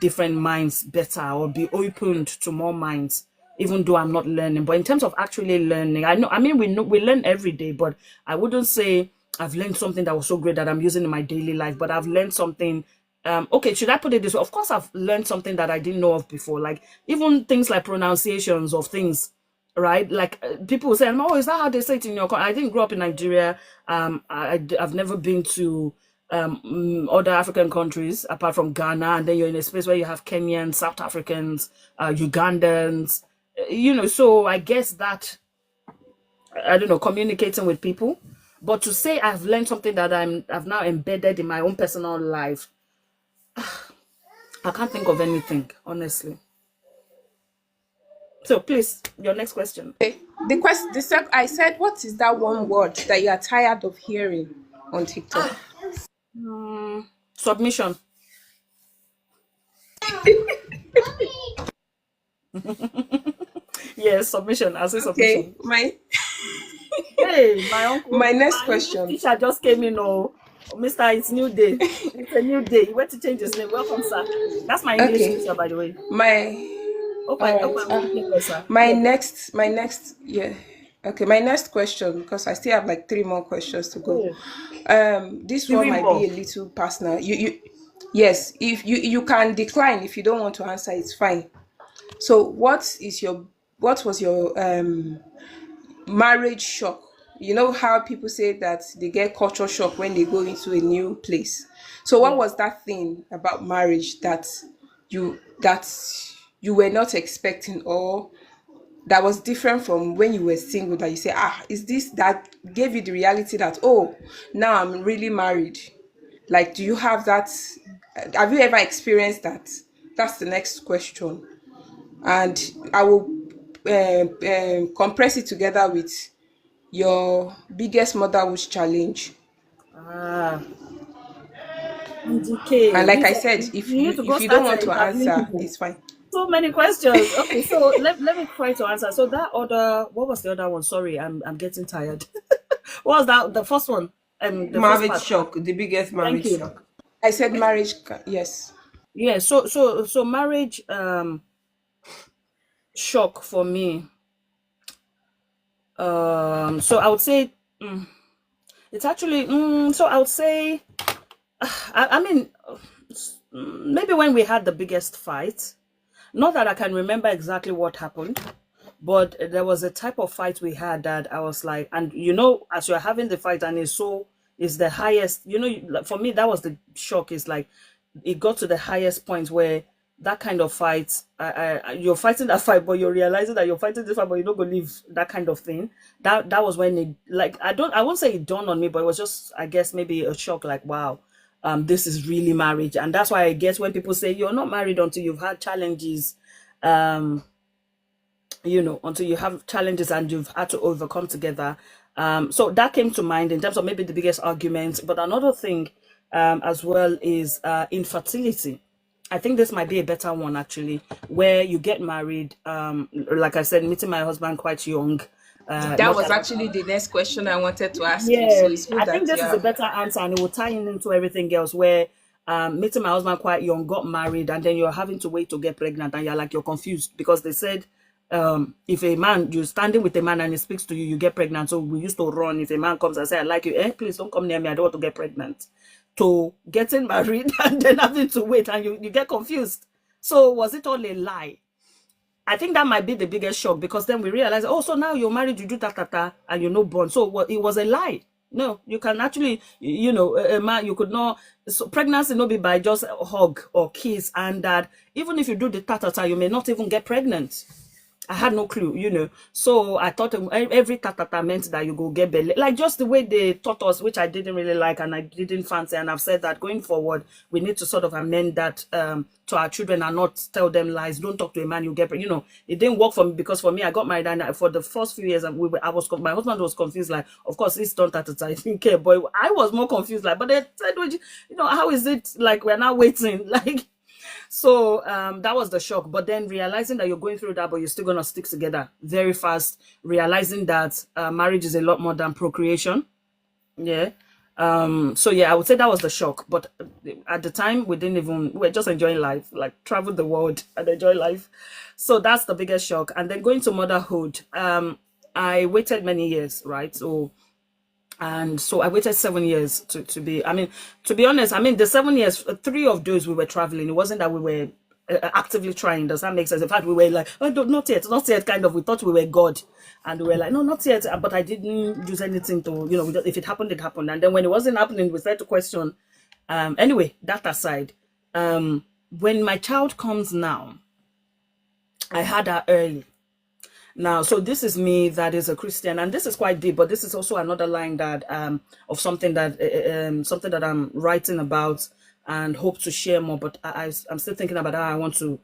Speaker 2: different minds better, or be opened to more minds, even though I'm not learning. But in terms of actually learning, we learn every day, but I wouldn't say I've learned something that was so great that I'm using in my daily life, but I've learned something. Okay, should I put it this way? Of course, I've learned something that I didn't know of before, like even things like pronunciations of things, right? Like people will say, "Oh, is that how they say it in your country?" I didn't grow up in Nigeria. I've never been to other African countries apart from Ghana, and then you're in a space where you have Kenyans, South Africans, Ugandans, So I guess that, I don't know, communicating with people. But to say I've learned something that I've now embedded in my own personal life, I can't think of anything, honestly. So please, your next question.
Speaker 8: Okay. I said, what is that one word that you are tired of hearing on TikTok?
Speaker 2: Submission. Yes, submission. I say
Speaker 8: Okay,
Speaker 2: submission. Hey, my uncle.
Speaker 8: my next
Speaker 2: My
Speaker 8: question.
Speaker 2: teacher just came in. Oh, Mister, it's new day. It's a new day. He went to change his name. Welcome, sir. That's my English
Speaker 8: Okay,
Speaker 2: teacher, by the way.
Speaker 8: my
Speaker 2: Hope
Speaker 8: all
Speaker 2: I'm
Speaker 8: right.
Speaker 2: speaking well, sir.
Speaker 8: My
Speaker 2: Yes.
Speaker 8: next, yeah. Okay, my next question, because I still have like 3 more questions to go. This one
Speaker 2: 3
Speaker 8: might be
Speaker 2: more.
Speaker 8: a little personal. Yes, if you can decline if you don't want to answer, it's fine. So, what was your marriage shock? You know how people say that they get culture shock when they go into a new place. So, what
Speaker 2: Yeah.
Speaker 8: was that thing about marriage you that you were not expecting, or that was different from when you were single, that you say, is this that gave you the reality that, oh, now I'm really married? Like, do you have that? Have you ever experienced that? That's the next question. And I will compress it together with your biggest motherhood challenge.
Speaker 2: Ah, MGK.
Speaker 8: And like I
Speaker 2: This
Speaker 8: said,
Speaker 2: you need to go
Speaker 8: if you don't
Speaker 2: start
Speaker 8: want to
Speaker 2: interviewing
Speaker 8: answer,
Speaker 2: people.
Speaker 8: it's fine.
Speaker 2: So many questions. Okay, so let me try to answer. So that other, what was the other one? Sorry, I'm getting tired. What was that? The first one. The first
Speaker 1: Marriage
Speaker 2: part.
Speaker 1: shock, the biggest
Speaker 2: Thank
Speaker 1: marriage
Speaker 2: you.
Speaker 1: shock.
Speaker 8: I said marriage, yes.
Speaker 2: Yeah. So marriage shock for me. So I would say it's actually so I would say I mean maybe when we had the biggest fight. Not that I can remember exactly what happened, but there was a type of fight we had that I was like, and as you're having the fight and it's the highest, like, for me, that was the shock. Is like, it got to the highest point where that kind of fight, you're fighting that fight, but you're realizing that you're fighting this fight, but you don't believe that kind of thing. That was when it, like, I won't say it dawned on me, but it was just, I guess, maybe a shock, like, wow, this is really marriage. And that's why I guess when people say you're not married until you've had challenges, until you have challenges and you've had to overcome together. So that came to mind in terms of maybe the biggest argument. But another thing as well is infertility. I think this might be a better one, actually, where you get married. Like I said, meeting my husband quite young.
Speaker 8: That was actually the next question I wanted to ask you.
Speaker 2: Yeah,
Speaker 8: So it's good
Speaker 2: I think
Speaker 8: that
Speaker 2: this is a better answer, and it will tie into everything else. Where meeting my husband quite young, got married, and then you're having to wait to get pregnant, and you're confused because they said if a man, you're standing with a man and he speaks to you, you get pregnant. So we used to run. If a man comes and say, I like you, please don't come near me, I don't want to get pregnant. To getting married and then having to wait, and you get confused. So was it all a lie? I think that might be the biggest shock, because then we realize, oh, so now you're married, you do that, and you're not born. So it was a lie. No, you can actually, a man, you could not, so pregnancy not be by just a hug or kiss, and that even if you do the you may not even get pregnant. I had no clue. So I thought every tatata meant that you go get belly, like just the way they taught us, which I didn't really like and I didn't fancy. And I've said that going forward, we need to sort of amend that to our children and not tell them lies. Don't talk to a man, you get pregnant. It didn't work for me, because for me, I got married, and for the first few years, my husband was confused. Like, of course, it's done tatata, I didn't care, but I was more confused. Like, but they said, how is it like we're now waiting? Like. So that was the shock. But then realizing that you're going through that, but you're still going to stick together very fast, realizing that marriage is a lot more than procreation. Yeah. So yeah, I would say that was the shock. But at the time, we were just enjoying life, like travel the world and enjoy life. So that's the biggest shock. And then going to motherhood, I waited many years, right? And so I waited 7 years to be honest, the 7 years, 3 of those we were traveling. It wasn't that we were actively trying. Does that make sense? In fact, we were like, oh, not yet, kind of. We thought we were God. And we were like, no, not yet. But I didn't use anything to, if it happened, it happened. And then when it wasn't happening, we started to question. Anyway, that aside, when my child comes now, I had her early. Now, so this is me that is a Christian, and this is quite deep, but this is also another line that of something that I'm writing about and hope to share more. But I'm still thinking about how I want to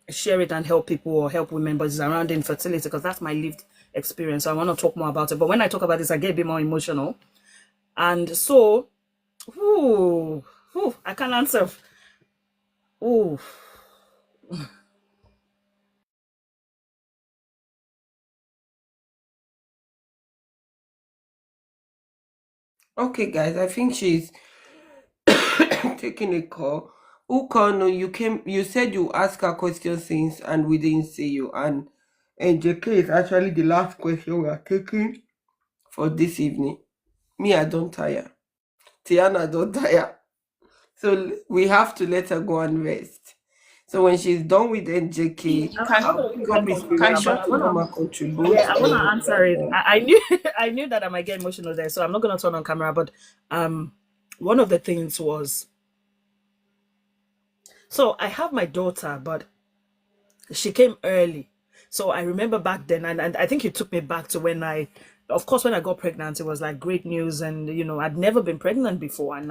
Speaker 2: share it and help people or help women, but it's around infertility because that's my lived experience. So I want to talk more about it. But when I talk about this, I get a bit more emotional. And so, I can't answer. Ooh.
Speaker 1: Okay, guys, I think she's taking a call. Ukono, you said you ask her question since and we didn't see you. And JK is actually the last question we are taking for this evening. Me, I don't tire. Tiana don't tire. So we have to let her go and rest. So when she's done with NJK, I'll pick up his permission to come and contribute.
Speaker 2: Yeah, I want to answer it. I knew I knew that I might get emotional there, so I'm not going to turn on camera. But one of the things was, so I have my daughter, but she came early. So I remember back then, and I think it took me back to when of course, when I got pregnant, it was like great news. And, I'd never been pregnant before. And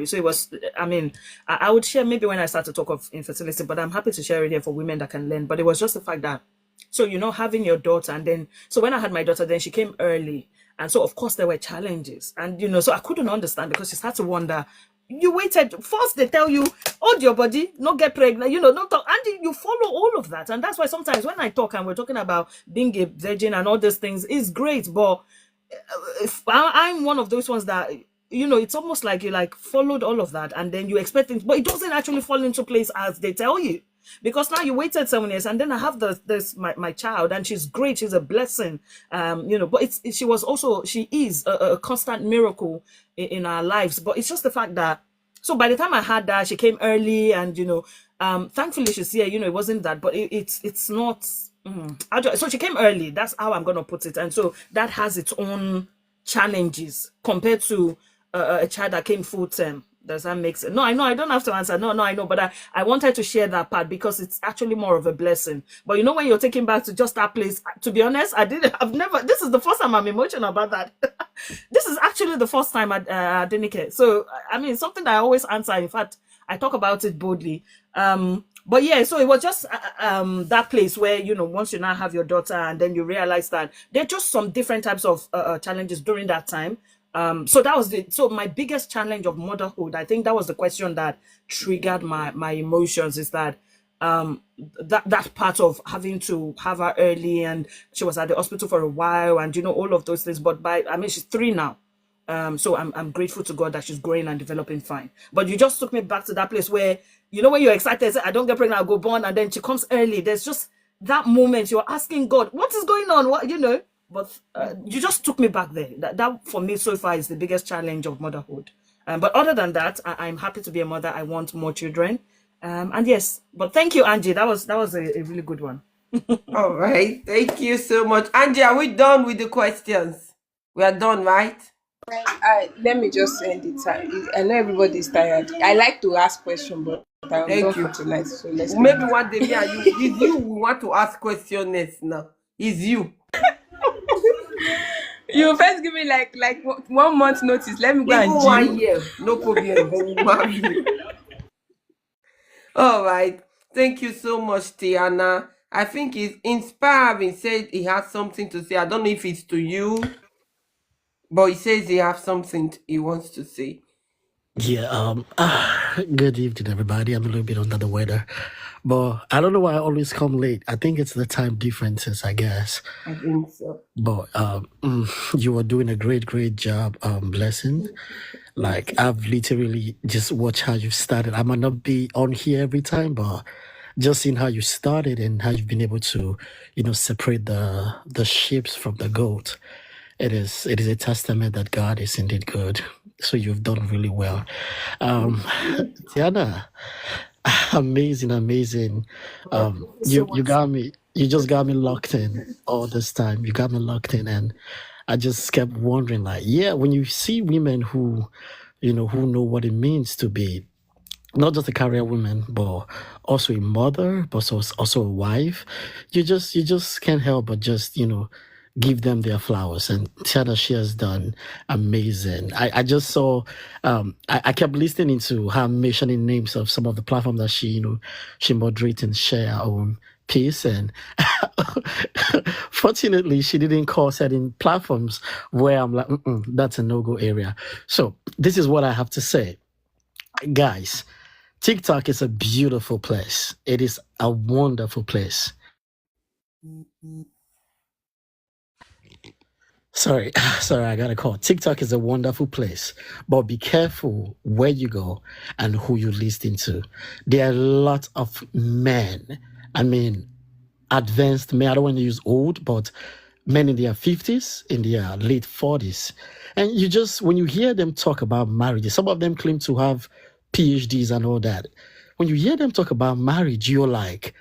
Speaker 2: so it was, I would share maybe when I start to talk of infertility, but I'm happy to share it here for women that can learn. But it was just the fact that, so, having your daughter, and then, so when I had my daughter, then she came early. And so, of course, there were challenges. And, so I couldn't understand because she started to wonder, you waited. First, they tell you, hold your body, not get pregnant, don't talk. And you follow all of that. And that's why sometimes when I talk and we're talking about being a virgin and all those things, it's great. But if I'm one of those ones that, it's almost like you followed all of that and then you expect things, but it doesn't actually fall into place as they tell you. Because now you waited 7 years and then I have my child and she's great. She's a blessing. But she is a constant miracle in our lives. But it's just the fact that, so by the time I had that, she came early and, thankfully she's here, it wasn't that, but it's not, so she came early. That's how I'm going to put it. And so that has its own challenges compared to a child that came full term. Does that make sense? No, I know I don't have to answer. No, I know, but I wanted to share that part because it's actually more of a blessing. But when you're taking back to just that place, to be honest, this is the first time I'm emotional about that. This is actually the first time I didn't care. So, something that I always answer. In fact, I talk about it boldly. But yeah, so it was just that place where, once you now have your daughter and then you realize that there are just some different types of challenges during that time. So that was so my biggest challenge of motherhood. I think that was the question that triggered my emotions, is that that part of having to have her early and she was at the hospital for a while and all of those things. But she's 3 now. So I'm grateful to God that she's growing and developing fine. But you just took me back to that place where, when you're excited, say, I don't get pregnant, I'll go born, and then she comes early. There's just that moment you're asking God, what is going on? What, But you just took me back there. That for me so far is the biggest challenge of motherhood. But other than that, I'm happy to be a mother. I want more children. And yes, but thank you, Angie. That was a really good one.
Speaker 1: All right. Thank you so much. Angie, are we done with the questions? We are done, right?
Speaker 8: Let me just end it. I know everybody's tired. I like to ask questions, but I'm
Speaker 1: Thank
Speaker 8: done
Speaker 1: you.
Speaker 8: for tonight. So let's
Speaker 1: Maybe one day me and you, it's you we want to ask questions next now. It's you.
Speaker 8: You first give me like 1 month notice. Let me go
Speaker 1: Even
Speaker 8: and
Speaker 1: 1
Speaker 8: gym.
Speaker 1: year. No problem. But we'll marry you. All right. Thank you so much, Tiana. I think it's inspiring. Said he has something to say. I don't know if it's to you, but he says he has something he wants to say.
Speaker 9: Yeah, good evening, everybody. I'm a little bit under the weather, but I don't know why I always come late. I think it's the time differences, I guess.
Speaker 1: I think so.
Speaker 9: But you are doing a great job, Blessing. Like, I've literally just watched how you've started. I might not be on here every time, but just seeing how you started and how you've been able to, separate the sheep from the goat. It is a testament that God is indeed good. So you've done really well. Tiana, amazing. You just got me locked in all this time. You got me locked in, and I just kept wondering, when you see women who know what it means to be not just a career woman, but also a mother, but also a wife, you just can't help but just, give them their flowers and tell her she has done amazing. I just saw, I kept listening to her mentioning names of some of the platforms that she moderates and share her own piece. And fortunately, she didn't call certain platforms where I'm like, that's a no-go area. So this is what I have to say. Guys, TikTok is a beautiful place. It is a wonderful place. Sorry, I got a call. TikTok is a wonderful place, but be careful where you go and who you listen to. There are a lot of men, advanced men, I don't want to use old, but men in their 50s, in their late 40s. And when you hear them talk about marriage, some of them claim to have PhDs and all that. When you hear them talk about marriage, you're like,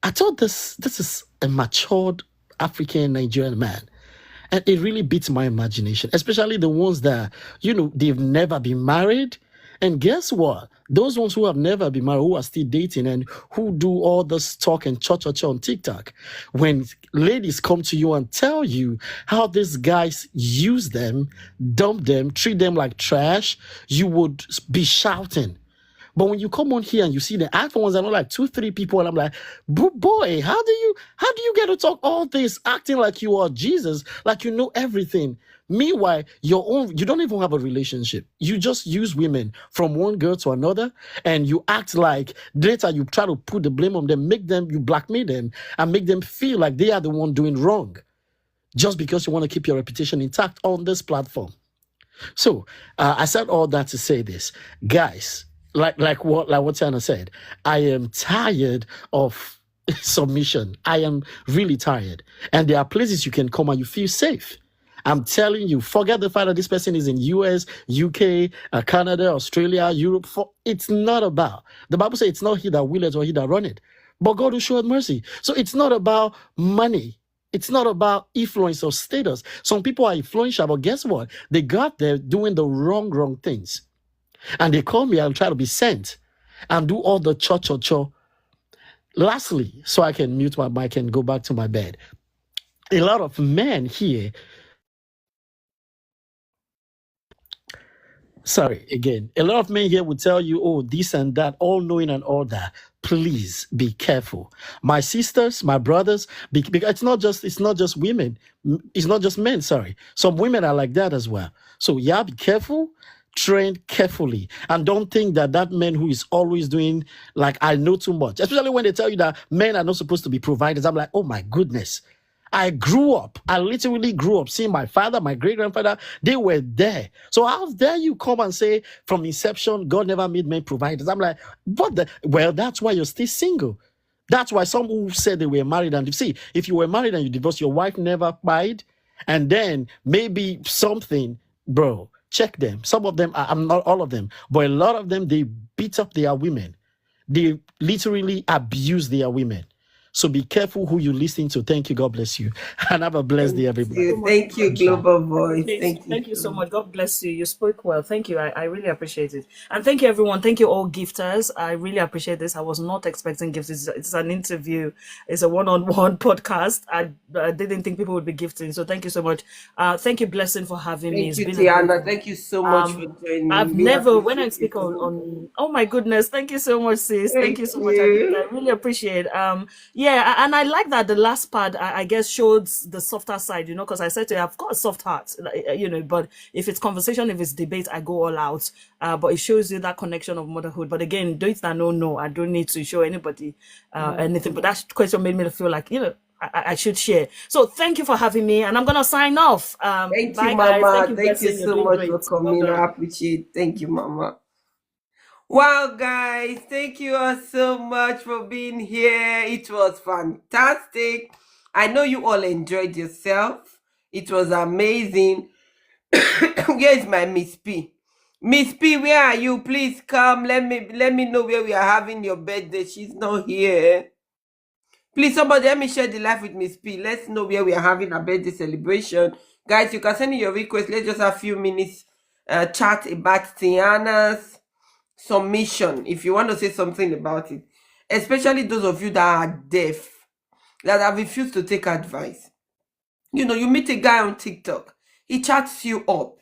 Speaker 9: I thought this is a matured African Nigerian man. And it really beats my imagination, especially the ones that, they've never been married. And guess what? Those ones who have never been married, who are still dating and who do all this talk and cha-cha-cha on TikTok, when ladies come to you and tell you how these guys use them, dump them, treat them like trash, you would be shouting. But when you come on here and you see the actual ones, I know like 2-3 people, and I'm like, boy, how do you get to talk all this, acting like you are Jesus, like you know everything? Meanwhile, you don't even have a relationship. You just use women from one girl to another, and you act like later you try to put the blame on them, you blackmail them, and make them feel like they are the one doing wrong, just because you want to keep your reputation intact on this platform. So I said all that to say this, guys. Like what Tiana said, I am tired of submission. I am really tired. And there are places you can come and you feel safe. I'm telling you, forget the fact that this person is in US, UK, Canada, Australia, Europe. It's not about. The Bible says it's not he that willeth or he that runneth, but God who showeth mercy. So it's not about money. It's not about influence or status. Some people are influential, but guess what? They got there doing the wrong things. And they call me and try to be sent and do all the cha-cha-cha. Lastly, so I can mute my mic and go back to my bed. A lot of men here, a lot of men here would tell you, oh, this and that, all knowing and all that. Please be careful. My sisters, my brothers, because it's not just women. It's not just men, sorry. Some women are like that as well. So be careful. Train carefully, and don't think that man who is always doing like I know too much, especially when they tell you that men are not supposed to be providers. I'm like, oh my goodness. I literally grew up seeing my father, my great-grandfather, they were there. So how dare you come and say from inception, God never made men providers? I'm like, well, that's why you're still single. That's why some who said they were married, and see, if you were married and you divorced, your wife never died, and then maybe something, bro, check them. Some of them, I'm not all of them, but a lot of them, they beat up their women. They literally abuse their women. So be careful who you listen to. Thank you. God bless you. And have a blessed day, everybody.
Speaker 1: Thank you, Global Voice.
Speaker 2: Thank you so much. God bless you. You spoke well. Thank you. I really appreciate it. And thank you, everyone. Thank you, all gifters. I really appreciate this. I was not expecting gifts. It's an interview. It's a one-on-one podcast. I didn't think people would be gifting. So thank you so much. Thank you, Blessing, for having me.
Speaker 1: Thank you, Tiana. Thank you so much for joining me.
Speaker 2: When I speak on oh my goodness, thank you so much, sis. Thank you so much. I really appreciate it. Yeah, and I like that the last part, I guess, showed the softer side, because I said to you, I've got a soft heart, but if it's conversation, if it's debate, I go all out. But it shows you that connection of motherhood. But again, those that no, I don't need to show anybody anything. But that question made me feel like, I should share. So thank you for having me, and I'm going to sign off.
Speaker 1: Thank you, Mama. Thank you so much for coming. I appreciate it. Thank you, Mama. Wow, guys, thank you all so much for being here. It was fantastic. I know you all enjoyed yourself. It was amazing. Here's my Miss P. Miss P, where are you? Please come. Let me know where we are having your birthday. She's not here. Please, somebody let me share the live with Miss P. Let's know where we are having a birthday celebration. Guys, you can send me your request. Let's just have a few minutes chat about Tiana's submission, if you want to say something about it, especially those of you that are deaf, that have refused to take advice. You meet a guy on TikTok, he chats you up,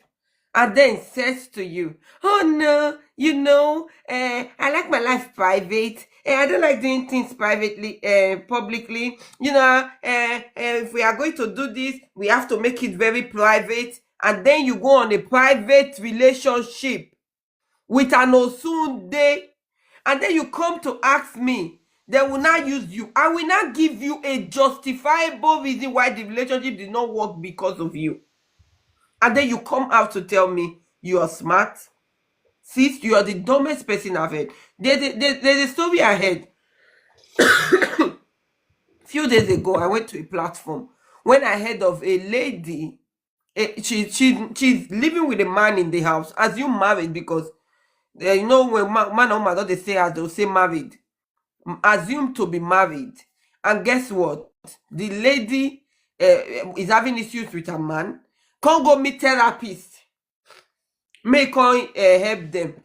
Speaker 1: and then says to you, oh no, I like my life private. I don't like doing things privately, publicly. If we are going to do this, we have to make it very private. And then you go on a private relationship with an Osunde, and then you come to ask me, they will not use you. I will not give you a justifiable reason why the relationship did not work because of you. And then you come out to tell me you are smart. Sis, you are the dumbest person I've heard. There's a story I heard. Few days ago, I went to a platform when I heard of a lady. She's living with a man in the house. Assume married, because when man or woman, they say as they'll say married. Assume to be married. And guess what? The lady is having issues with her man. Can't go meet therapist. May can help them.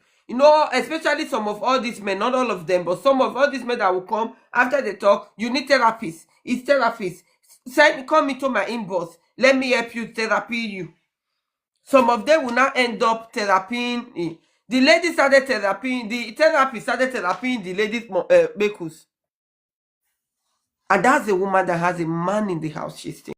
Speaker 1: Especially some of all these men, not all of them, but some of all these men that will come after they talk, you need therapist. It's therapist. Come into my inbox. Let me help you therapy you. Some of them will not end up therapying. The lady started therapying, the therapist started therapying the lady's bekus. And that's a woman that has a man in the house she's staying.